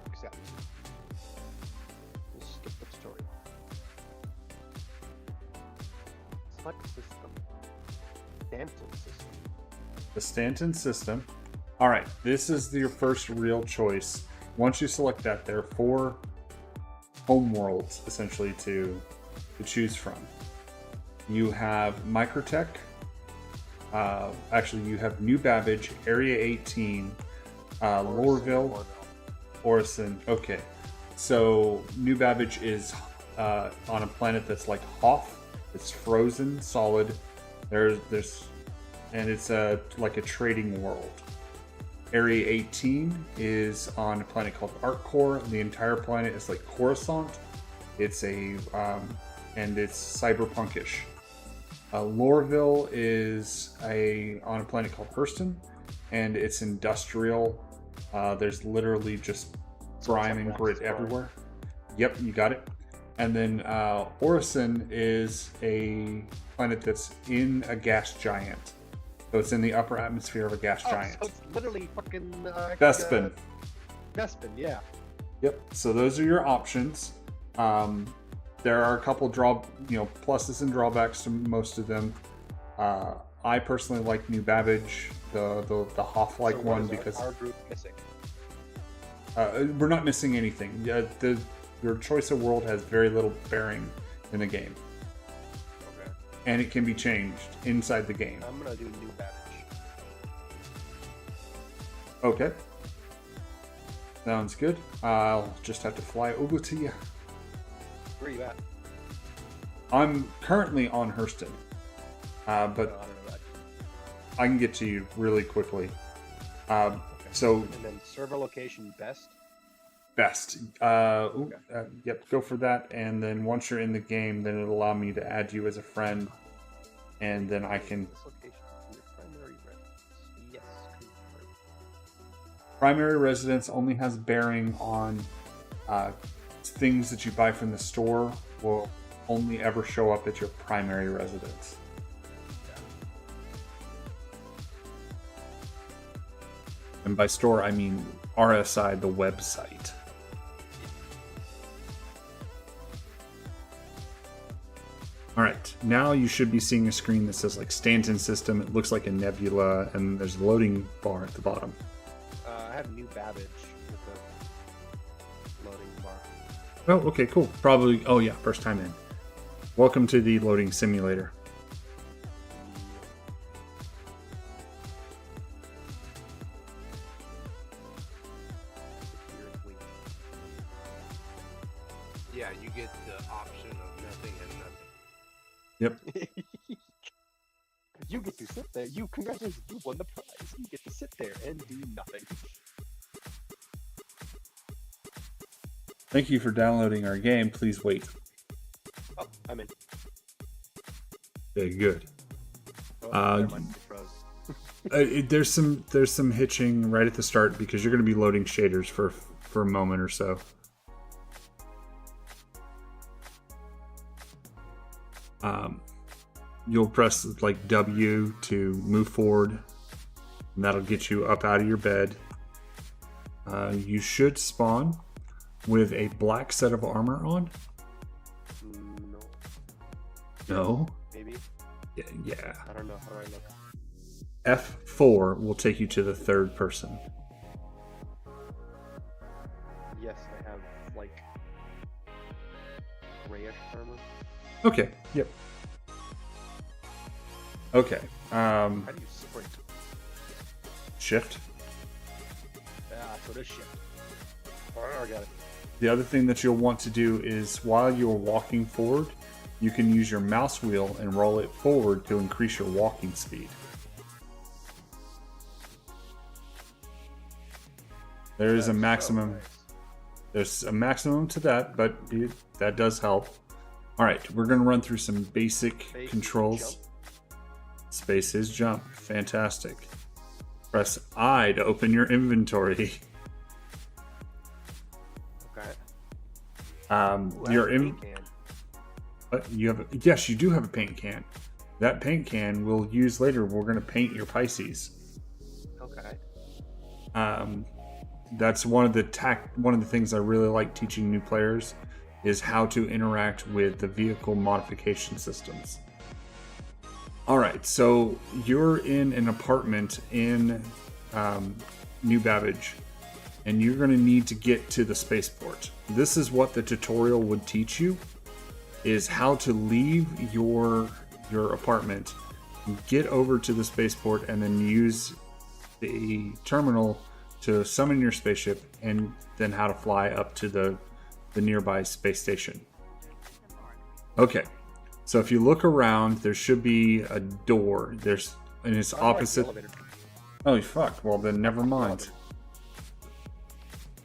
Accept. Let's skip the tutorial. Select system. Stanton system. The Stanton system. All right, this is your first real choice. Once you select that, there are 4 home worlds essentially to choose from. You have Microtech. Actually, you have New Babbage, Area 18, Lorville, Orison. Okay, so New Babbage is on a planet that's like Hoth. It's frozen, solid. And it's like a trading world. Area 18 is on a planet called Arccore. The entire planet is like Coruscant. It's and it's cyberpunkish. Lorville is on a planet called Hurston, and it's industrial. There's literally just grime and grit everywhere. Yep, you got it. And then Orison is a planet that's in a gas giant. So it's in the upper atmosphere of a gas giant. So it's literally fucking Bespin. Bespin, yeah. Yep. So those are your options. There are a couple pluses and drawbacks to most of them. I personally like New Babbage, the Hoth-like So one, what is because our group missing. we're not missing anything. Your choice of world has very little bearing in the game. Okay. And it can be changed inside the game. I'm gonna do New Babbage. Okay. Sounds good. I'll just have to fly over to you. Where are you at? I'm currently on Hurston, but I don't know that. I can get to you really quickly. Okay. So And then server location best. best. Yep, go for that. And then once you're in the game, then it'll allow me to add you as a friend, and then I can. This location is your primary residence. Yes, confirm. Primary residence only has bearing on things that you buy from the store. Will only ever show up at your primary residence. And by store, I mean RSI, the website. All right, now you should be seeing a screen that says like Stanton system. It looks like a nebula, and there's a loading bar at the bottom. I have New Babbage with the loading bar. Oh, okay, cool. Probably, oh yeah, first time in. Welcome to the loading simulator. Yeah, you get the option of nothing and nothing. Yep. You get to sit there. Congratulations, you won the prize. You get to sit there and do nothing. Thank you for downloading our game. Please wait. Oh, I'm in. Okay, good. Oh, never mind, it froze. There's some hitching right at the start because you're going to be loading shaders for a moment or so. You'll press like W to move forward, and that'll get you up out of your bed. You should spawn with a black set of armor on. No. No? Maybe. Yeah. I don't know. How do I look? F4 will take you to the third person. Yes, I have like grayish armor. Okay. Yep. Okay. How do you sprint? Shift. so this shit. Alright, I got it. The other thing that you'll want to do is while you're walking forward, you can use your mouse wheel and roll it forward to increase your walking speed. There is a maximum. There's a maximum to that, but that does help. All right, we're going to run through some basic controls. Space is jump. Fantastic. Press I to open your inventory. Okay. Your you have yes, you do have a paint can. That paint can we'll use later. We're going to paint your Pisces. Okay. That's one of the things I really like teaching new players is how to interact with the vehicle modification systems. All right, so you're in an apartment in New Babbage, and you're going to need to get to the spaceport. This is what the tutorial would teach you, is how to leave your apartment, get over to the spaceport, and then use the terminal to summon your spaceship, and then how to fly up to the nearby space station. Okay, so if you look around, there should be a door. There's in its opposite. Oh fuck! Well then, never mind.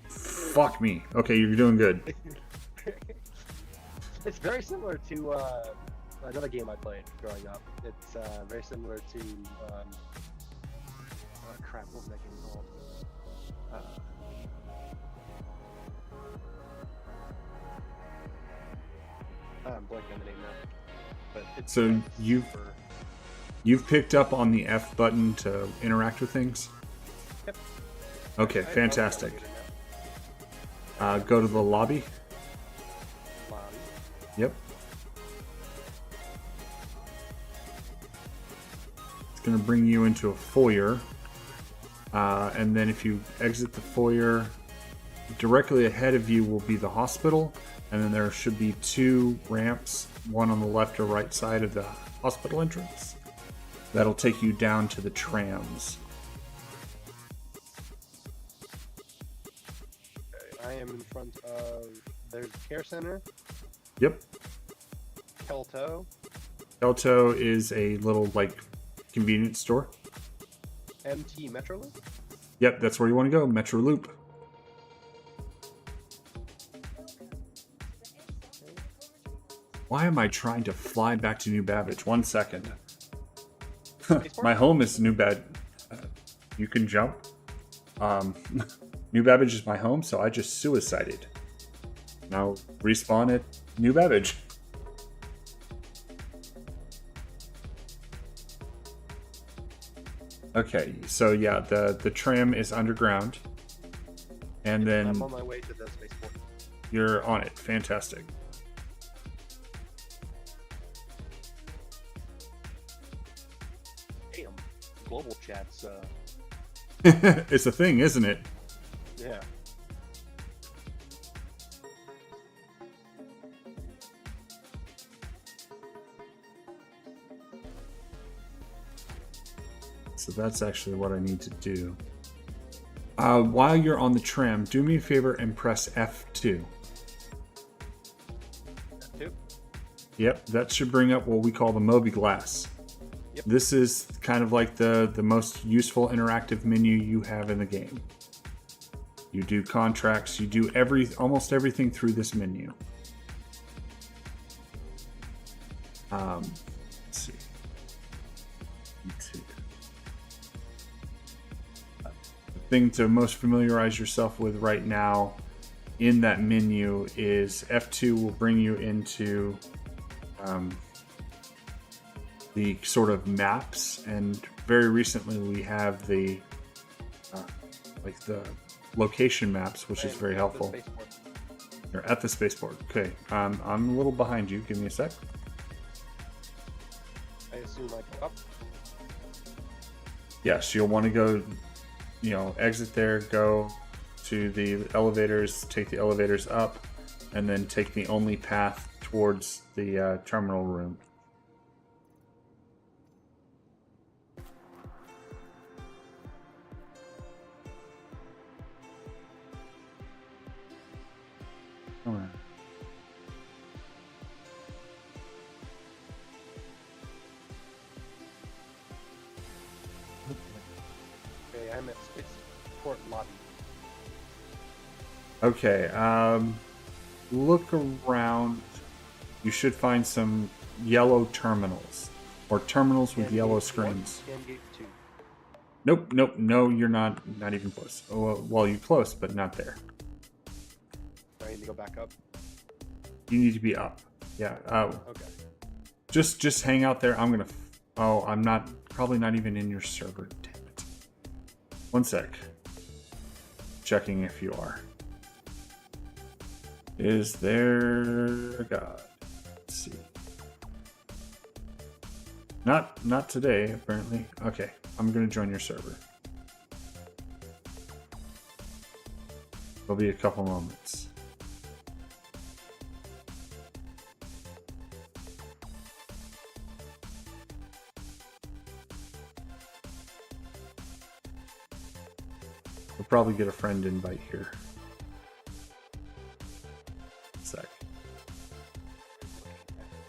Fuck me. Okay, you're doing good. It's very similar to another game I played growing up. It's very similar to oh crap, what was that game called? I'm blanking on the name now. But it's So you've picked up on the F button to interact with things? Yep. Okay, fantastic. Go to the lobby. Yep. It's going to bring you into a foyer. And then if you exit the foyer, directly ahead of you will be the hospital. And then there should be 2 ramps, one on the left or right side of the hospital entrance. That'll take you down to the trams. I am in front of there's a care center. Yep. Kelto. Kelto is a little convenience store. MT Metrolink. Yep, that's where you want to go. Metro Loop. Why am I trying to fly back to New Babbage? 1 second. My home is New Babbage. You can jump. New Babbage is my home, so I just suicided. Now respawn at New Babbage. Okay, so yeah, the tram is underground. And then I'm on my way to the spaceport. You're on it. Fantastic. Damn. Global chat's It's a thing, isn't it? yeah. So that's actually what I need to do. While you're on the tram, do me a favor and press F2. F2? Yep, that should bring up what we call the Moby Glass. Yep. This is kind of like the most useful interactive menu you have in the game. You do contracts, you do almost everything through this menu. Let's see. The thing to most familiarize yourself with right now in that menu is F2 will bring you into the sort of maps, and very recently we have the the location maps, which is very helpful. You're at the spaceport. Okay, I'm a little behind you. Give me a sec. I assume I go up. Yes, you'll want to go, exit there, go to the elevators, take the elevators up, and then take the only path towards the terminal room. Okay, look around. You should find some yellow terminals. Or terminals with yellow screens. Gate 2. Nope, nope, no, you're not even close. Oh, well, you're close, but not there. I need to go back up. You need to be up. Yeah. Okay. Just hang out there. I'm gonna. Oh, I'm not. Probably not even in your server. Damn it. One sec. Checking if you are. Is there a god? Let's see. Not today, apparently. Okay, I'm gonna join your server. There'll be a couple moments. We'll probably get a friend invite here. Sec.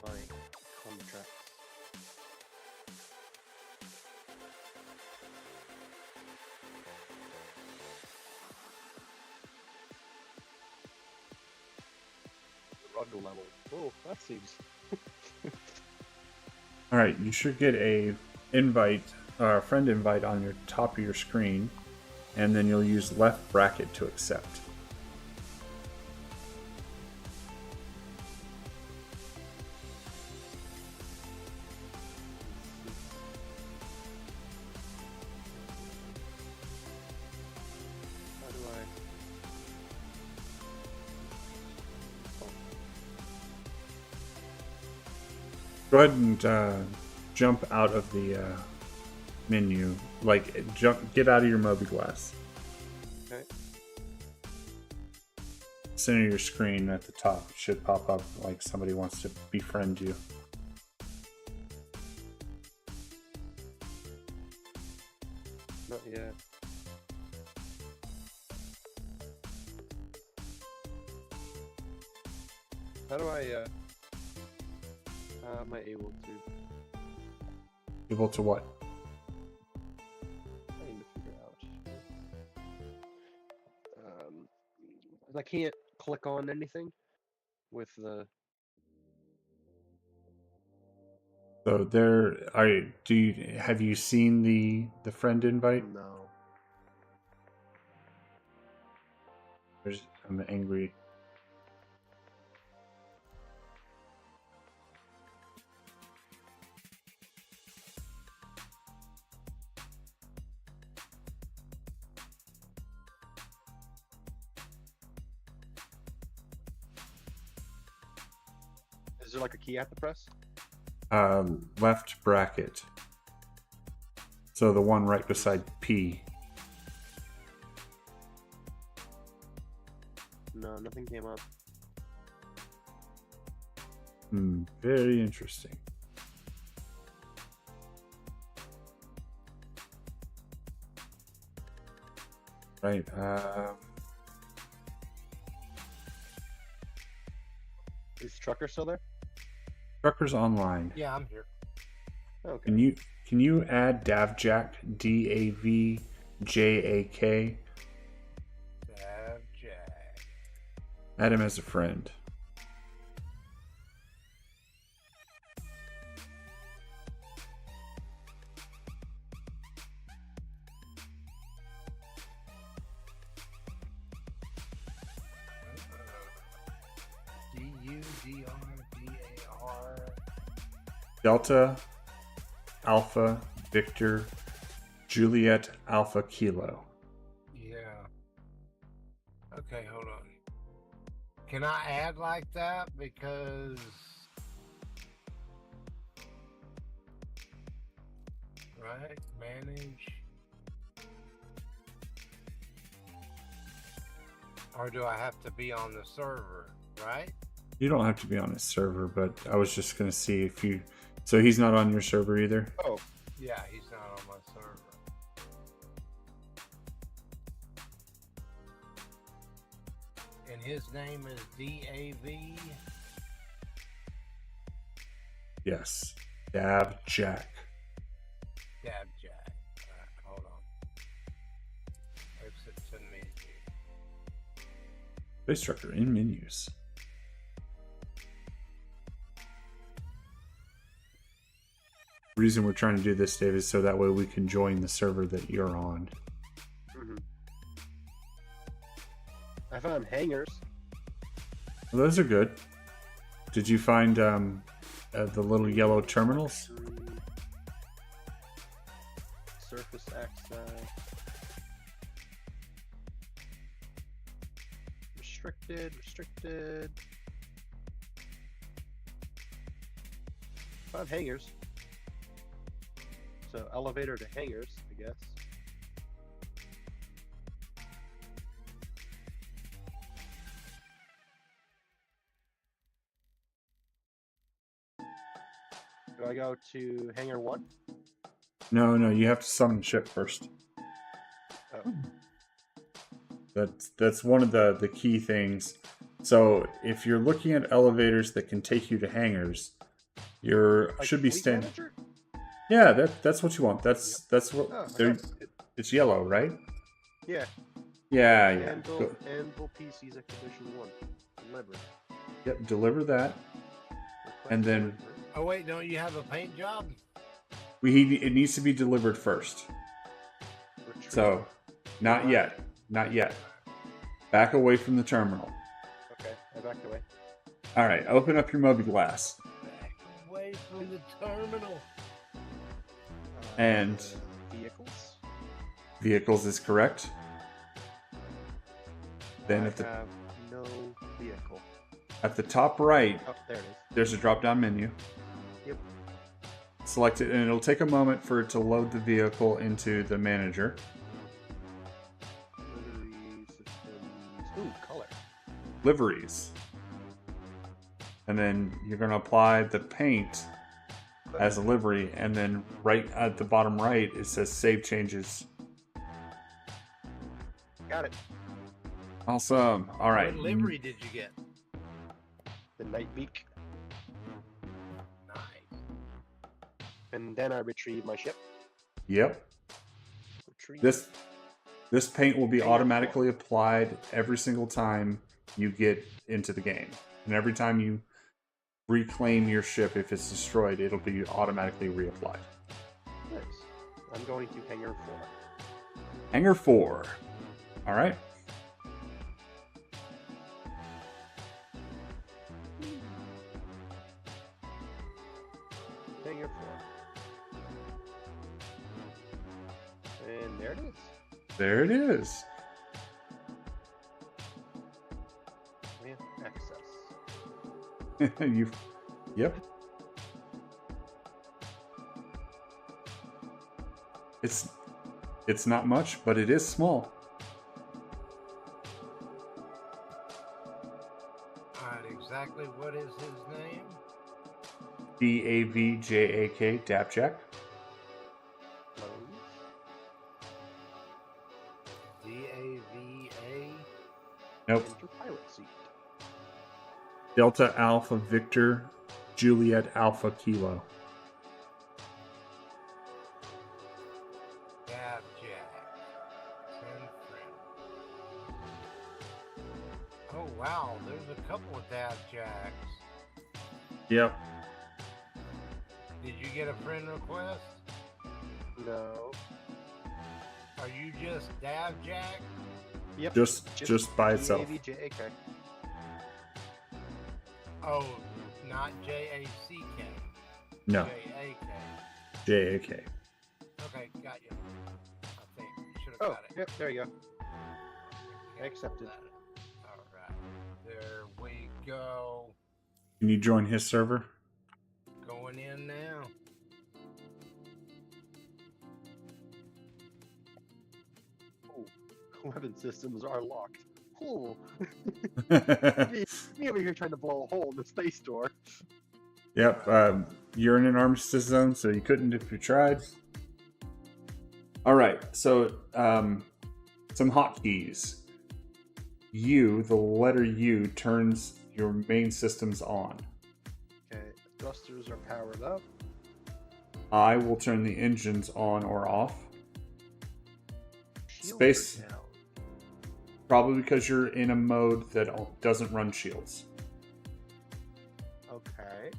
My contract. Rug level. Oh, that seems. All right, you should get a invite, friend invite on your top of your screen, and then you'll use left bracket to accept. How do I? Go ahead and jump out of the menu. Like, get out of your Moby Glass. Okay. Center your screen at the top should pop up like somebody wants to befriend you. Not yet. How do I? Am I able to? Able to what? I need to figure out. I can't click on anything with the. So there are. Have you seen the friend invite? No. I'm angry. Is there like a key I have to press? Left bracket. So the one right beside P. No, nothing came up. Very interesting. Right. Is Trucker still there? Truckers online. Yeah, I'm here. Okay. Can you add Davjak, DAVJAK? Jack. Add him as a friend. DUDRDAR. Delta, Alpha, Victor, Juliet, Alpha, Kilo. Yeah. Okay, hold on. Can I add like that? Because right, manage. Or do I have to be on the server, right? You don't have to be on his server, but I was just going to see if you... So he's not on your server either? Oh, Yeah, he's not on my server. And his name is DAV. Yes. Davjak. Dabjack. Hold on. Exit to menu. Space structure in menus. The reason we're trying to do this, Dave, is so that way we can join the server that you're on. Mm-hmm. I found hangers. Well, those are good. Did you find the little yellow terminals? Surface access. Restricted. 5 hangers. So elevator to hangers, I guess. Do I go to hangar 1? No, you have to summon ship first. Oh. That's one of the key things. So if you're looking at elevators that can take you to hangars, you're Like should be fleet standing. manager? Yeah, that's what you want. That's what Oh, they're. It's yellow, right? Yeah. Yeah. Anvil PC's Expedition 1. Delivered. Yep, deliver that. And then- Oh wait, don't you have a paint job? It needs to be delivered first. Retrieve. So, not yet. Back away from the terminal. Okay, I backed away. All right, open up your Moby Glass. Back away from the terminal. And vehicles. Vehicles is correct. Then I at the have no vehicle. at the top right, Oh, there it is. there's a drop-down menu. Yep. Select it, and it'll take a moment for it to load the vehicle into the manager. Livery systems. Ooh, color. Liveries. And then you're going to apply the paint as a livery, and then right at the bottom right, it says Save Changes. Got it. Awesome. All right. What livery did you get? The night beak. Nice. And then I retrieve my ship. Yep. Retrieve. This paint will be Paint automatically applied every single time you get into the game. And every time you reclaim your ship, if it's destroyed, it'll be automatically reapplied. Nice. I'm going to hangar 4. Hangar 4. All right. Hangar 4. And there it is. There it is. We have access. Yep. It's not much, but it is small. Alright, exactly what is his name? DAVJAK, Dapjack. Loads. DAVA. Nope. Enter pilot seat. Delta Alpha Victor Juliet Alpha Kilo. Dab Jack. 10 friend. Oh wow, there's a couple of Dab Jacks. Yep. Did you get a friend request? No. Are you just Dab Jack? Yep. Just by itself. DAVJAK. Oh, not JACK. No. JAK. JAK. Okay, got you. I think you should have Oh, got it. yep, there you go. Okay, accepted. got it. All right, there we go. Can you join his server? Going in now. 11 systems are locked. Cool. Yep. Me over here trying to blow a hole in the space door. You're in an armistice zone, so you couldn't if you tried. All right, so some hotkeys. The letter U turns your main systems on. Okay, thrusters are powered up. I will turn the engines on or off. Shields Space. are down. Probably because you're in a mode that doesn't run shields. Okay.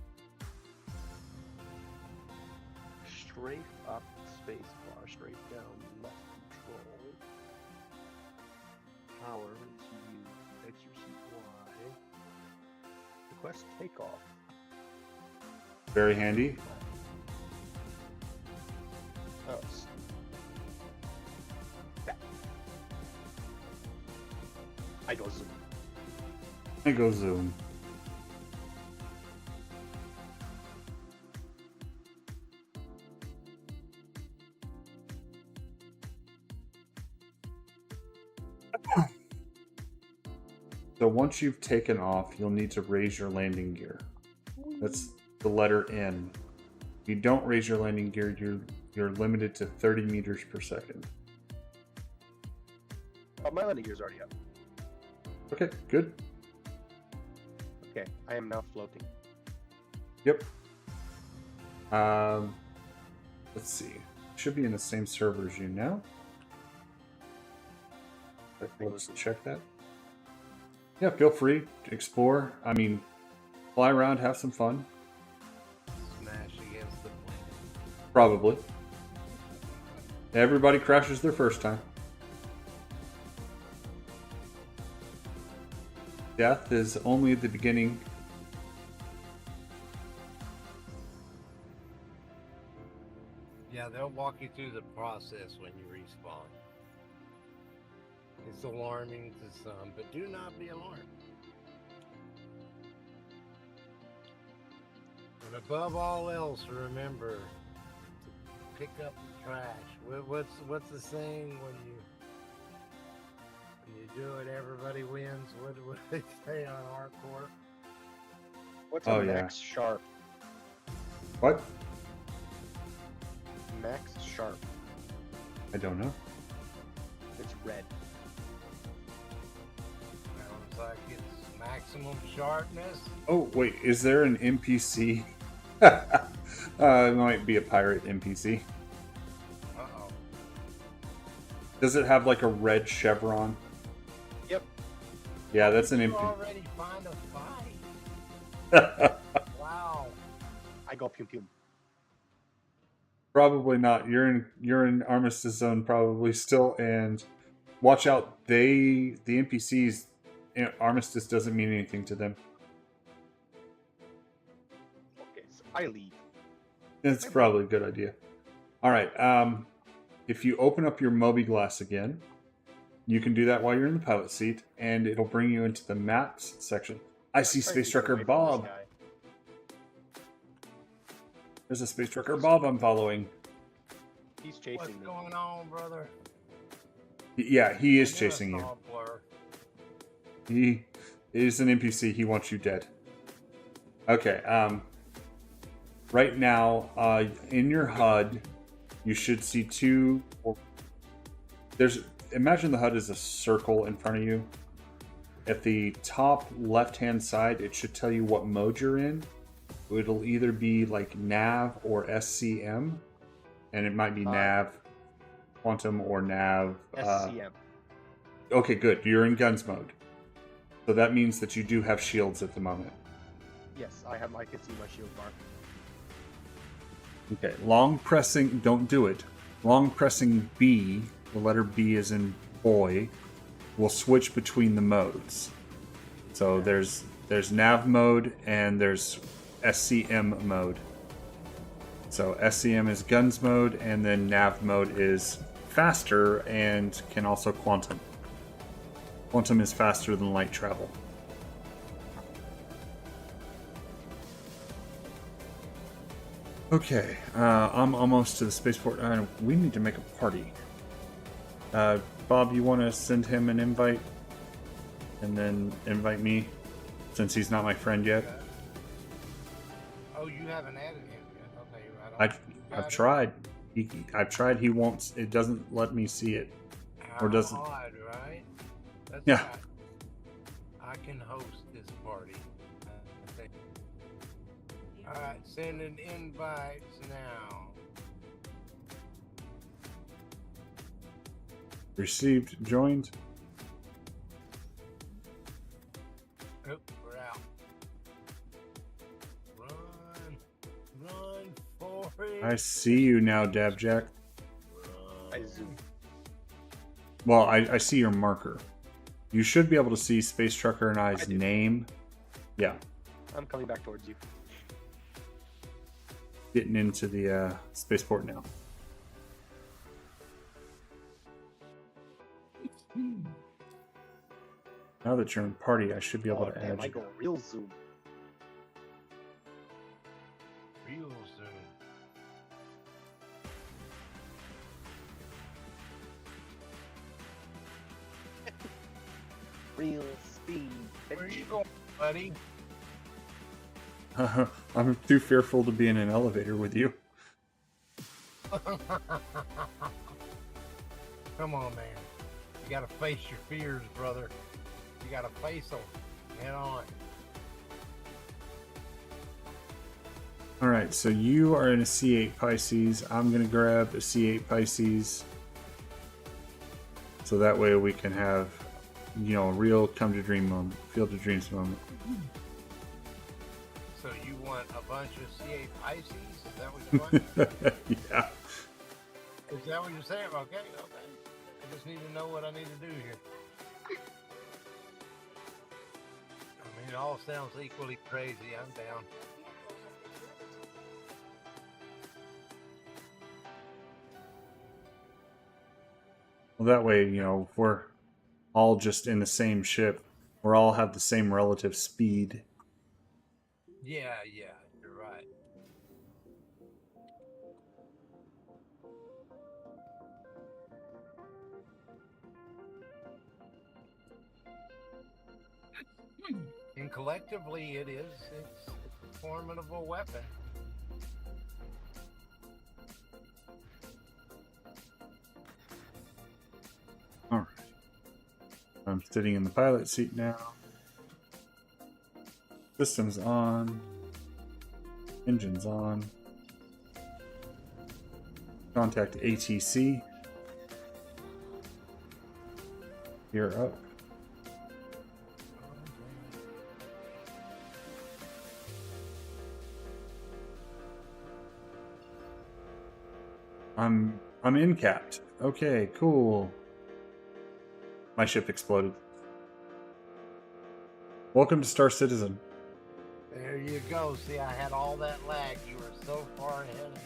Strafe up spacebar, strafe down left control. Power to use exercise Y. Request takeoff. Very handy. Oh. I go zoom. I go zoom. So once you've taken off, you'll need to raise your landing gear. That's the letter N. If you don't raise your landing gear, you're limited to 30 meters per second. Oh, my landing gear's already up. Okay, good. Okay, I am now floating. Yep. Let's see. Should be in the same server as you now. Let's check that. Yeah, feel free to explore. I mean, fly around, have some fun. Smash against the planet. Probably. Everybody crashes their first time. Death is only the beginning. Yeah, they'll walk you through the process when you respawn. It's alarming to some, but do not be alarmed. And above all else, remember to pick up the trash. What's the saying when you do it, everybody wins? What do they say on hardcore? What's Oh, a yeah. max sharp? What? Max sharp. I don't know. It's red. Sounds like it's maximum sharpness. Oh, wait. Is there an NPC? It might be a pirate NPC. Uh-oh. Does it have like a red chevron? Yep. Yeah, that's an You NPC. already find a fight. Wow. I go pum pum. Probably not. You're in Armistice Zone probably still, and watch out. The NPCs, Armistice doesn't mean anything to them. Okay, so I leave. It's probably a good idea. All right. If you open up your Moby Glass again, you can do that while you're in the pilot seat, and it'll bring you into the maps section. I see Try to Space keep Trucker away from this Bob. guy. There's a Space Trucker Bob I'm following. He's chasing What's me. going on, brother? Yeah, he is I chasing never you. saw a blur. He is an NPC. He wants you dead. Okay. Right now, in your HUD, you should see two. Imagine the HUD is a circle in front of you. At the top left-hand side, it should tell you what mode you're in. It'll either be like nav or SCM, and it might be nav quantum or nav. SCM. Okay, good. You're in guns mode. So that means that you do have shields at the moment. Yes, I have. I can see my shield bar. Okay, long pressing, don't do it. Long pressing B, the letter B is in boy, will switch between the modes. So there's nav mode and there's SCM mode. So SCM is guns mode, and then nav mode is faster and can also quantum. Quantum is faster than light travel. Okay, I'm almost to the spaceport. We need to make a party. Bob, you want to send him an invite? And then invite me, since he's not my friend yet? Oh, you haven't added him yet. Okay, right on. I've tried. I've tried. He won't. It doesn't let me see it. Or doesn't. Odd, right? That's Yeah. right. I can host this party. I think. All right, sending invites now. Received. Joined. pretty. I see you now, Dabjack. I zoom. Well, I see your marker. You should be able to see Space Trucker and I's I do. name. Yeah, I'm coming back towards you. getting into the spaceport now. Now that you're in party, I should be able Oh, to damn, add I you. go real zoom. Real soon. Real speed. Where you going, buddy? I'm too fearful to be in an elevator with you. Come on, man. You gotta face your fears, brother. You gotta face them. Head on. All right, so you are in a C8 Pisces. I'm gonna grab a C8 Pisces, so that way we can have, you know, a real come to dream moment, field of dreams moment. So you want a bunch of C8 Pisces? Is that what you want? Yeah. Is that what you're saying? Okay, okay. I just need to know what I need to do here. I mean, it all sounds equally crazy. I'm down. Well, that way, you know, if we're all just in the same ship, we're all have the same relative speed. Yeah, yeah, you're right. And collectively, it's a formidable weapon. All right. I'm sitting in the pilot seat now. Systems on. Engines on. Contact ATC. Gear up. I'm in capped. Okay, cool. My ship exploded. Welcome to Star Citizen. There you go. See, I had all that lag. You were so far ahead of me.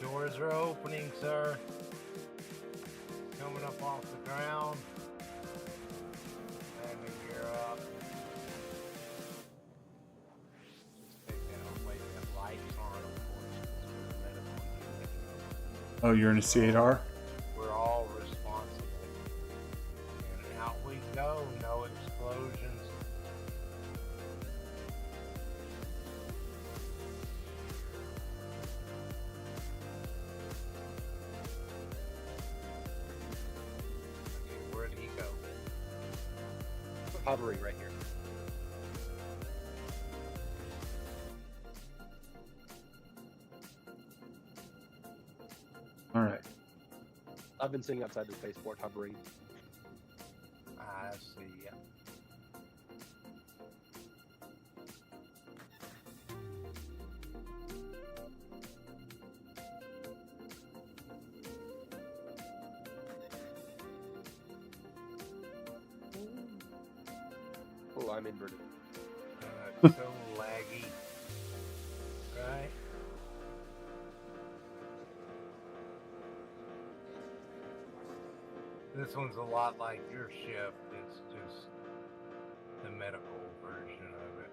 Doors are opening, sir. Coming up off the ground. Landing gear up. Just take that away. That lights on, of course. Oh, you're in a C8R? We're all responsible. And out we go. No explosions. Okay, where'd he go? Hovering right here. All right. I've been sitting outside the spaceport hovering. I see ya. Oh, I'm inverted. It's so laggy. Right? This one's a lot like your ship. It's just the medical version of it.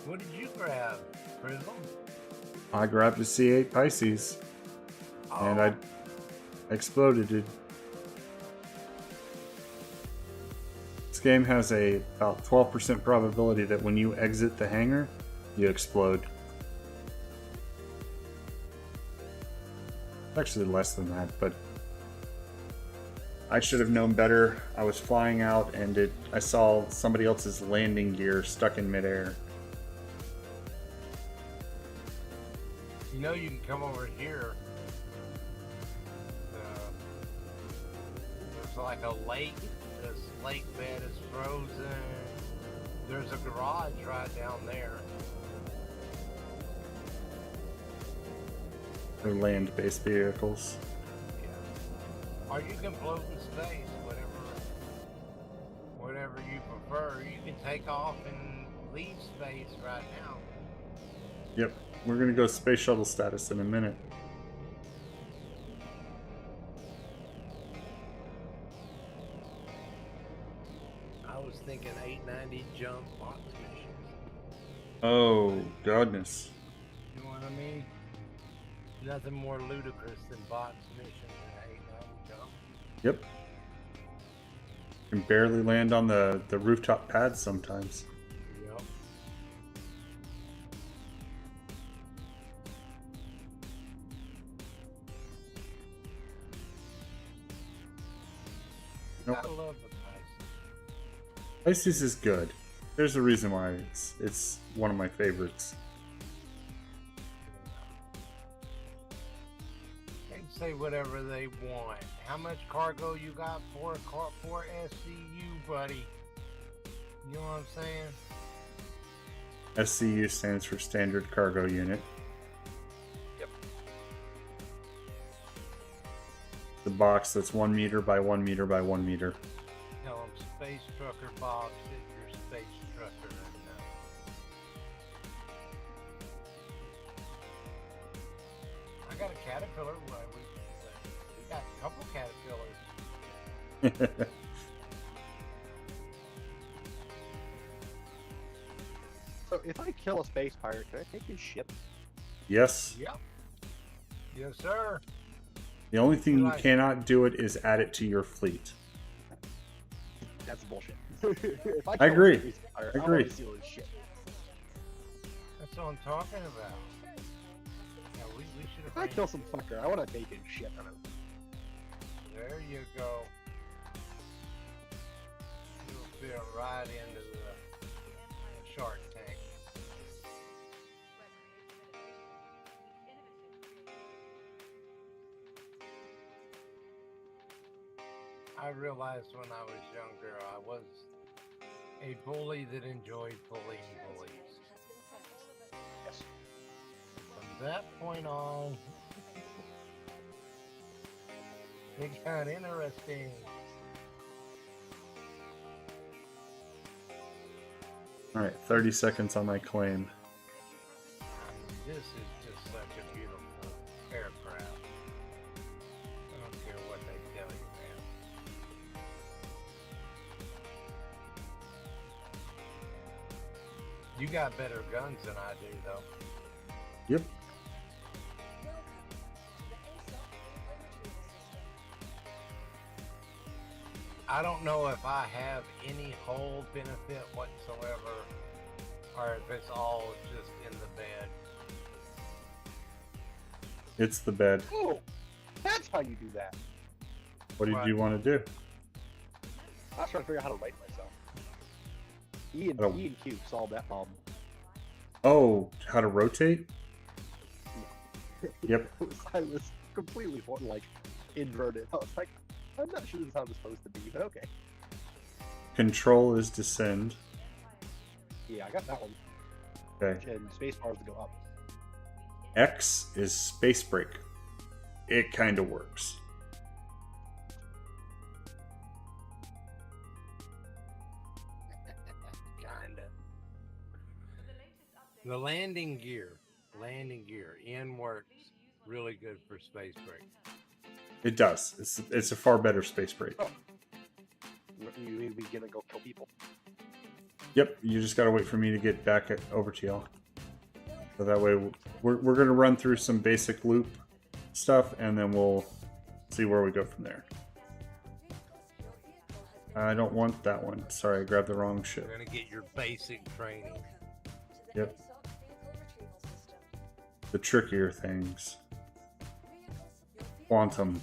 What did you grab, Prism? I grabbed a C8 Pisces and I exploded it. This game has a about 12% probability that when you exit the hangar, you explode. Actually less than that, but I should have known better. I was flying out and I saw somebody else's landing gear stuck in midair. You know you can come over here. There's like a lake. This lake bed is frozen. There's a garage right down there. For land-based vehicles. Yeah. Or you can float in space, whatever you prefer. You can take off and leave space right now. Yep, we're gonna go space shuttle status in a minute. I was thinking 890 jump box missions. Oh, goodness. You know what I mean? Nothing more ludicrous than box missions than 890 jump. Yep. Can barely land on the rooftop pads sometimes. Yep. Nope. I love the price. Isis is good. There's a reason why it's one of my favorites. They can say whatever they want. How much cargo you got for SCU, buddy? You know what I'm saying? SCU stands for Standard Cargo Unit. Yep. The box that's 1 meter by 1 meter by 1 meter. Tell them Space Trucker Box is your space trucker. I got a Caterpillar. We got a couple Caterpillars. So if I kill a space pirate, can I take his ship? Yes. Yep. Yes, sir. The only thing you Right. cannot do it is add it to your fleet. That's bullshit. If I kill a agree. space pirate, I I wanna agree. steal his ship. That's what I'm talking about. Yeah, we should have. If I kill some fucker, I want to take his ship. There you go. You'll fit right into the shark tank. I realized when I was younger I was a bully that enjoyed bullying bullies. Yes. From that point on, it got interesting. Alright, 30 seconds on my claim. I mean, this is just such a beautiful aircraft. I don't care what they tell you, man. You got better guns than I do, though. Yep. I don't know if I have any whole benefit whatsoever, or if it's all just in the bed. It's the bed. Oh, that's how you do that. What did Right. you want to do? I was trying to figure out how to write myself. E Oh. and Q solved that problem. Oh, how to rotate? Yep. I was completely inverted. I was like, I'm not sure this is how it's supposed to be, but okay. Control is descend. Yeah, I got that one. Okay. And space bars to go up. X is space break. It kind of works. Kinda. The landing gear. In works. Really good for space break. It does. It's a far better space break. Oh. We gonna go kill people. Yep, you just gotta wait for me to get back over to y'all. So that way, we're gonna run through some basic loop stuff, and then we'll see where we go from there. I don't want that one. Sorry, I grabbed the wrong ship. You're gonna get your basic training. Yep. The trickier things. Quantum.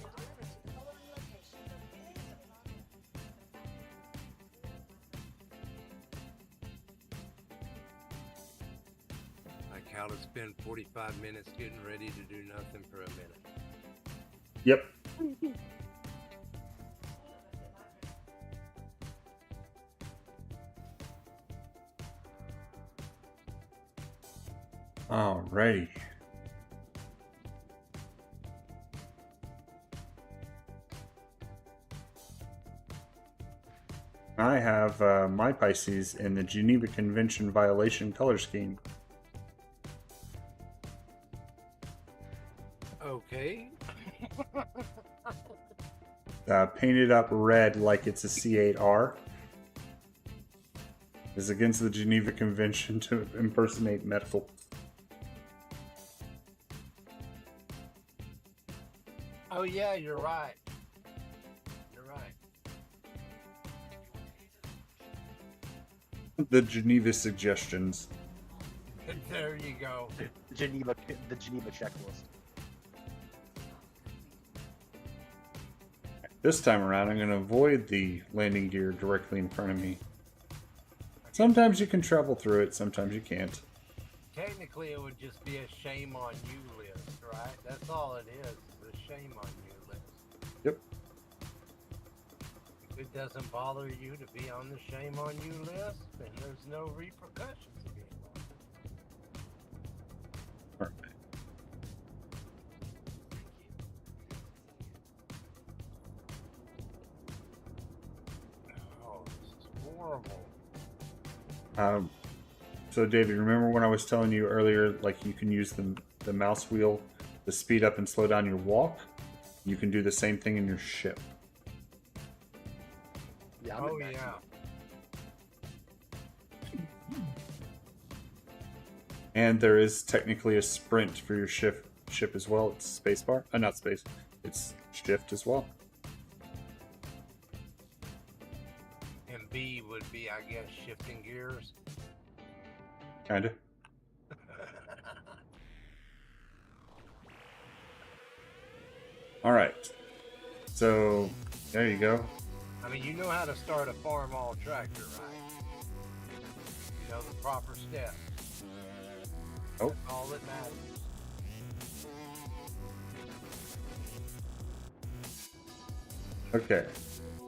Like how to spend 45 minutes getting ready to do nothing for a minute. Yep. Alrighty. I have my Pisces in the Geneva Convention violation color scheme. Okay. Painted up red like it's a C8R. Is against the Geneva Convention to impersonate medical. Oh yeah, you're right. You're right. The Geneva suggestions. There you go. The Geneva checklist. This time around, I'm going to avoid the landing gear directly in front of me. Sometimes you can travel through it, sometimes you can't. Technically, it would just be a shame on you list, right? That's all it is a shame on you list. Yep. If it doesn't bother you to be on the shame on you list, then there's no repercussions of being on it. All right. Oh, this is horrible. So David, remember when I was telling you earlier, like you can use the mouse wheel to speed up and slow down your walk? You can do the same thing in your ship. Yeah, Oh yeah. And there is technically a sprint for your ship as well. It's spacebar. Not space. It's shift as well. And B would be, I guess, shifting gears. Kinda. All right. So there you go. I mean, you know how to start a farm-all tractor, right? You know the proper steps. Oh. That's all that matters. Okay.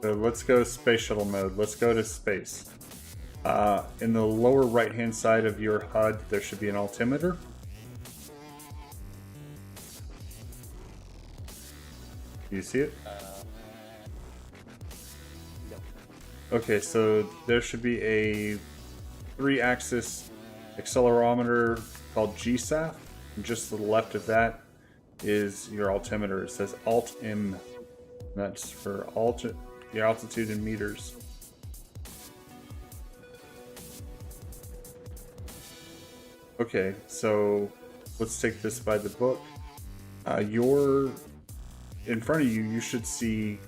So let's go space shuttle mode. Let's go to space. In the lower right-hand side of your HUD, there should be an altimeter. Do you see it? No. Okay, so there should be a 3-axis accelerometer called GSAF. And just to the left of that is your altimeter. It says Alt-M. That's for the altitude in meters. Okay, so let's take this by the book. In front of you, you should see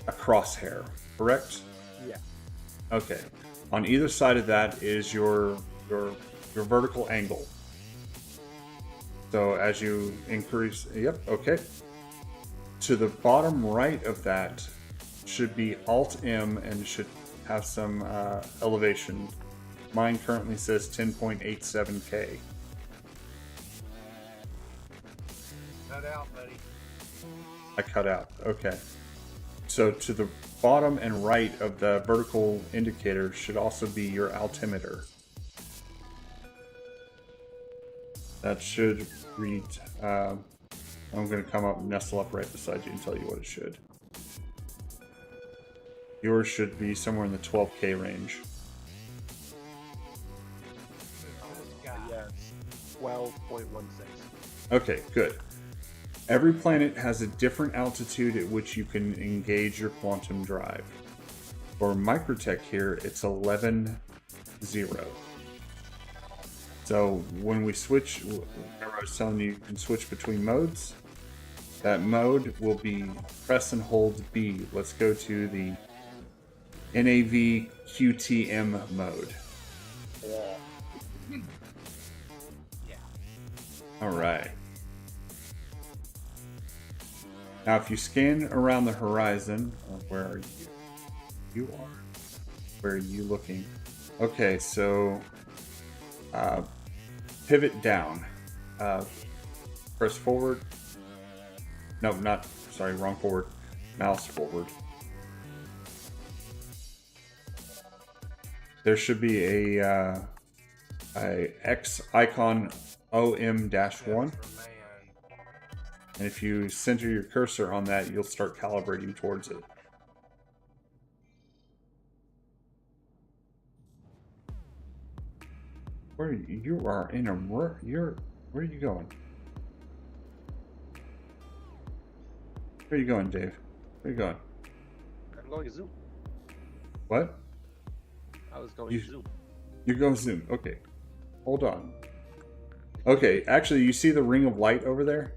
a crosshair, correct? Yeah. Okay. On either side of that is your vertical angle. So as you increase, yep, okay. To the bottom right of that should be Alt-M and should have some elevation. Mine currently says 10.87K. Cut out, buddy. I cut out, okay. So to the bottom and right of the vertical indicator should also be your altimeter. That should read, I'm going to come up and nestle up right beside you and tell you what it should. Yours should be somewhere in the 12K range. This guy. Yes. 12.16. Okay, good. Every planet has a different altitude at which you can engage your quantum drive. For Microtech here, it's 11.0. So when we switch, remember I was telling you can switch between modes? That mode will be press and hold B. Let's go to the NAV QTM mode. Yeah. All right. Now, if you scan around the horizon, where are you? You are. Where are you looking? Okay, so pivot down. Press forward. No, not. Sorry, wrong forward. Mouse forward. There should be a X icon OM-1. That's for man. And if you center your cursor on that, you'll start calibrating towards it. Where you are in a where are you going? Where are you going, Dave? Where are you going? I'm going to zoom. What? I was going to zoom. You're going zoom. Okay. Hold on. Okay, actually, you see the ring of light over there?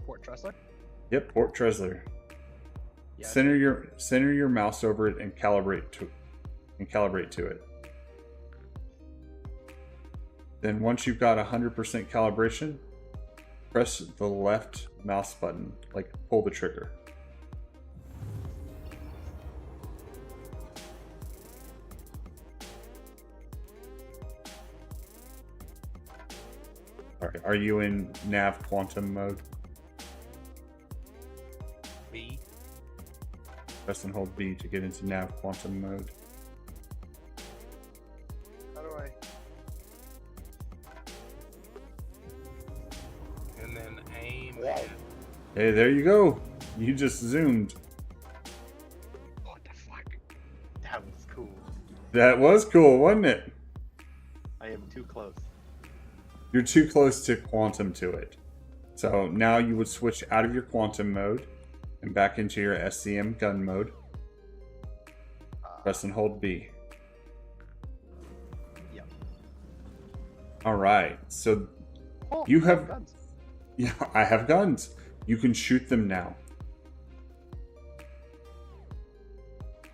Port Tressler? Yep, Port Tressler. Yeah. Center your mouse over it and calibrate to it. Then once you've got 100% calibration, press the left mouse button, like pull the trigger. Alright, are you in nav quantum mode? B. Press and hold B to get into nav quantum mode. How do I? And then aim Whoa. at. Hey, there you go. You just zoomed. What the fuck? That was cool. That was cool, wasn't it? I am too close. You're too close to quantum to it. So now you would switch out of your quantum mode and back into your SCM gun mode. Press and hold B. Yep. Alright, so Oh, you have... guns. Yeah, I have guns. You can shoot them now.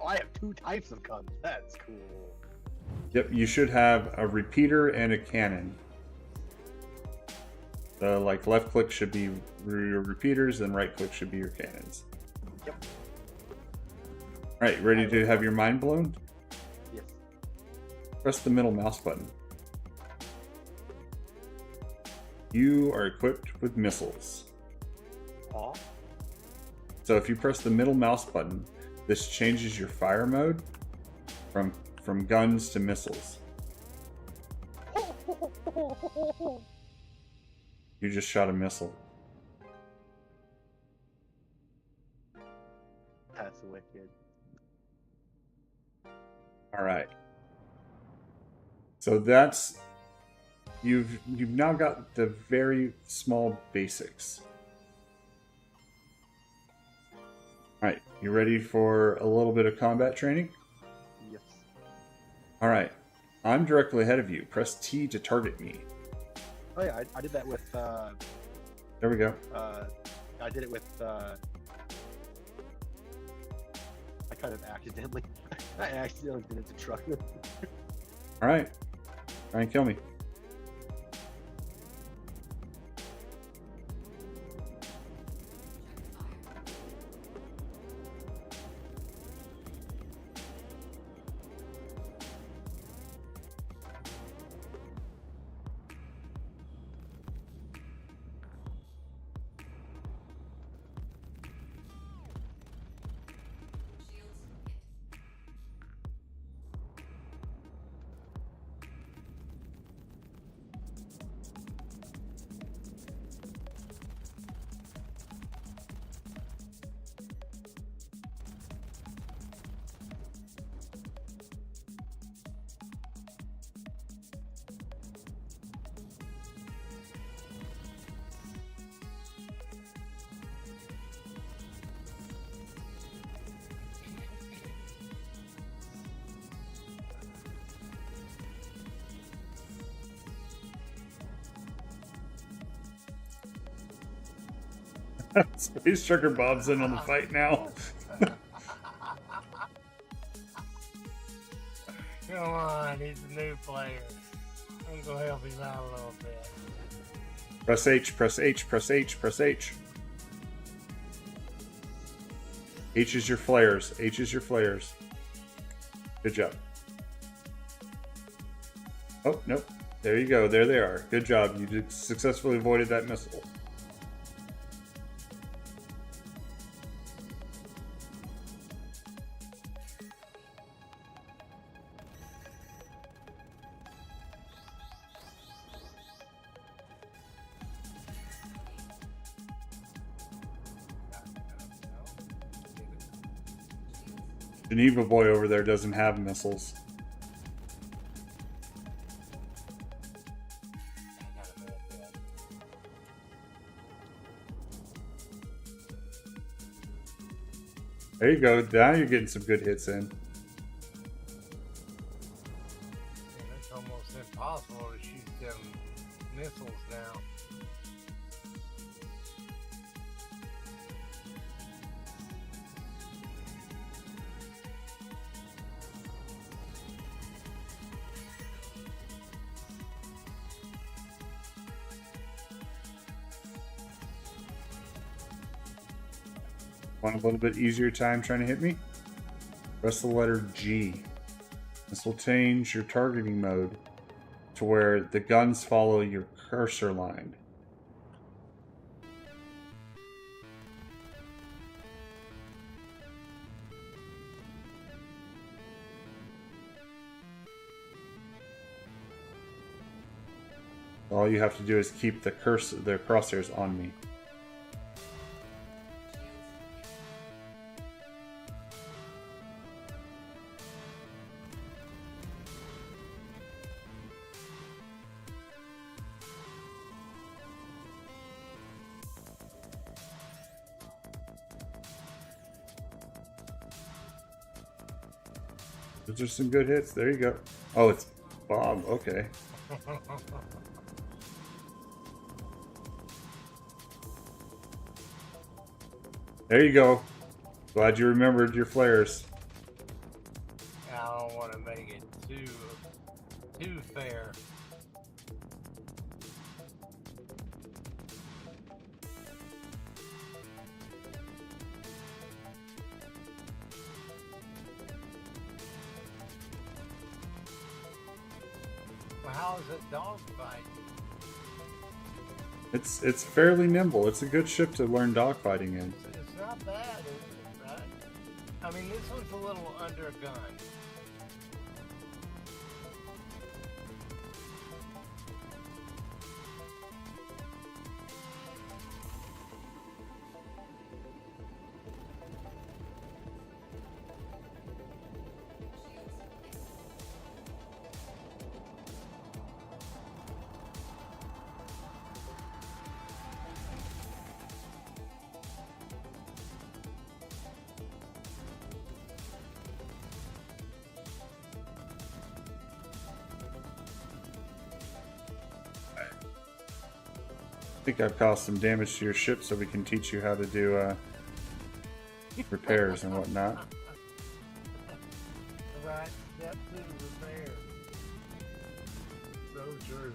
Oh, I have 2 types of guns. That's cool. Yep, you should have a repeater and a cannon. The left click should be your repeaters and right click should be your cannons. Yep. Alright, ready to have your mind blown? Yes. Press the middle mouse button. You are equipped with missiles. Aw. So if you press the middle mouse button, this changes your fire mode from guns to missiles. You just shot a missile. That's wicked. All right. So that's you've now got the very small basics. All right, you ready for a little bit of combat training? Yes. All right. I'm directly ahead of you. Press T to target me. Oh yeah, I did that with There we go. I did it with I kind of accidentally I accidentally did it to truck. All right. Try and kill me. Space Trucker Bob's in on the fight now. Come on, he's a new player. I'm gonna help him out a little bit. Press H, press H, press H, press H. H is your flares. H is your flares. Good job. Oh, nope. There you go. There they are. Good job. You did successfully avoided that missile. Geneva boy over there doesn't have missiles. There you go. Now you're getting some good hits in. It's almost impossible to shoot them missiles now. Want a little bit easier time trying to hit me? Press the letter G. This will change your targeting mode to where the guns follow your cursor line. All you have to do is keep the crosshairs on me. Those are some good hits. There you go. Oh, it's Bob. Okay. There you go. Glad you remembered your flares. I don't want to make it too fair. Well, how is it dogfight? It's fairly nimble. It's a good ship to learn dogfighting in. It's not bad, is it? Right? I mean, this one's a little undergunned. I think I've caused some damage to your ship, so we can teach you how to do repairs and whatnot. Right, step to repair. So true.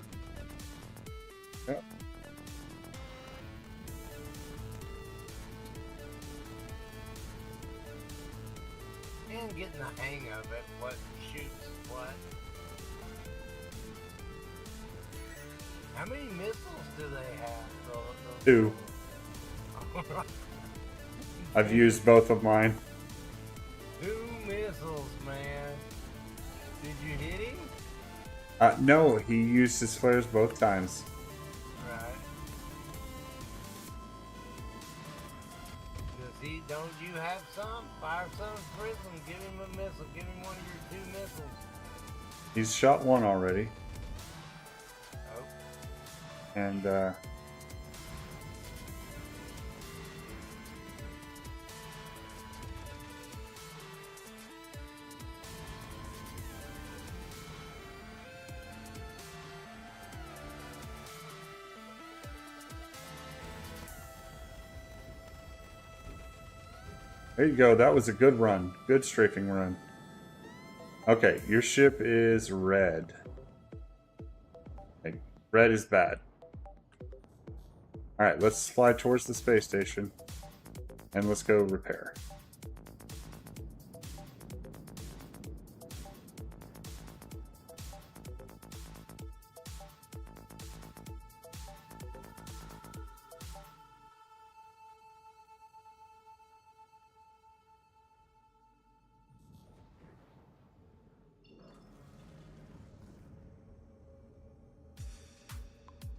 Yep. And getting the hang of it, what shoots what. How many missiles do they have? Those 2. I've used both of mine. 2 missiles, man. Did you hit him? No, he used his flares both times. Right. Don't you have some? Fire some prism. Give him a missile. Give him one of your 2 missiles. He's shot one already. Oh. And there you go. That was a good run. Good strafing run. Okay, your ship is red. Okay, red is bad. Alright, let's fly towards the space station. And let's go repair.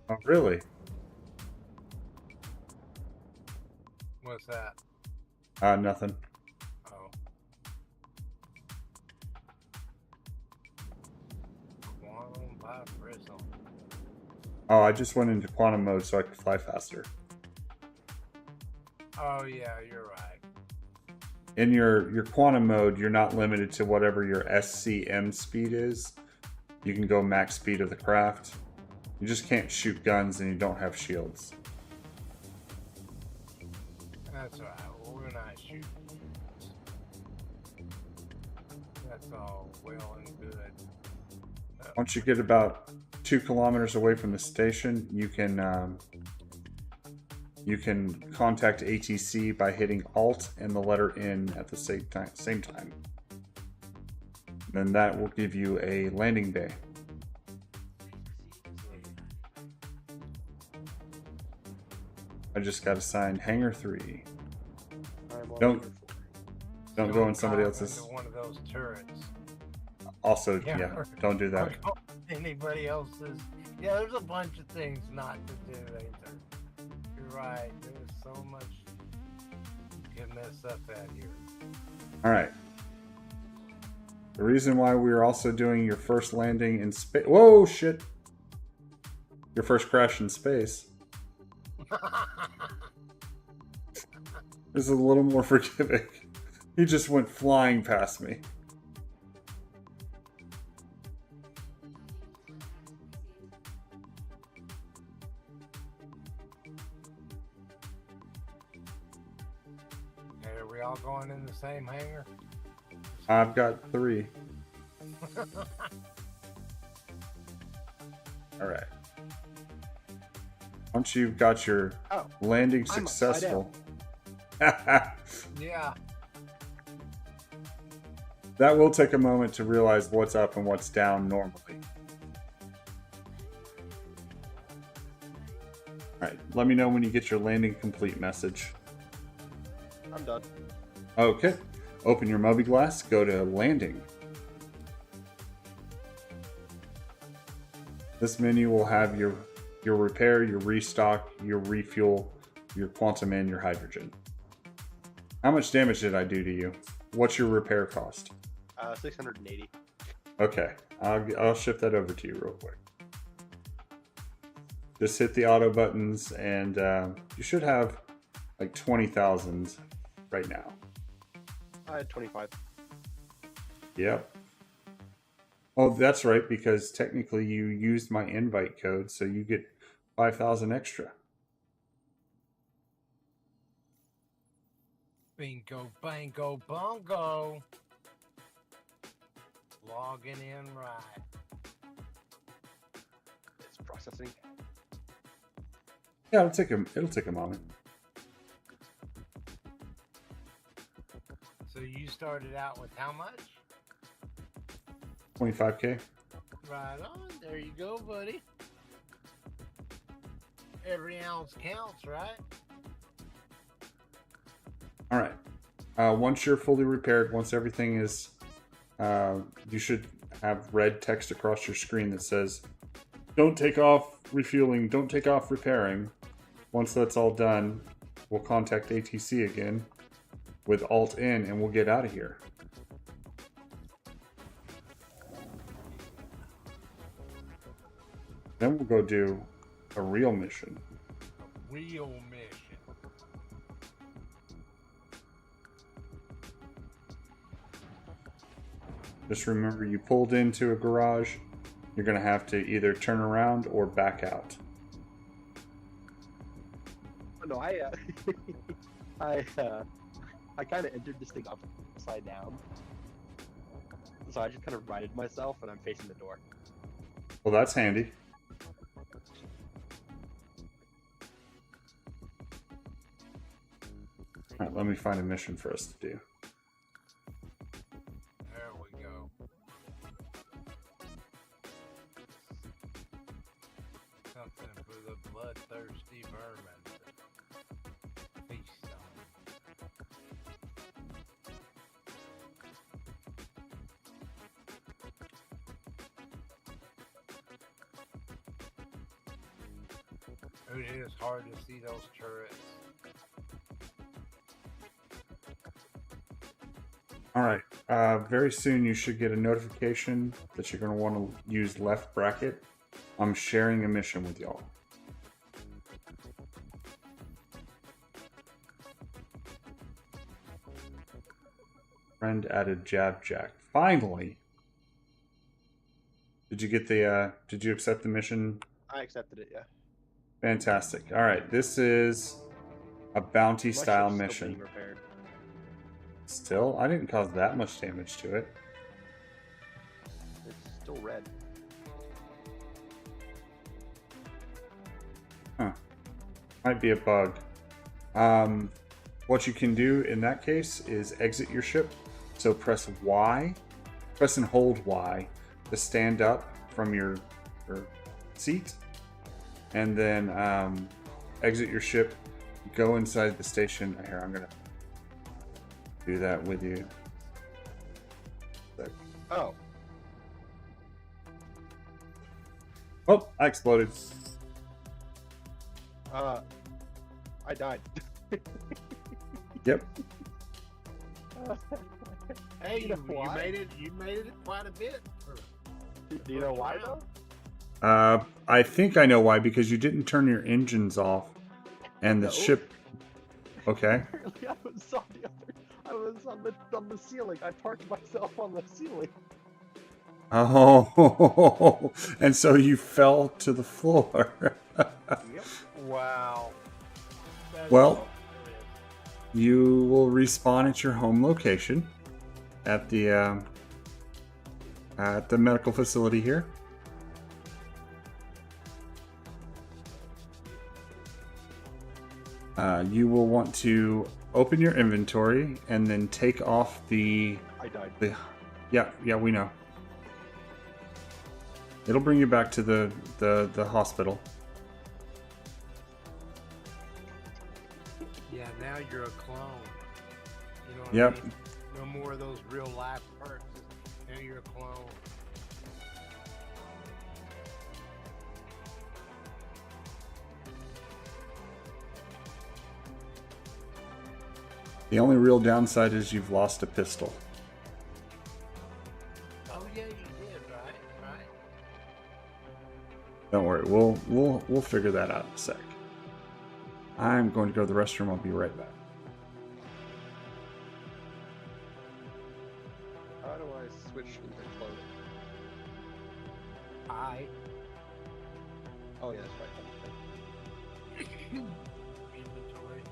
Oh, really? What's that? Nothing. Oh. Oh, I just went into quantum mode so I could fly faster. Oh yeah, you're right. In your quantum mode, you're not limited to whatever your SCM speed is. You can go max speed of the craft. You just can't shoot guns and you don't have shields. That's all right. We're not shooting. That's all well and good. Once you get about 2 kilometers away from the station, you can contact ATC by hitting Alt and the letter N at the same time. Then that will give you a landing bay. I just got assigned Hangar 3. I'm on Don't- here Don't go in somebody drop else's. into one of those turrets. Also, Yeah. yeah, don't do that. Or go anybody else's. Yeah, there's a bunch of things not to do, ain't there? You're right. There's so much you can mess up out here. All right. The reason why we're also doing your first landing in space. Whoa, shit! Your first crash in space is a little more forgiving. He just went flying past me. Okay, are we all going in the same hangar? I've got 3. All right. Once you've got your Oh, landing I'm upside successful, Yeah. that will take a moment to realize what's up and what's down normally. All right, let me know when you get your landing complete message. I'm done. Okay, open your Moby Glass, go to landing. This menu will have your repair, your restock, your refuel, your quantum, and your hydrogen. How much damage did I do to you? What's your repair cost? 680. Okay, I'll shift that over to you real quick. Just hit the auto buttons and you should have like 20,000 right now. I had 25. Yep. Oh, that's right, because technically you used my invite code, so you get 5,000 extra. Bingo, bango, bongo. Logging in right. It's processing. Yeah, it'll take a moment. So you started out with how much? 25K. Right on. There you go, buddy. Every ounce counts, right? All right. Once you're fully repaired, once everything is, you should have red text across your screen that says, "Don't take off refueling, don't take off repairing." Once that's all done, we'll contact ATC again with Alt N and we'll get out of here. Then we'll go do a real mission. Real mission. Just remember, you pulled into a garage, you're going to have to either turn around or back out. Oh, no, I kind of entered this thing upside down. So I just kind of righted myself and I'm facing the door. Well, that's handy. All right, let me find a mission for us to do. There we go. Something for the bloodthirsty vermin. Feast on. It is hard to see those turrets. All right, very soon you should get a notification that you're going to want to use left bracket I'm sharing a mission with y'all. Friend added Jab Jack. Finally! Did you get the, did you accept the mission? I accepted it, yeah. Fantastic. Alright, this is a bounty My style ship's still mission. being repaired. Still? I didn't cause that much damage to it. It's still red. Huh. Might be a bug. What you can do in that case is exit your ship. So press Y, press and hold Y to stand up from your seat, and then exit your ship, go inside the station. Here, I'm gonna do that with you. Oh. Oh, I exploded. I died. Yep. Hey, You know you why? made it. You made it quite a bit. Do you know why though? I think I know why, because you didn't turn your engines off, and the No. ship. Okay. Apparently I was on the ceiling. I parked myself on the ceiling. Oh, and so you fell to the floor. Yep. Wow. That's Well, hilarious. you will respawn at your home location at the medical facility here. You will want to open your inventory and then take off the I died. yeah, we know. It'll bring you back to the hospital. Yeah, now you're a clone. You know what Yep. I mean? No more of those real life perks. Now you're a clone. The only real downside is you've lost a pistol. Oh yeah, you did, right? Don't worry, we'll figure that out in a sec. I'm going to go to the restroom. I'll be right back. How do I switch into clothing? I Oh yeah, that's right. inventory.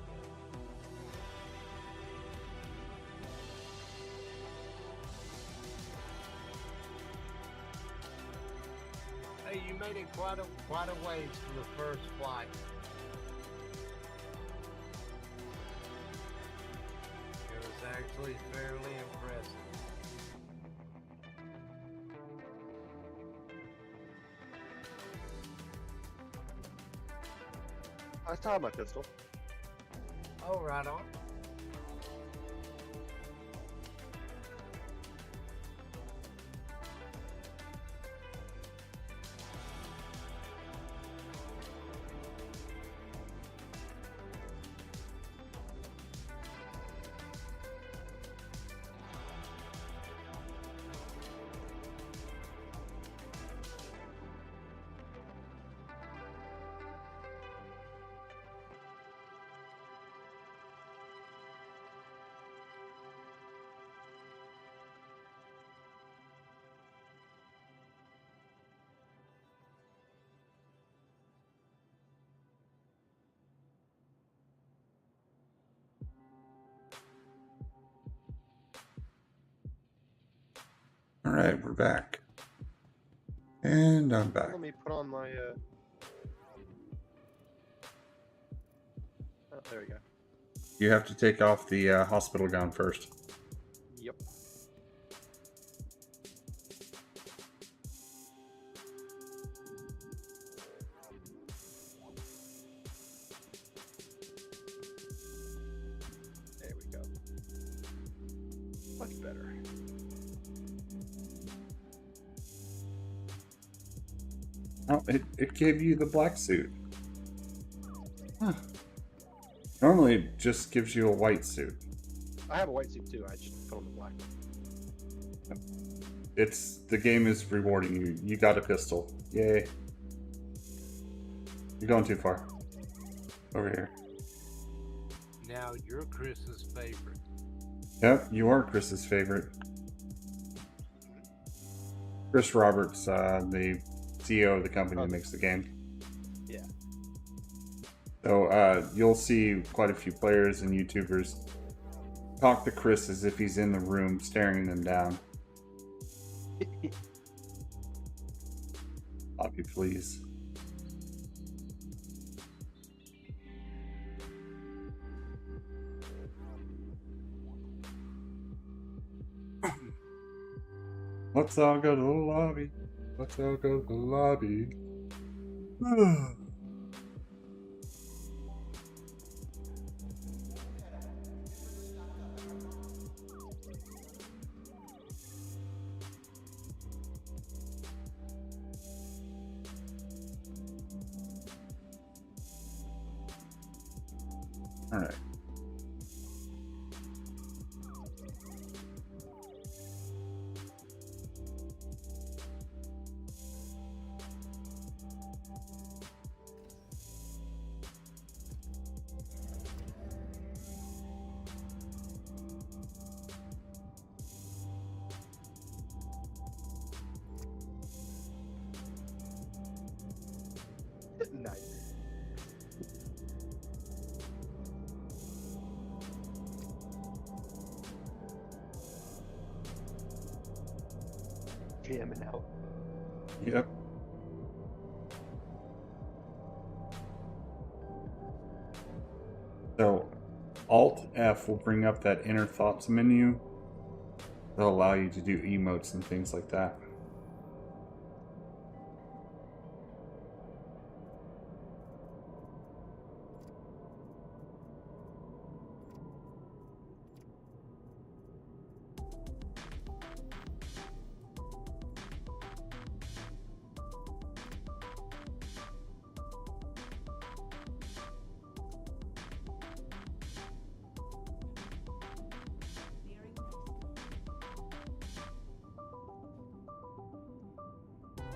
Hey, you made it quite a ways for the first flight. It was actually fairly impressive. I still have my pistol. Oh, right on. All right, we're back. And I'm back. Let me put on my. Oh, there we go. You have to take off the hospital gown first. Yep. There we go. Much better. Oh, it gave you the black suit. Huh. Normally it just gives you a white suit. I have a white suit too. I just put on the black one. The game is rewarding you. You got a pistol. Yay. You're going too far. Over here. Now you're Chris's favorite. Yep, you are Chris's favorite. Chris Roberts, the CEO of the company that makes the game. Yeah. So you'll see quite a few players and YouTubers talk to Chris as if he's in the room staring them down. Poppy, please. Let's all go to the lobby. Let's all go to the lobby. All right. Nice. Jamming out. Yep. So, Alt F will bring up that inner thoughts menu. That'll allow you to do emotes and things like that.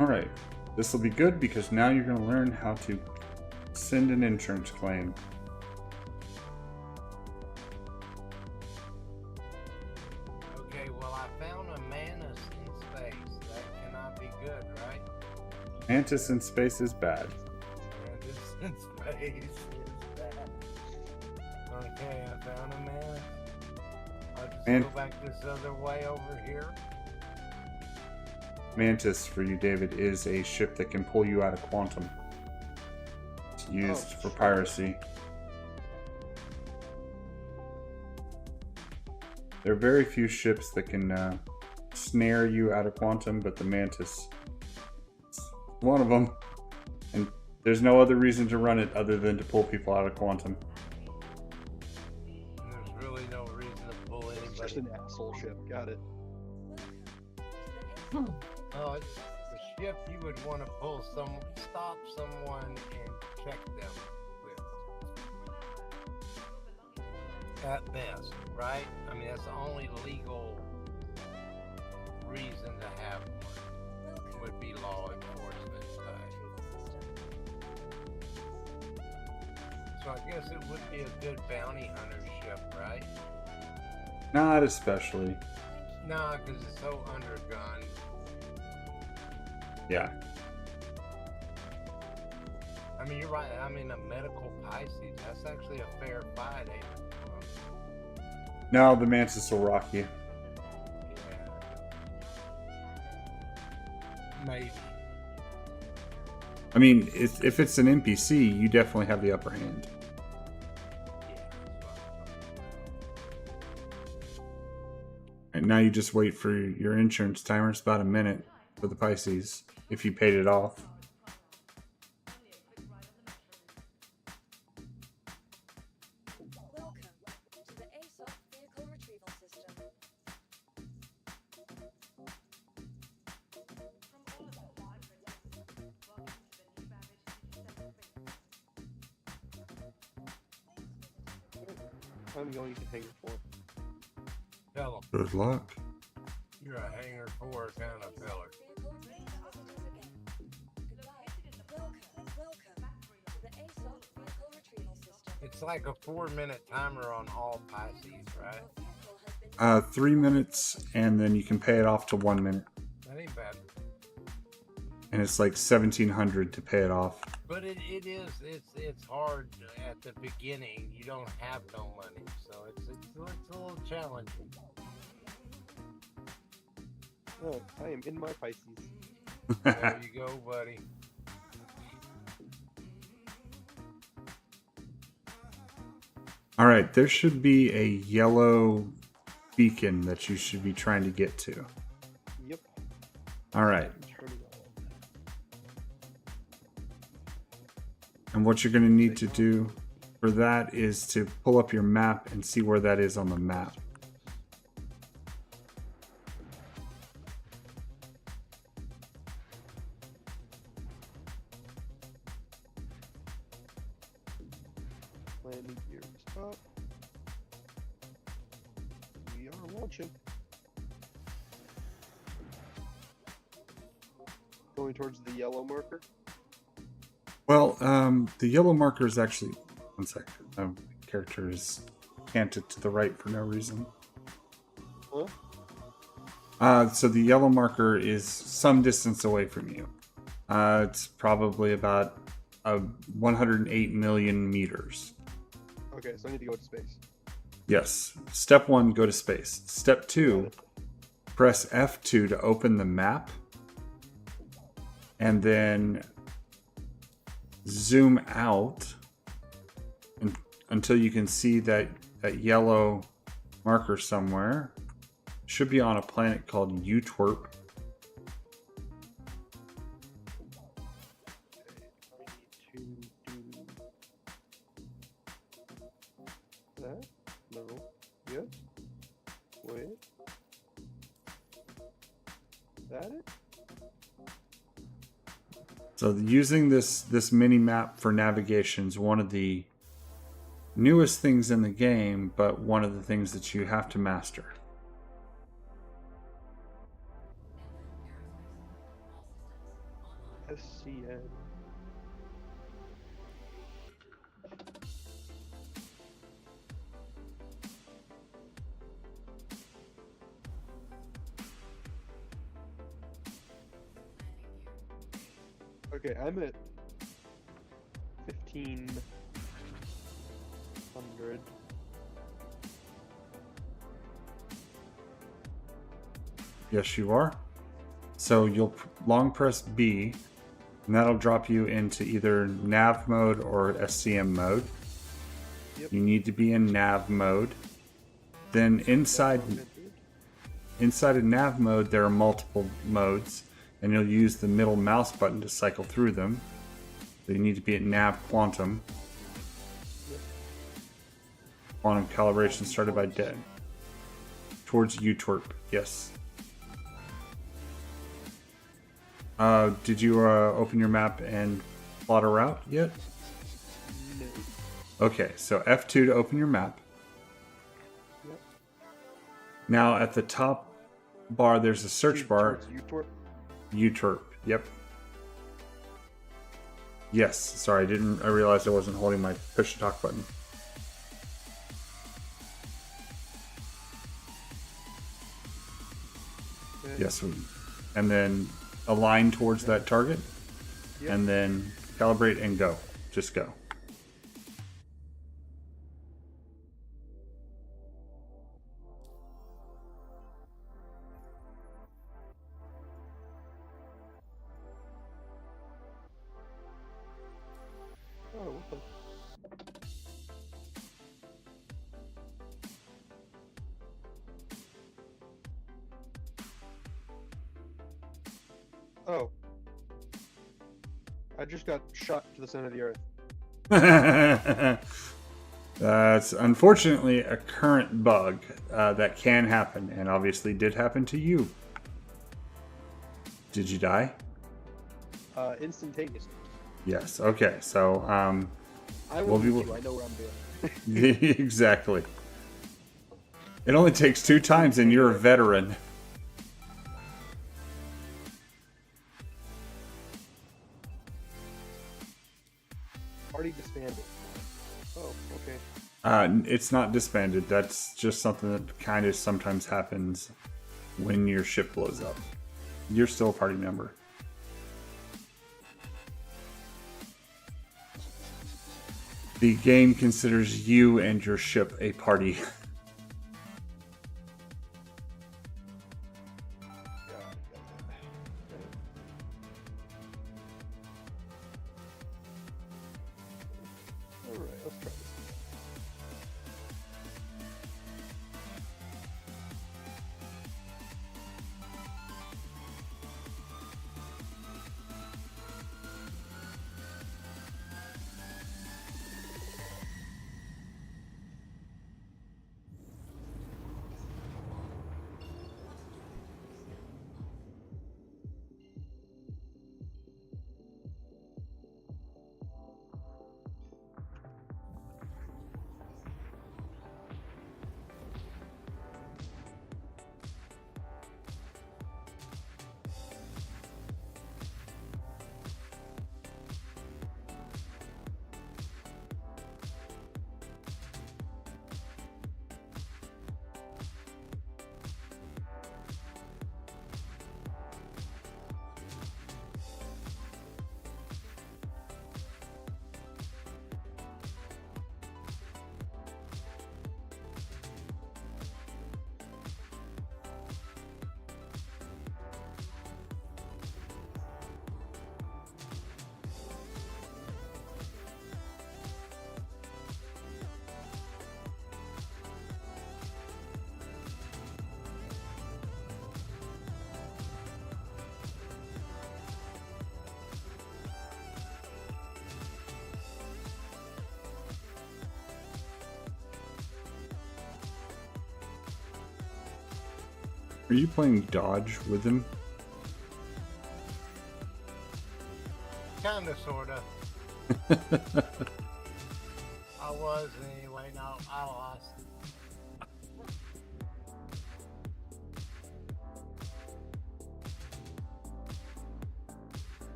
Alright, this will be good because now you're going to learn how to send an insurance claim. Okay, well, I found a Manus in space. That cannot be good, right? Mantis in space is bad. Manus in space is bad. Okay, I found a Manus. I'll just Man- go back this other way over here. Mantis, for you, David, is a ship that can pull you out of quantum. It's used for piracy. There are very few ships that can snare you out of quantum, but the Mantis is one of them. And there's no other reason to run it other than to pull people out of quantum. There's really no reason to pull It's just anybody. an asshole ship. Got it. Oh, it's the ship you would want to stop someone and check them with. At best, right? I mean, that's the only legal reason to have one would be law enforcement type. So I guess it would be a good bounty hunter ship, right? Not especially. Nah, because it's so undergunned. Yeah. I mean, you're right. I mean, a medical Pisces, that's actually a fair fight, ain't it? No, the Mantis will rock you. Yeah. Maybe. I mean, if it's an NPC, you definitely have the upper hand. Yeah, that's what I'm talking And now you just wait for your insurance timer. It's about a minute for the Pisces, if you paid it off. Welcome to the Asus vehicle retrieval system. I'm going to hang it for. Tell 'em, Good luck. you're a hanger for kind of feller. Vehicle ready for outages again. Goodbye. Welcome to like a 4-minute timer on all Pisces, right? 3 minutes, and then you can pay it off to 1 minute. That ain't bad. And it's like 1,700 to pay it off. But it's hard at the beginning. You don't have no money, so it's a little challenging. Oh, I am in my Pisces. There you go, buddy. All right, there should be a yellow beacon that you should be trying to get to. Yep. All right. Turn it on. And what you're going to need to do for that is to pull up your map and see where that is on the map. Landing gear is up. We are launching. Going towards the yellow marker. Well, the yellow marker is actually... One second. The character is canted to the right for no reason. Huh? So the yellow marker is some distance away from you. It's probably about 108 million meters. Okay, so I need to go to space. Yes. Step 1, go to space. Step 2, press F2 to open the map. And then zoom out until you can see that yellow marker somewhere. Should be on a planet called Utwerp. I need to do that. No. Yes. Wait. That it? So using this mini map for navigation is one of the newest things in the game, but one of the things that you have to master. SCN. Okay, I'm at 1,500. Yes, you are. So you'll long press B, and that'll drop you into either nav mode or SCM mode. Yep. You need to be in nav mode. Then inside of nav mode, there are multiple modes, and you'll use the middle mouse button to cycle through them. So you need to be at nav quantum. Yep. Quantum calibration started by dead. Towards Utwerp, yes. Did you open your map and plot a route yet? No. Okay, so F2 to open your map. Yep. Now at the top bar, there's a search bar. Utwerp. Utwerp, yep. Yes, sorry, I realized I wasn't holding my push to talk button. Okay. Yes, and then align towards that target, Yep. and then calibrate and go. Just go. Oh, what the? Oh. I just got shot to the center of the earth. That's unfortunately a current bug that can happen, and obviously did happen to you. Did you die? Instantaneously. Yes. Okay. So I Well, will we beat will- you. I know where I'm doing. exactly. It only takes 2 times, and you're a veteran. Party disbanded. Oh, okay. It's not disbanded. That's just something that kind of sometimes happens when your ship blows up. You're still a party member. The game considers you and your ship a party. Alright, let's try this. Are you playing Dodge with him? Kinda, sorta. I was anyway. No, I lost.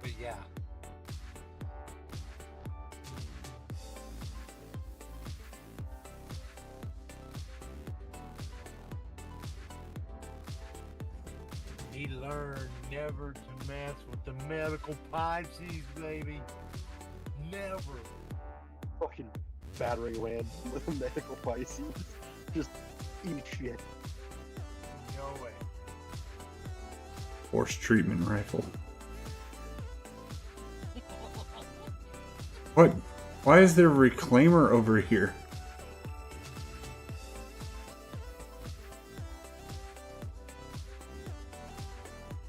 But yeah. He learned never to mess with the medical Pisces, baby. Never. Fucking battering ram with a medical Pisces. Just eat shit. No way. Force treatment rifle. What? Why is there a reclaimer over here?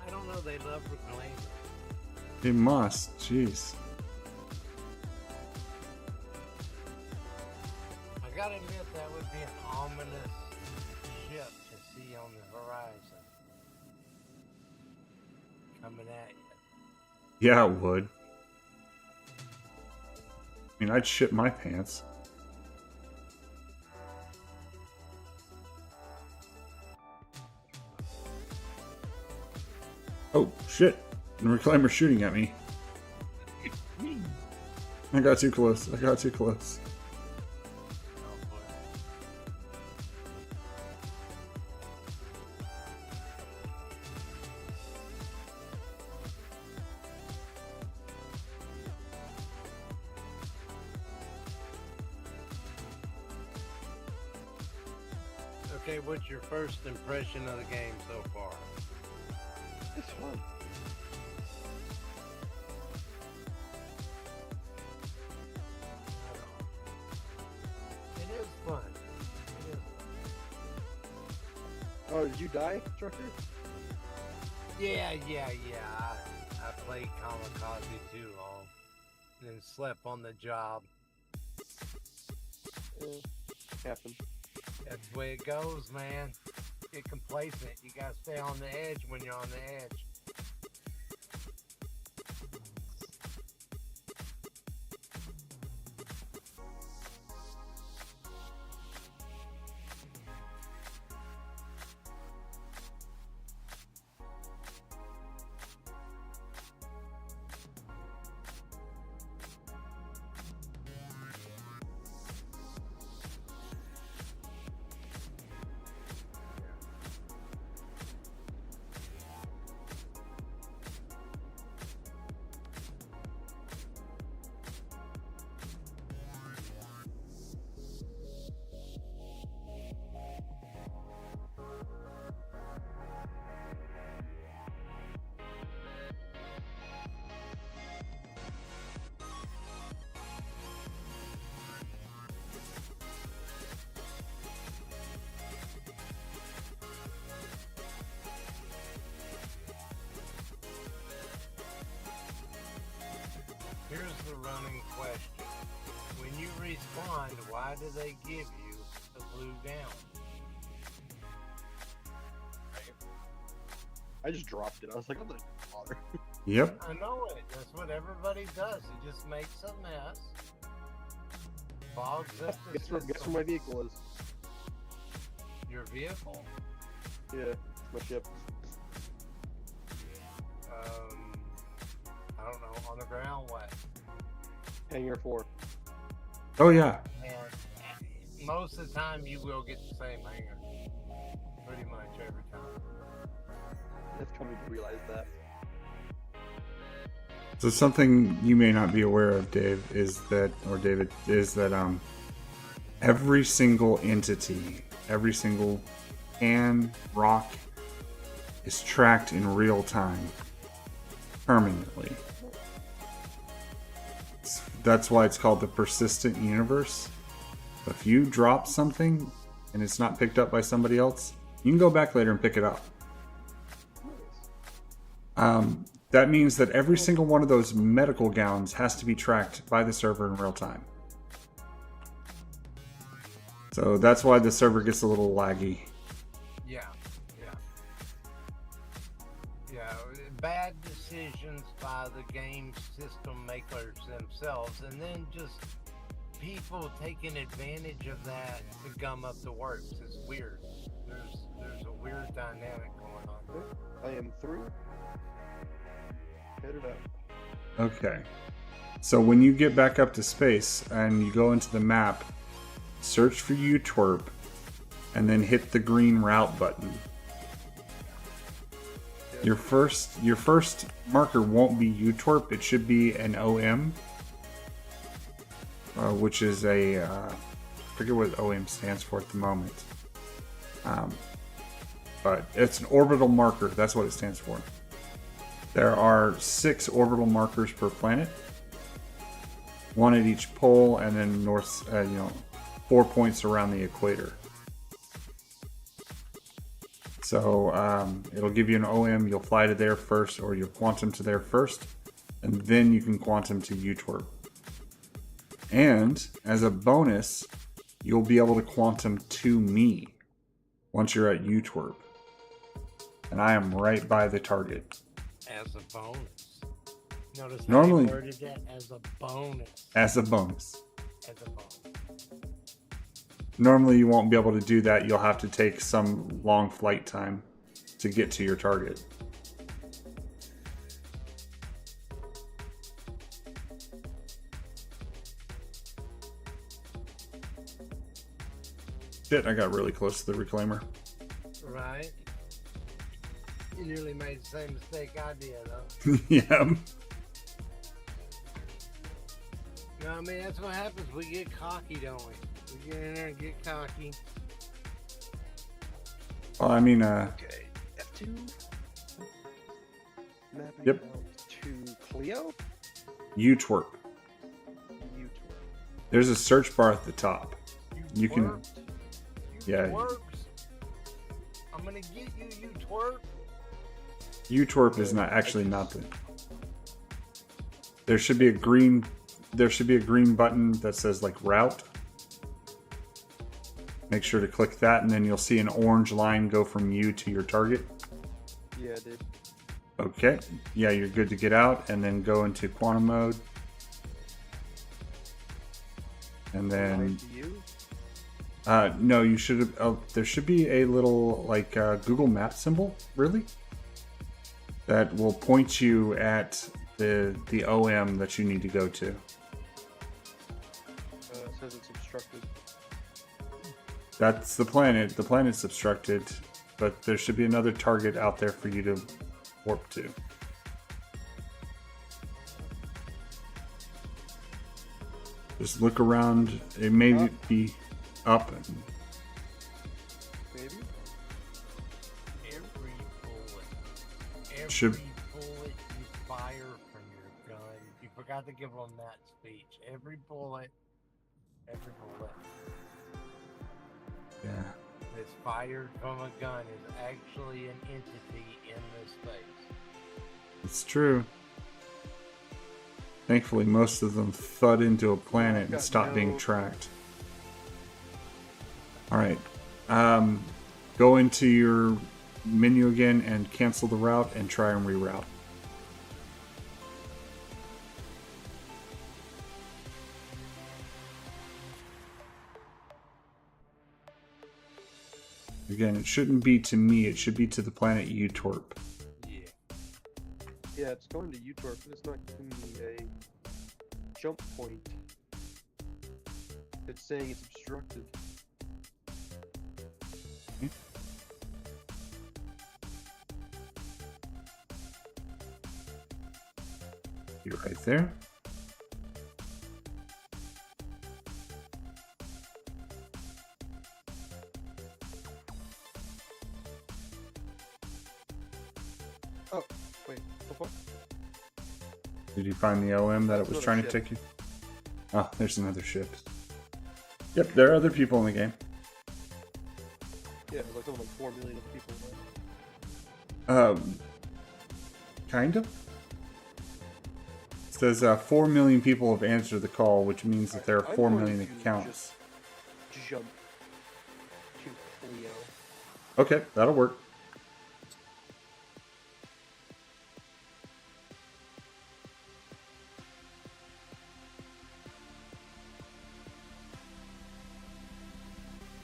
I don't know. They love reclaim. They must. Jeez. I gotta admit that would be an ominous ship to see on the horizon. Coming at you. Yeah, it would. I mean, I'd shit my pants. Oh, shit. The reclaimer's shooting at me. I got too close. I got too close. Oh boy. Okay, what's your first impression of the game so far? It's fun. It is fun. It is. Oh, did you die, Trucker? Yeah. I played Kamikaze too long, and then slept on the job. Happened. That's the way it goes, man. Get complacent. You gotta stay on the edge when you're on the edge. burning question. When you respond, why do they give you the blue gown? I just dropped it. I was like, I'm not gonna bother. Yep. I know it. That's what everybody does. It just makes a mess. Bogs up the Guess where system. my vehicle is? Your vehicle? Yeah, my ship. I don't know. On the ground, what? Hangar 4. Oh yeah. And most of the time, you will get the same hanger. Pretty much every time. It's coming to realize that. So something you may not be aware of, Dave, is that, or David, is that every single entity, every single can, rock, is tracked in real time, permanently. That's why it's called the persistent universe. If you drop something and it's not picked up by somebody else, you can go back later and pick it up. That means that every single one of those medical gowns has to be tracked by the server in real time. So that's why the server gets a little laggy. Yeah. Bad decisions by the game system makers themselves, and then just people taking advantage of that to gum up the works. It's weird. There's a weird dynamic going on. I am through. Headed out. Okay. So when you get back up to space and you go into the map, search for UTWRP and then hit the green route button. Your first marker won't be UTWRP, it should be an OM, which is a I forget what OM stands for at the moment, but it's an orbital marker. That's what it stands for. There are 6 orbital markers per planet, 1 at each pole, and then 4 points around the equator. So it'll give you an OM. You'll fly to there first, or you'll quantum to there first, and then you can quantum to UTWRP. And as a bonus, you'll be able to quantum to me once you're at UTWRP. And I am right by the target. As a bonus. Notice Normally- how I worded that as a bonus. As a bonus. As a bonus. Normally you won't be able to do that. You'll have to take some long flight time to get to your target. Shit, I got really close to the reclaimer. Right? You nearly made the same mistake I did, huh? Yeah. You know what I mean? That's what happens. We get cocky, don't we? We get in there and get cocky. Well, I mean, Okay, F2. Mapping Yep. out to Clio. UTWRP. U2. There's a search bar at the top. You can- twerked. yeah. Twerks. I'm gonna get you, you twerk. UTWRP is not actually nothing. There should be a green button that says like route. Make sure to click that, and then you'll see an orange line go from you to your target. Yeah, I did. Okay, yeah, you're good to get out, and then go into quantum mode. And then, To you? no, you should have. Oh, there should be a little like Google Map symbol, really, that will point you at the OM that you need to go to. It says it's obstructed. That's the planet. The planet's obstructed, but there should be another target out there for you to warp to. Just look around. It may be up. Maybe. Every bullet Should- you fire from your gun. You forgot to give them that speech. Every bullet Yeah. that's fired from a gun is actually an entity in this space. It's true. Thankfully, most of them thud into a planet and got stop being no- tracked. Alright. Go into your menu again and cancel the route and try and reroute. Again, it shouldn't be to me, it should be to the planet Utorp. Yeah, it's going to Utorp, but it's not giving me a jump point. It's saying it's obstructed. You're right there. Oh, wait, the fuck? Did you find the OM that it was Another trying to ship. take you? Oh, there's another ship. Yep, there are other people in the game. Yeah, there's like something like 4 million of people. Right? Kind of. It says 4 million people have answered the call, which means that there are I'm 4 going million to accounts. Just jump to Leo. Okay, that'll work.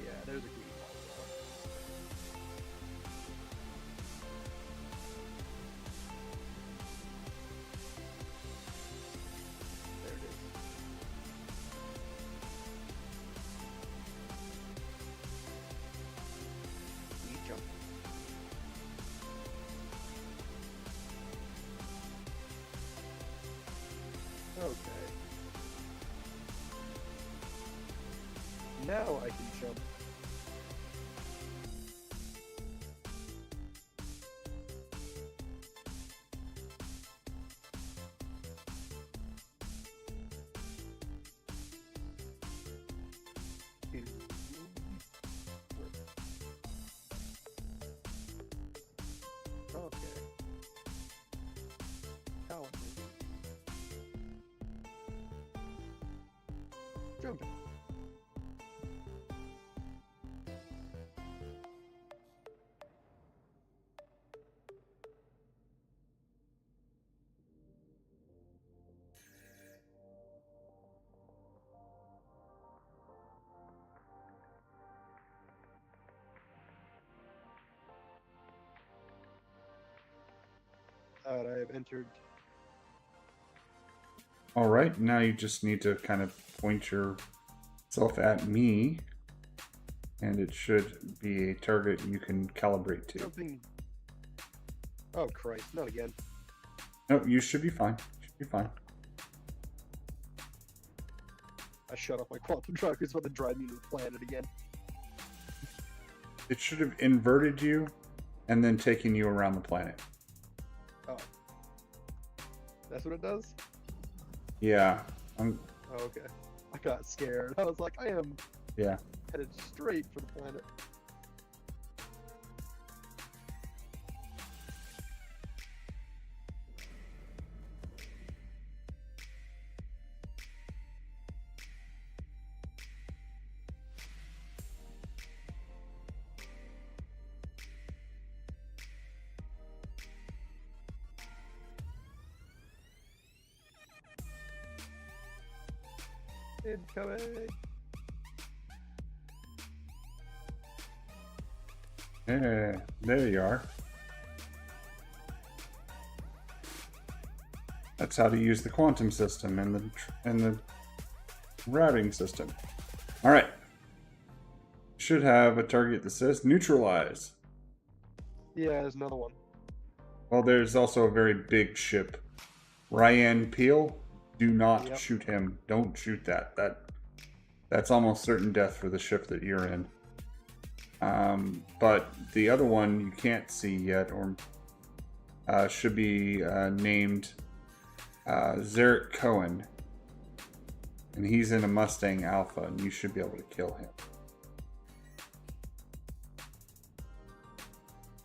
Yeah, there's a green wall. There it is. We jump. Okay. Now I can jump. to- Okay. How? Jumping. Alright, I have entered. Alright, now you just need to kind of point yourself at me, and it should be a target you can calibrate to. Jumping. Oh Christ, not again. No, you should be fine. Should be fine. I shut off my quantum truck. It's about to drive me to the planet again. It should have inverted you and then taken you around the planet. Oh. That's what it does? Yeah. Oh, okay. I got scared. I was like, I am Yeah. headed straight for the planet. Incoming! Yeah, there you are. That's how to use the quantum system and the routing system. All right. Should have a target that says neutralize. Yeah, there's another one. Well, there's also a very big ship. Ryan Peel, do not Yep. shoot him. Don't shoot that. That's almost certain death for the ship that you're in. But the other one you can't see yet, or should be named Zarek Cohen. And he's in a Mustang Alpha, and you should be able to kill him.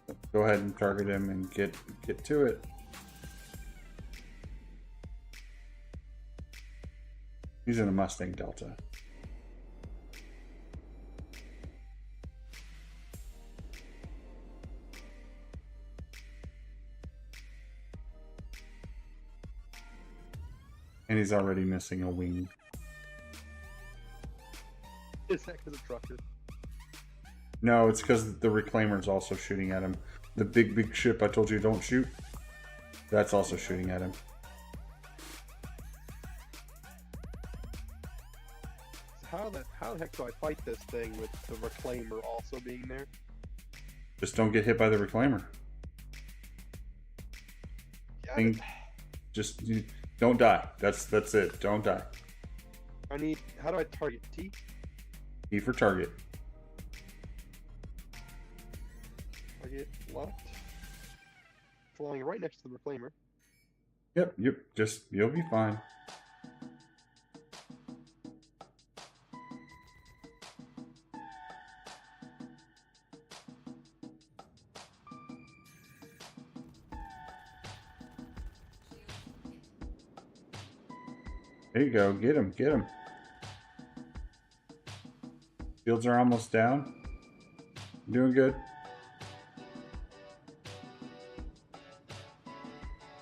So go ahead and target him and get to it. He's in a Mustang Delta. And he's already missing a wing. Is that because of trucker? No, it's because the Reclaimer's also shooting at him. The big ship I told you don't shoot, that's also shooting at him. So how the heck do I fight this thing with the Reclaimer also being there? Just don't get hit by the Reclaimer. Got Thing- it. Just don't die. That's it. Don't die. How do I target? T? E for target. Target locked. Flying right next to the Reclaimer. Yep. You'll be fine. There you go. Get him. Get him. Shields are almost down. Doing good.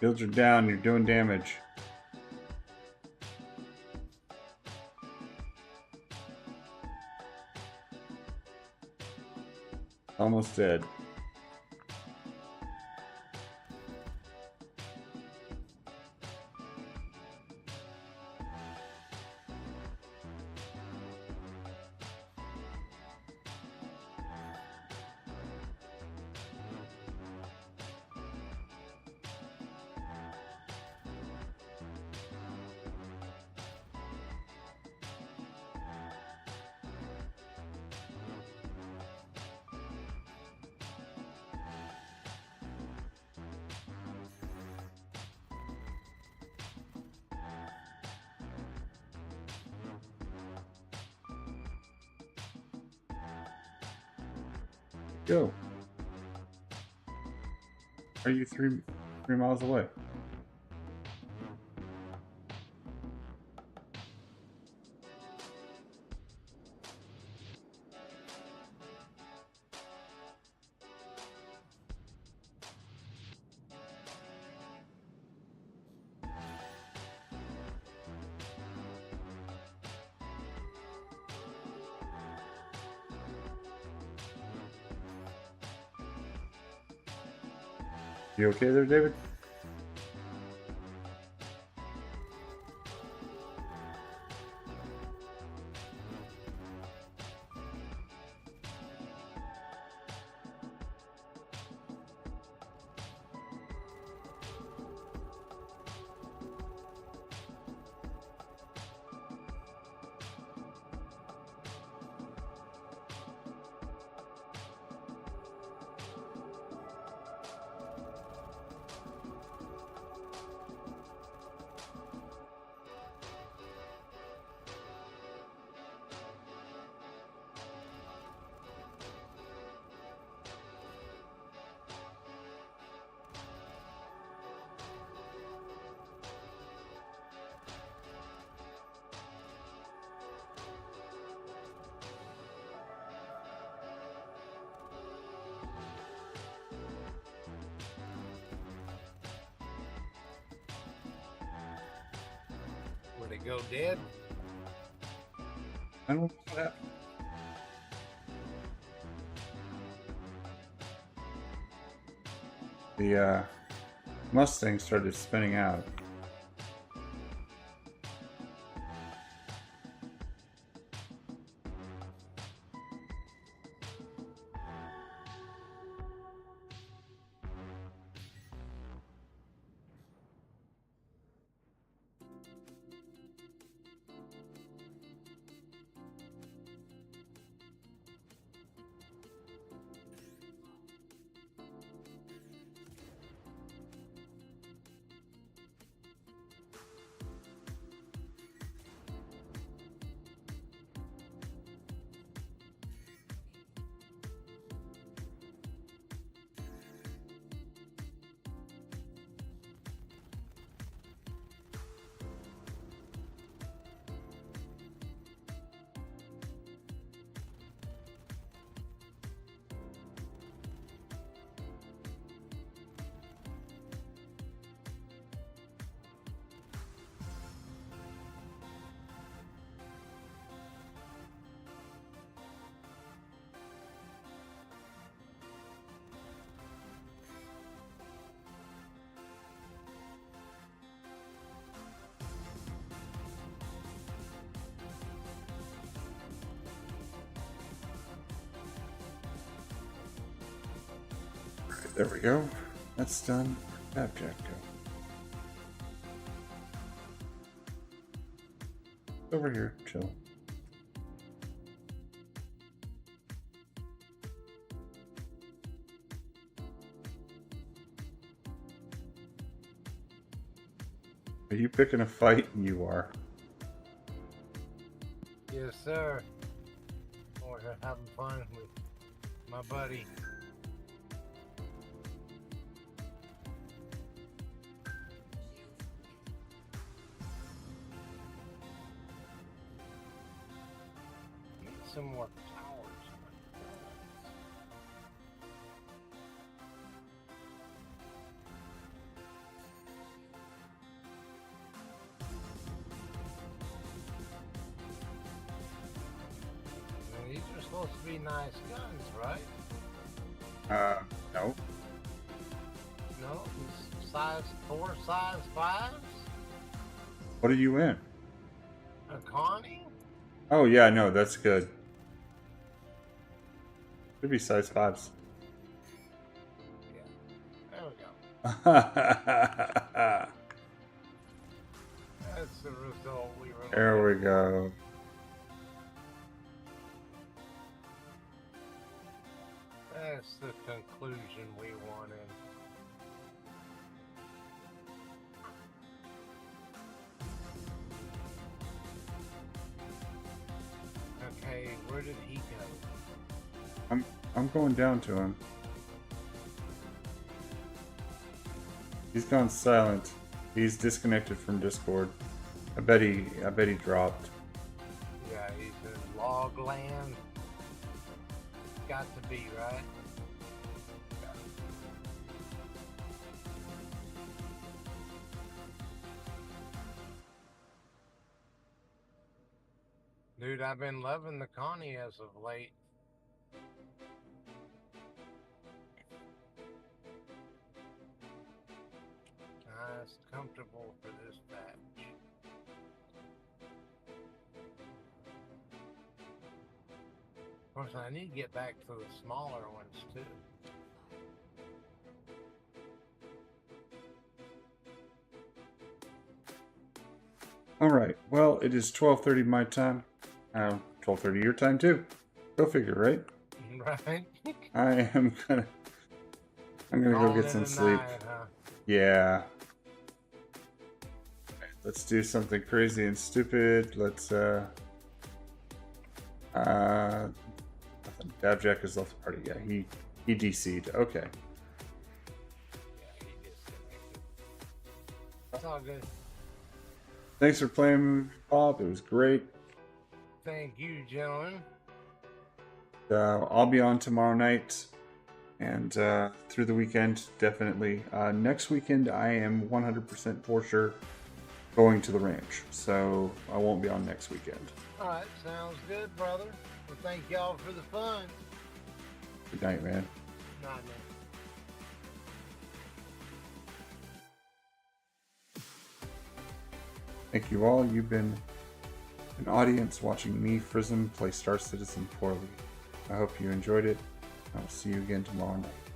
Shields are down. You're doing damage. Almost dead. Go. Are you three miles away? You okay there, David? Would it go dead? I don't know what happened. The Mustang started spinning out. There we go. That's done. Abject go. Over here, chill. Are you picking a fight? You are. Yes, sir. We're having fun with my buddy. Need some more towers. These are supposed to be nice guns, right? No. No, size 4, size 5s? What are you in? A Connie? Oh yeah, no, that's good. Should be size 5s. Yeah. There we go. That's the result we were There looking we for. go. That's the conclusion we wanted. Okay, where did he go? I'm going down to him. He's gone silent. He's disconnected from Discord. I bet he dropped. Yeah, he's in log land. Got to be, right? Dude, I've been loving the Connie as of late. Nice, comfortable for this patch. Of course, I need to get back to the smaller ones too. All right. Well, it is 12:30 my time. 12:30 your time too. Go figure, right? Right? I'm gonna go Calling get it some a sleep. night, huh? Yeah. Let's do something crazy and stupid. Let's Dabjack is off the party. Yeah, he DC'd. Okay. Yeah, he disconnected. It's all good. Thanks for playing, Bob. It was great. Thank you, gentlemen. I'll be on tomorrow night and through the weekend, definitely. Next weekend, I am 100% for sure going to the ranch, so I won't be on next weekend. All right, sounds good, brother. Well, thank y'all for the fun. Good night, man. Night, man. Thank you all. You've been an audience watching me, Frism, play Star Citizen poorly. I hope you enjoyed it. I'll see you again tomorrow night.